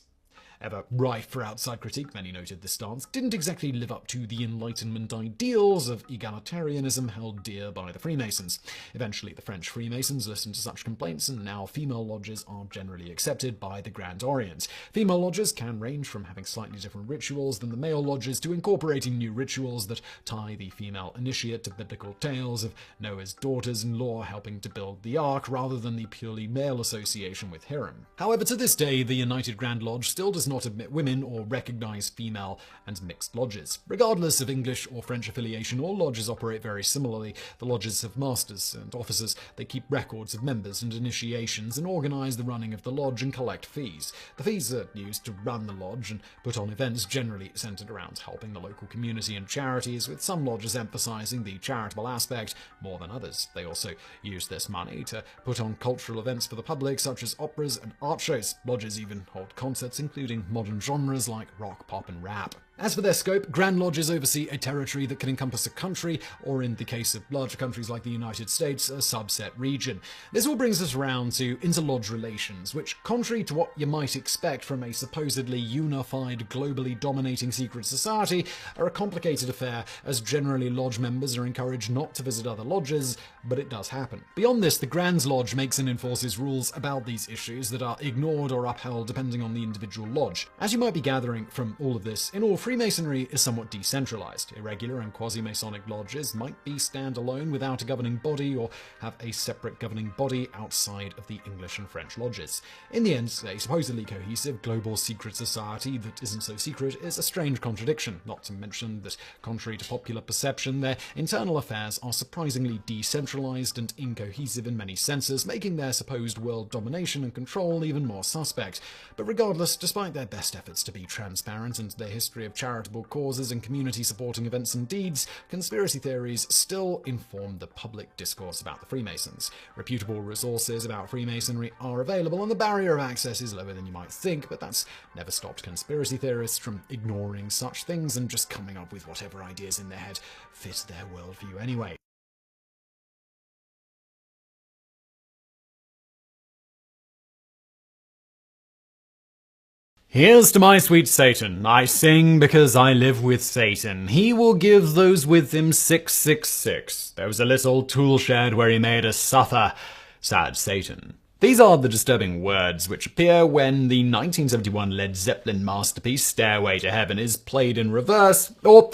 ever rife for outside critique, many noted this stance didn't exactly live up to the Enlightenment ideals of egalitarianism held dear by the Freemasons. Eventually, the French Freemasons listened to such complaints, and now female lodges are generally accepted by the Grand Orient. Female lodges can range from having slightly different rituals than the male lodges to incorporating new rituals that tie the female initiate to biblical tales of Noah's daughters-in-law helping to build the Ark, rather than the purely male association with Hiram. However, to this day, the United Grand Lodge still does not admit women or recognize female and mixed lodges. Regardless of English or French affiliation, all lodges operate very similarly. The lodges have masters and officers. They keep records of members and initiations and organize the running of the lodge and collect fees. The fees are used to run the lodge and put on events generally centered around helping the local community and charities, with some lodges emphasizing the charitable aspect more than others. They also use this money to put on cultural events for the public, such as operas and art shows. Lodges even hold concerts including modern genres like rock, pop, and rap. As for their scope, Grand Lodges oversee a territory that can encompass a country, or in the case of larger countries like the United States, a subset region. This all brings us around to inter-lodge relations, which, contrary to what you might expect from a supposedly unified, globally dominating secret society, are a complicated affair, as generally lodge members are encouraged not to visit other lodges, but it does happen. Beyond this, the Grand Lodge makes and enforces rules about these issues that are ignored or upheld depending on the individual lodge. As you might be gathering from all of this, in all, Freemasonry is somewhat decentralized. Irregular and quasi-Masonic lodges might be standalone without a governing body or have a separate governing body outside of the English and French lodges. In the end, a supposedly cohesive global secret society that isn't so secret is a strange contradiction, not to mention that, contrary to popular perception, their internal affairs are surprisingly decentralized and incohesive in many senses, making their supposed world domination and control even more suspect. But regardless, despite their best efforts to be transparent and their history of charitable causes and community-supporting events and deeds, conspiracy theories still inform the public discourse about the Freemasons. Reputable resources about Freemasonry are available, and the barrier of access is lower than you might think, but that's never stopped conspiracy theorists from ignoring such things and just coming up with whatever ideas in their head fit their worldview anyway. Here's to my sweet Satan. I sing because I live with Satan. He will give those with him 666. There was a little tool shed where he made us suffer. Sad Satan. These are the disturbing words which appear when the 1971 Led Zeppelin masterpiece Stairway to Heaven is played in reverse, or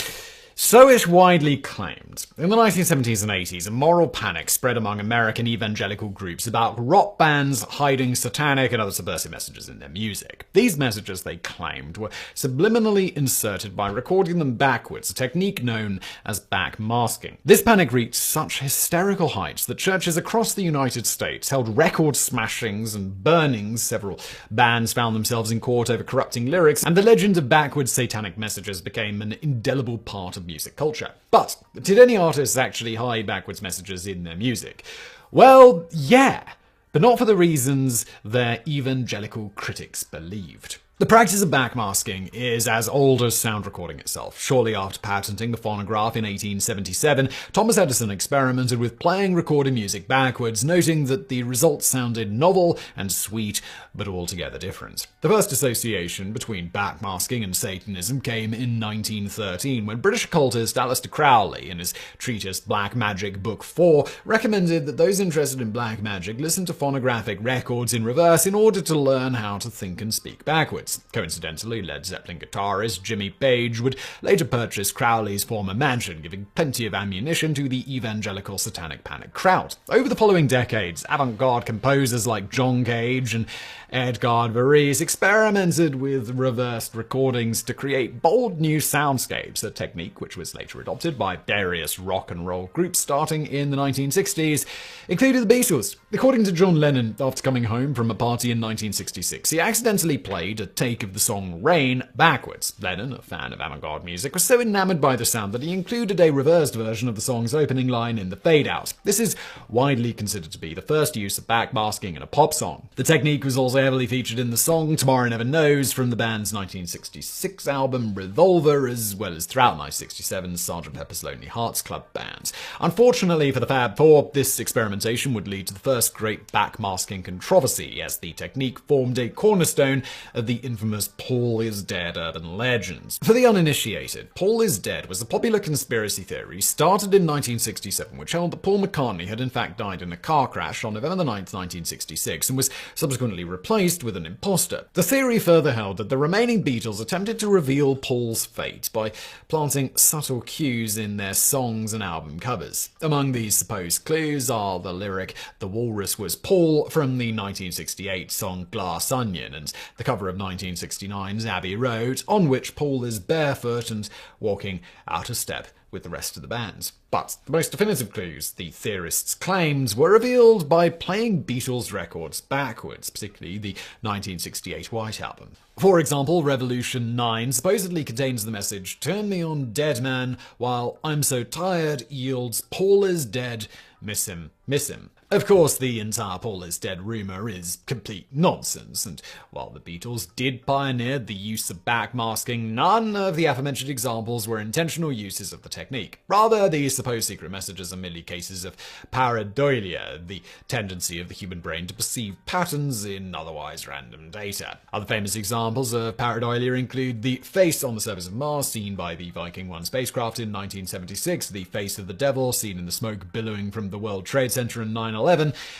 so it's widely claimed. In the 1970s and 80s, a moral panic spread among American evangelical groups about rock bands hiding satanic and other subversive messages in their music. These messages, they claimed, were subliminally inserted by recording them backwards, a technique known as backmasking. This panic reached such hysterical heights that churches across the United States held record smashings and burnings. Several bands found themselves in court over corrupting lyrics, and the legend of backwards satanic messages became an indelible part of music culture. But did any artists actually hide backwards messages in their music? Well, yeah, but not for the reasons their evangelical critics believed. The practice of backmasking is as old as sound recording itself. Shortly after patenting the phonograph in 1877, Thomas Edison experimented with playing recorded music backwards, noting that the results sounded novel and sweet, but altogether different. The first association between backmasking and Satanism came in 1913, when British occultist Aleister Crowley, in his treatise Black Magic Book 4, recommended that those interested in black magic listen to phonographic records in reverse in order to learn how to think and speak backwards. Coincidentally, Led Zeppelin guitarist Jimmy Page would later purchase Crowley's former mansion, giving plenty of ammunition to the evangelical satanic panic crowd. Over the following decades, avant-garde composers like John Cage and Edgar Varese experimented with reversed recordings to create bold new soundscapes, a technique which was later adopted by various rock and roll groups starting in the 1960s, including the Beatles. According to John Lennon, after coming home from a party in 1966, he accidentally played a take of the song Rain backwards. Lennon, a fan of avant-garde music, was so enamored by the sound that he included a reversed version of the song's opening line in the fade-out. This is widely considered to be the first use of backmasking in a pop song. The technique was also heavily featured in the song Tomorrow Never Knows from the band's 1966 album Revolver, as well as throughout 1967's Sgt. Pepper's Lonely Hearts Club Band. Unfortunately for the Fab Four, this experimentation would lead to the first great backmasking controversy, as the technique formed a cornerstone of the infamous Paul is Dead urban legend. For the uninitiated, Paul is Dead was a popular conspiracy theory started in 1967, which held that Paul McCartney had in fact died in a car crash on November 9, 1966, and was subsequently replaced with an imposter. The theory further held that the remaining Beatles attempted to reveal Paul's fate by planting subtle cues in their songs and album covers. Among these supposed clues are the lyric "The Walrus Was Paul" from the 1968 song Glass Onion, and the cover of 1969's Abbey Road, on which Paul is barefoot and walking out of step with the rest of the band. But the most definitive clues, the theorists claimed, were revealed by playing Beatles records backwards, particularly the 1968 White Album. For example, Revolution 9 supposedly contains the message "Turn me on, dead man, while I'm so tired," yields "Paul is dead, miss him, miss him." Of course, the entire Paul is Dead rumour is complete nonsense, and while the Beatles did pioneer the use of backmasking, none of the aforementioned examples were intentional uses of the technique. Rather, the supposed secret messages are merely cases of pareidolia, the tendency of the human brain to perceive patterns in otherwise random data. Other famous examples of pareidolia include the face on the surface of Mars seen by the Viking 1 spacecraft in 1976, the face of the devil seen in the smoke billowing from the World Trade Center in 9/11,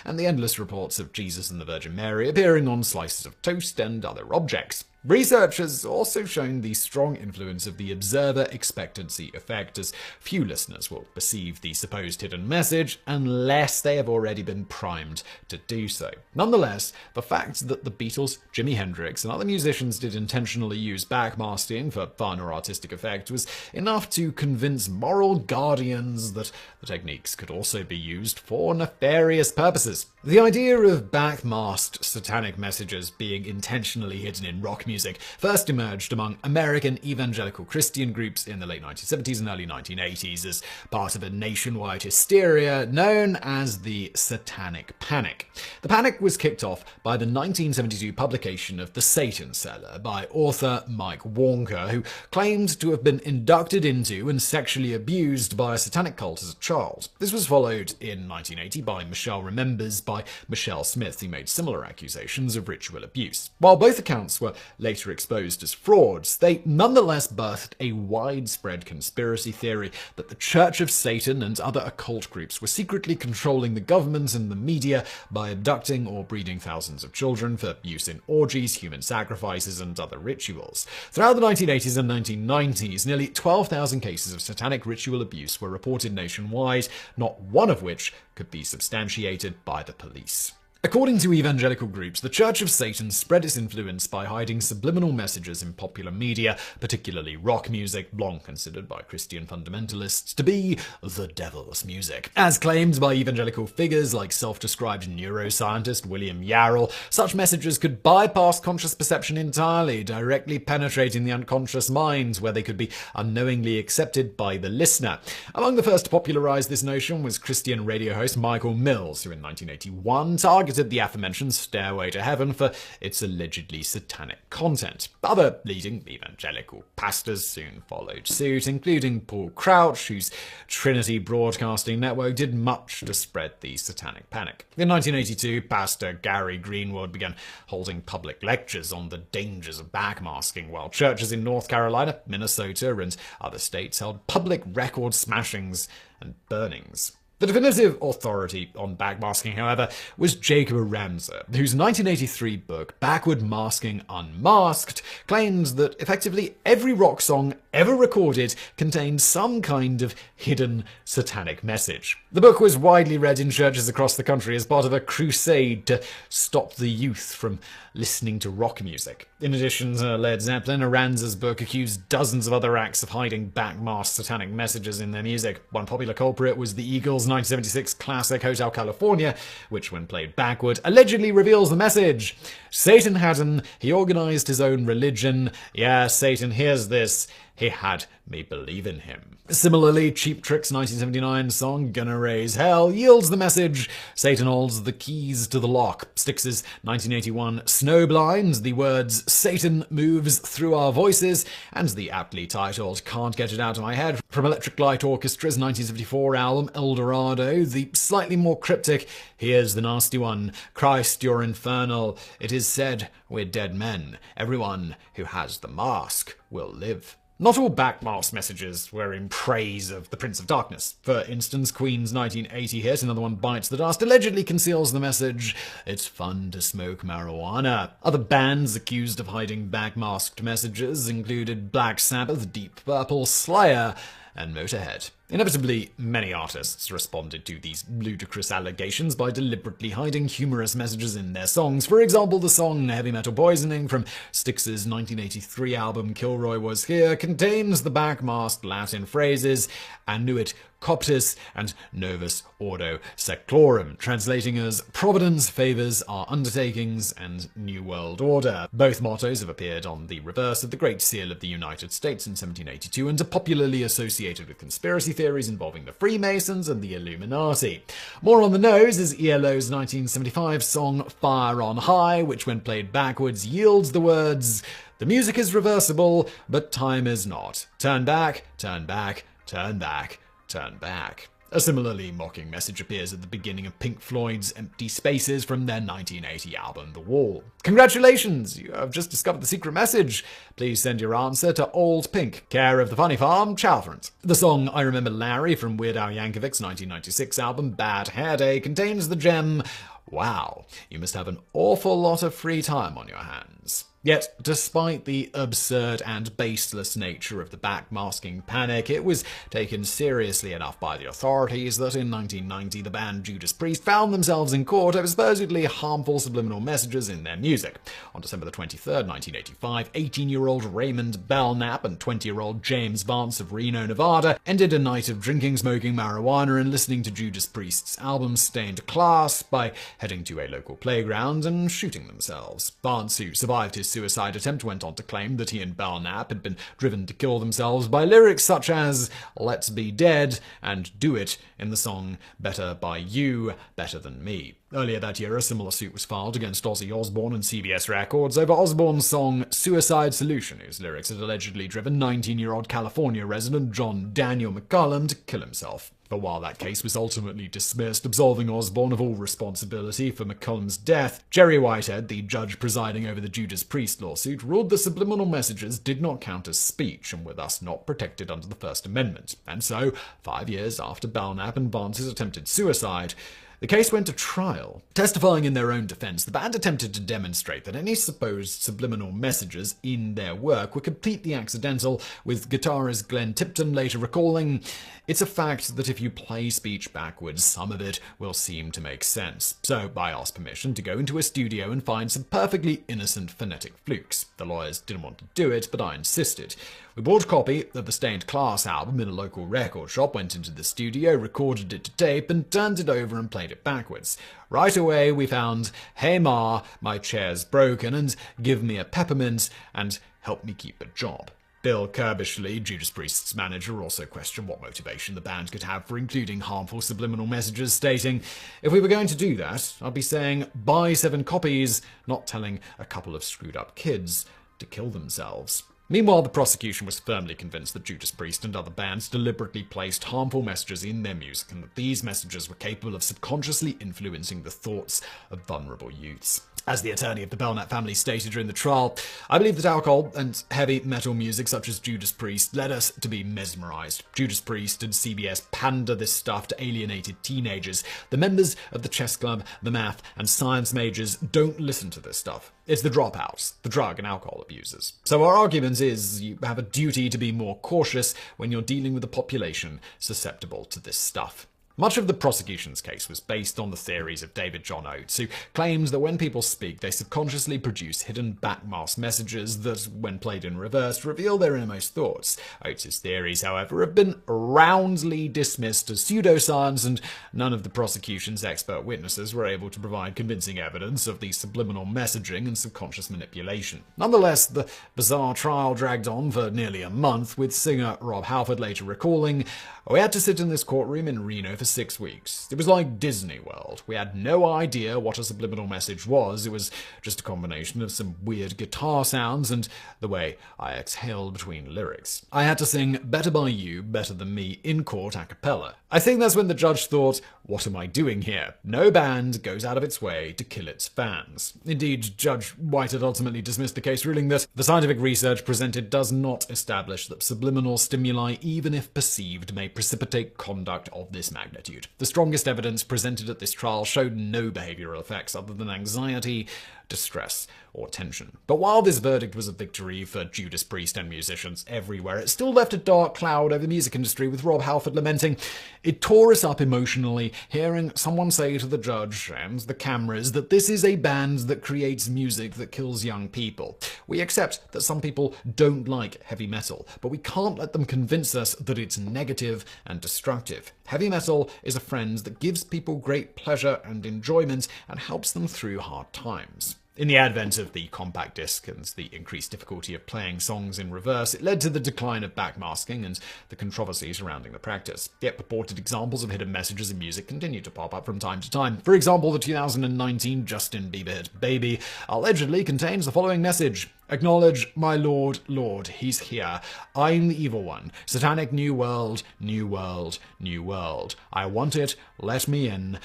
and the endless reports of Jesus and the Virgin Mary appearing on slices of toast and other objects. Research has also shown the strong influence of the observer expectancy effect, as few listeners will perceive the supposed hidden message unless they have already been primed to do so. Nonetheless, the fact that the Beatles, Jimi Hendrix, and other musicians did intentionally use backmasking for fun or artistic effect was enough to convince moral guardians that the techniques could also be used for nefarious purposes. The idea of backmasked satanic messages being intentionally hidden in rock music first emerged among American evangelical Christian groups in the late 1970s and early 1980s as part of a nationwide hysteria known as the Satanic Panic. The panic was kicked off by the 1972 publication of The Satan Seller by author Mike Walker, who claimed to have been inducted into and sexually abused by a satanic cult as a child. This was followed in 1980 by Michelle Remembers by Michelle Smith, who made similar accusations of ritual abuse. While both accounts were later exposed as frauds, they nonetheless birthed a widespread conspiracy theory that the Church of Satan and other occult groups were secretly controlling the government and the media by abducting or breeding thousands of children for use in orgies, human sacrifices, and other rituals. Throughout the 1980s and 1990s, nearly 12,000 cases of satanic ritual abuse were reported nationwide, not one of which could be substantiated by the police. According to evangelical groups, the Church of Satan spread its influence by hiding subliminal messages in popular media, particularly rock music, long considered by Christian fundamentalists to be the devil's music. As claimed by evangelical figures like self-described neuroscientist William Yarrell, such messages could bypass conscious perception entirely, directly penetrating the unconscious mind, where they could be unknowingly accepted by the listener. Among the first to popularize this notion was Christian radio host Michael Mills, who in 1981 targeted the aforementioned Stairway to Heaven for its allegedly satanic content. Other leading evangelical pastors soon followed suit, including Paul Crouch, whose Trinity Broadcasting Network did much to spread the satanic panic. In 1982, Pastor Gary Greenwood began holding public lectures on the dangers of backmasking, while churches in North Carolina, Minnesota, and other states held public record smashings and burnings. The definitive authority on backmasking, however, was Jacob Ramser, whose 1983 book, Backward Masking Unmasked, claims that effectively every rock song ever recorded contained some kind of hidden satanic message. The book was widely read in churches across the country as part of a crusade to stop the youth from listening to rock music. In addition to Led Zeppelin, Ramser's book accused dozens of other acts of hiding backmasked satanic messages in their music. One popular culprit was the Eagles' 1976 classic Hotel California, which, when played backward, allegedly reveals the message. Satan hadn't, he organized his own religion. Yeah, Satan hears this. He had me believe in him. Similarly, Cheap Trick's 1979 song Gonna Raise Hell yields the message. Satan holds the keys to the lock. Styx's 1981 Snowblind, the words Satan Moves Through Our Voices, and the aptly titled Can't Get It Out of My Head from Electric Light Orchestra's 1974 album El Dorado, the slightly more cryptic Here's the Nasty One, Christ You're Infernal, It Is Said We're Dead Men, Everyone Who Has the Mask Will Live. Not all backmask messages were in praise of the Prince of Darkness. For instance, Queen's 1980 hit, Another One Bites the Dust, allegedly conceals the message, it's fun to smoke marijuana. Other bands accused of hiding backmasked messages included Black Sabbath, Deep Purple, Slayer, and Motorhead. Inevitably, many artists responded to these ludicrous allegations by deliberately hiding humorous messages in their songs. For example, the song Heavy Metal Poisoning from Styx's 1983 album Kilroy Was Here contains the backmasked Latin phrases Annuit Coptis and Novus Ordo Seclorum, translating as Providence favors our undertakings and New World Order. Both mottos have appeared on the reverse of the Great Seal of the United States in 1782 and are popularly associated with conspiracy theories involving the Freemasons and the Illuminati. More on the nose is ELO's 1975 song Fire on High, which when played backwards yields the words, the music is reversible, but time is not. Turn back, turn back, turn back, turn back. A similarly mocking message appears at the beginning of Pink Floyd's Empty Spaces from their 1980 album The Wall. Congratulations! You have just discovered the secret message. Please send your answer to Old Pink, care of the Funny Farm, Chalfont. The song I Remember Larry from Weird Al Yankovic's 1996 album Bad Hair Day contains the gem, wow, you must have an awful lot of free time on your hands. Yet, despite the absurd and baseless nature of the backmasking panic, it was taken seriously enough by the authorities that in 1990 the band Judas Priest found themselves in court over supposedly harmful subliminal messages in their music. On December 23, 1985, 18-year-old Raymond Belknap and 20-year-old James Vance of Reno, Nevada, ended a night of drinking, smoking marijuana, and listening to Judas Priest's album Stained Class by heading to a local playground and shooting themselves. Vance, who survived his suicide attempt, went on to claim that he and Belknap had been driven to kill themselves by lyrics such as Let's Be Dead and Do It in the song Better by You, Better Than Me. Earlier that year, a similar suit was filed against Ozzy Osbourne and CBS Records over Osbourne's song Suicide Solution, whose lyrics had allegedly driven 19-year-old California resident John Daniel McCullum to kill himself. But while that case was ultimately dismissed, absolving Osbourne of all responsibility for McCullum's death, Jerry Whitehead, the judge presiding over the Judas Priest lawsuit, ruled the subliminal messages did not count as speech and were thus not protected under the First Amendment. And so, 5 years after Belknap and Vance's attempted suicide, the case went to trial. Testifying in their own defense, the band attempted to demonstrate that any supposed subliminal messages in their work were completely accidental, with guitarist Glenn Tipton later recalling, "It's a fact that if you play speech backwards, some of it will seem to make sense. So I asked permission to go into a studio and find some perfectly innocent phonetic flukes. The lawyers didn't want to do it, but I insisted. We bought a copy of the Stained Class album in a local record shop, went into the studio, recorded it to tape, and turned it over and played it backwards. Right away we found Hey Ma, My Chair's Broken, and Give Me a Peppermint, and Help Me Keep a Job." Bill Curbishley, Judas Priest's manager, also questioned what motivation the band could have for including harmful subliminal messages, stating, "If we were going to do that, I'd be saying, buy 7 copies, not telling a couple of screwed up kids to kill themselves." Meanwhile, the prosecution was firmly convinced that Judas Priest and other bands deliberately placed harmful messages in their music and that these messages were capable of subconsciously influencing the thoughts of vulnerable youths. As the attorney of the Belknap family stated during the trial, "I believe that alcohol and heavy metal music such as Judas Priest led us to be mesmerized. Judas Priest and CBS pander this stuff to alienated teenagers. The members of the chess club, the math and science majors don't listen to this stuff. It's the dropouts, the drug and alcohol abusers. So our argument is you have a duty to be more cautious when you're dealing with a population susceptible to this stuff." Much of the prosecution's case was based on the theories of David John Oates, who claims that when people speak, they subconsciously produce hidden backmasked messages that, when played in reverse, reveal their innermost thoughts. Oates' theories, however, have been roundly dismissed as pseudoscience, and none of the prosecution's expert witnesses were able to provide convincing evidence of the subliminal messaging and subconscious manipulation. Nonetheless, the bizarre trial dragged on for nearly a month, with singer Rob Halford later recalling, "We had to sit in this courtroom in Reno for for 6 weeks. It was like Disney World. We had no idea what a subliminal message was. It was just a combination of some weird guitar sounds and the way I exhaled between lyrics. I had to sing Better By You, Better Than Me in court a cappella. I think that's when the judge thought, what am I doing here? No band goes out of its way to kill its fans. Indeed, Judge White had ultimately dismissed the case, ruling that the scientific research presented does not establish that subliminal stimuli, even if perceived, may precipitate conduct of this magnitude. The strongest evidence presented at this trial showed no behavioral effects other than anxiety, distress, or tension. But while this verdict was a victory for Judas Priest and musicians everywhere, it still left a dark cloud over the music industry, with Rob Halford lamenting, "It tore us up emotionally, hearing someone say to the judge and the cameras that this is a band that creates music that kills young people. We accept that some people don't like heavy metal, but we can't let them convince us that it's negative and destructive. Heavy metal is a friend that gives people great pleasure and enjoyment and helps them through hard times." In the advent of the compact disc and the increased difficulty of playing songs in reverse, it led to the decline of backmasking and the controversy surrounding the practice. Yet purported examples of hidden messages in music continue to pop up from time to time. For example, the 2019 Justin Bieber hit Baby allegedly contains the following message: "Acknowledge my Lord, Lord, he's here. I'm the evil one. Satanic new world, new world, new world. I want it, let me in,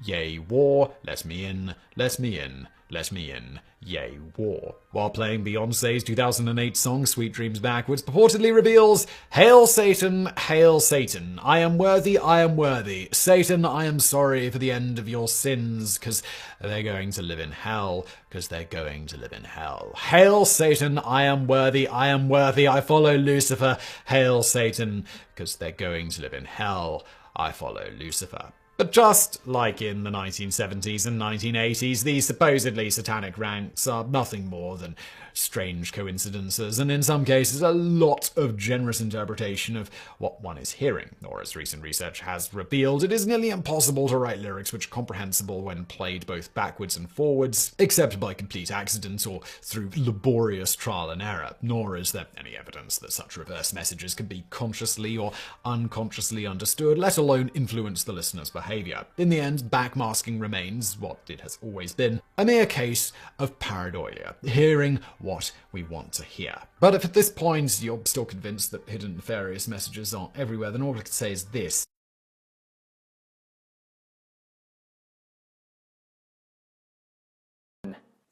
yay war, let me in, let me in, let me in, yay war." While playing Beyoncé's 2008 song Sweet Dreams Backwards purportedly reveals, "Hail Satan, hail Satan. I am worthy, Satan, I am sorry for the end of your sins, cause they're going to live in hell, cause they're going to live in hell. Hail Satan, I am worthy, I follow Lucifer. Hail Satan, cause they're going to live in hell, I follow Lucifer." But just like in the 1970s and 1980s, these supposedly satanic rants are nothing more than strange coincidences, and in some cases a lot of generous interpretation of what one is hearing. Or as recent research has revealed, it is nearly impossible to write lyrics which are comprehensible when played both backwards and forwards, except by complete accident or through laborious trial and error, nor is there any evidence that such reverse messages can be consciously or unconsciously understood, let alone influence the listener's behavior. In the end, backmasking remains, what it has always been, a mere case of pareidolia, hearing what we want to hear. But if at this point you're still convinced that hidden nefarious messages are everywhere, then all I can say is this.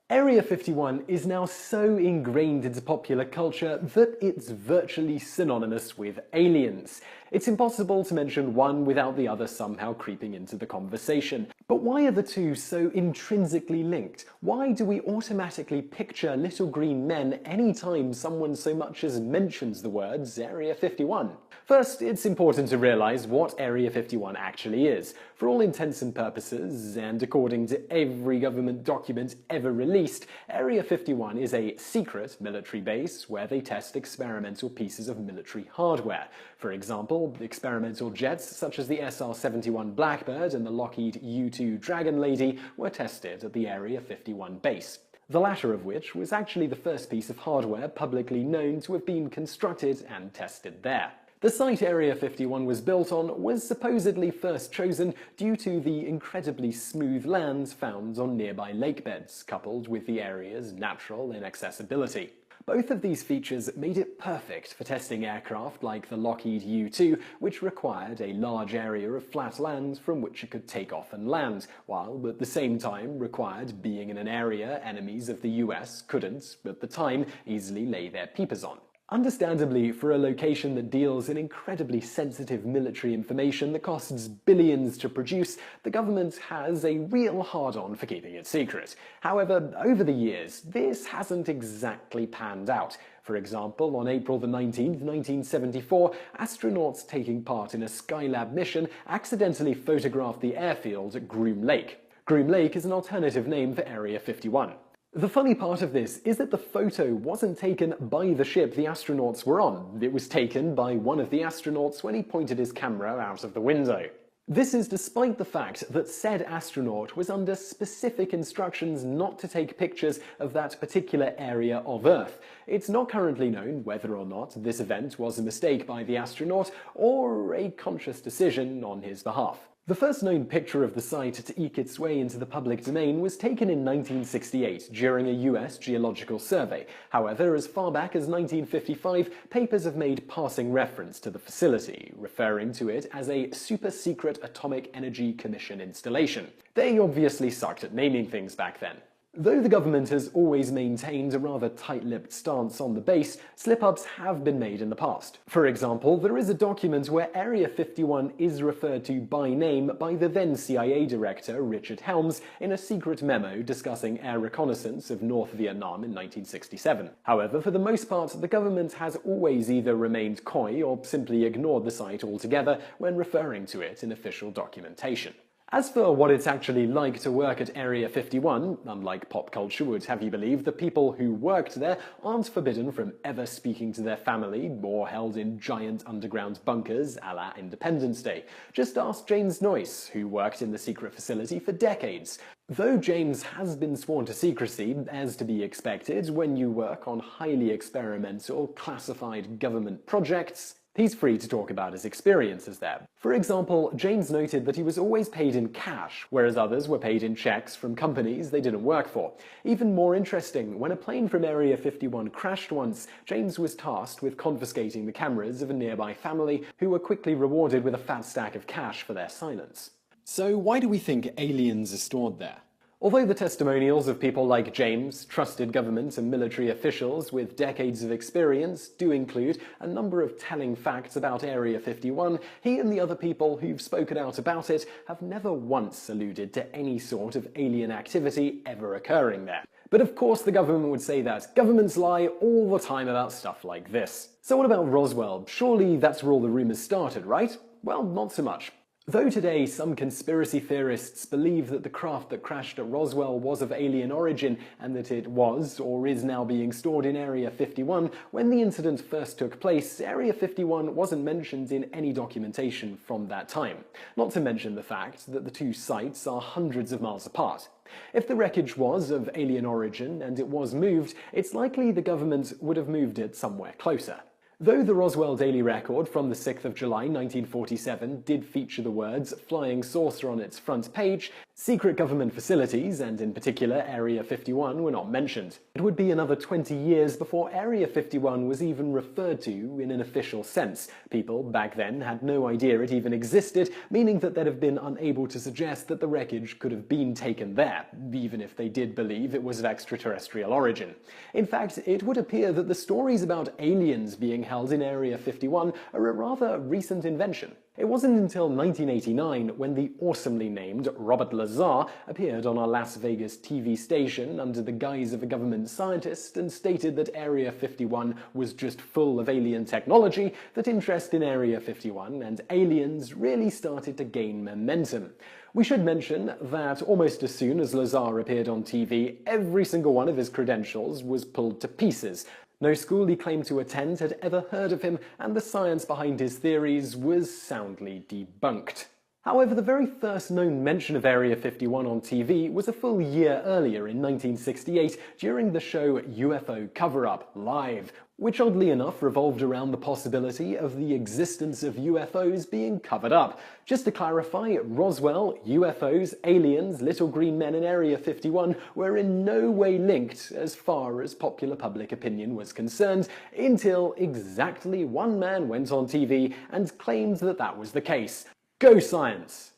Area 51 is now so ingrained into popular culture that it's virtually synonymous with aliens. It's impossible to mention one without the other somehow creeping into the conversation. But why are the two so intrinsically linked? Why do we automatically picture little green men anytime someone so much as mentions the words Area 51? First, it's important to realize what Area 51 actually is. For all intents and purposes, and according to every government document ever released, Area 51 is a secret military base where they test experimental pieces of military hardware. For example, experimental jets such as the SR-71 Blackbird and the Lockheed U-2 Dragon Lady were tested at the Area 51 base. The latter of which was actually the first piece of hardware publicly known to have been constructed and tested there. The site Area 51 was built on was supposedly first chosen due to the incredibly smooth lands found on nearby lake beds, coupled with the area's natural inaccessibility. Both of these features made it perfect for testing aircraft like the Lockheed U-2, which required a large area of flat land from which it could take off and land, while at the same time required being in an area enemies of the US couldn't, at the time, easily lay their peepers on. Understandably, for a location that deals in incredibly sensitive military information that costs billions to produce, the government has a real hard-on for keeping it secret. However, over the years, this hasn't exactly panned out. For example, on April the 19th, 1974, astronauts taking part in a Skylab mission accidentally photographed the airfield at Groom Lake. Groom Lake is an alternative name for Area 51. The funny part of this is that the photo wasn't taken by the ship the astronauts were on. It was taken by one of the astronauts when he pointed his camera out of the window. This is despite the fact that said astronaut was under specific instructions not to take pictures of that particular area of Earth. It's not currently known whether or not this event was a mistake by the astronaut or a conscious decision on his behalf. The first known picture of the site to eke its way into the public domain was taken in 1968 during a US geological survey. However, as far back as 1955, papers have made passing reference to the facility, referring to it as a super-secret Atomic Energy Commission installation. They obviously sucked at naming things back then. Though the government has always maintained a rather tight-lipped stance on the base, slip-ups have been made in the past. For example, there is a document where Area 51 is referred to by name by the then CIA director Richard Helms in a secret memo discussing air reconnaissance of North Vietnam in 1967. However, for the most part, the government has always either remained coy or simply ignored the site altogether when referring to it in official documentation. As for what it's actually like to work at Area 51, unlike pop culture would have you believe, the people who worked there aren't forbidden from ever speaking to their family or held in giant underground bunkers a la Independence Day. Just ask James Noyce, who worked in the secret facility for decades. Though James has been sworn to secrecy, as to be expected when you work on highly experimental, classified government projects, he's free to talk about his experiences there. For example, James noted that he was always paid in cash, whereas others were paid in checks from companies they didn't work for. Even more interesting, when a plane from Area 51 crashed once, James was tasked with confiscating the cameras of a nearby family, who were quickly rewarded with a fat stack of cash for their silence. So why do we think aliens are stored there? Although the testimonials of people like James, trusted government and military officials with decades of experience, do include a number of telling facts about Area 51, he and the other people who've spoken out about it have never once alluded to any sort of alien activity ever occurring there. But of course the government would say that governments lie all the time about stuff like this. So what about Roswell? Surely that's where all the rumors started, right? Well, not so much. Though today some conspiracy theorists believe that the craft that crashed at Roswell was of alien origin and that it was or is now being stored in Area 51, when the incident first took place, Area 51 wasn't mentioned in any documentation from that time. Not to mention the fact that the two sites are hundreds of miles apart. If the wreckage was of alien origin and it was moved, it's likely the government would have moved it somewhere closer. Though the Roswell Daily Record from the 6th of July 1947 did feature the words "flying saucer" on its front page, secret government facilities, and in particular Area 51, were not mentioned. It would be another 20 years before Area 51 was even referred to in an official sense. People back then had no idea it even existed, meaning that they'd have been unable to suggest that the wreckage could have been taken there, even if they did believe it was of extraterrestrial origin. In fact, it would appear that the stories about aliens being held in Area 51 are a rather recent invention. It wasn't until 1989 when the awesomely named Robert Lazar appeared on a Las Vegas TV station under the guise of a government scientist and stated that Area 51 was just full of alien technology that interest in Area 51 and aliens really started to gain momentum. We should mention that almost as soon as Lazar appeared on TV, every single one of his credentials was pulled to pieces. No school he claimed to attend had ever heard of him, and the science behind his theories was soundly debunked. However, the very first known mention of Area 51 on TV was a full year earlier in 1968 during the show UFO Cover-Up Live, which oddly enough revolved around the possibility of the existence of UFOs being covered up. Just to clarify, Roswell, UFOs, aliens, little green men in Area 51 were in no way linked as far as popular public opinion was concerned, until exactly one man went on TV and claimed that that was the case. Go science!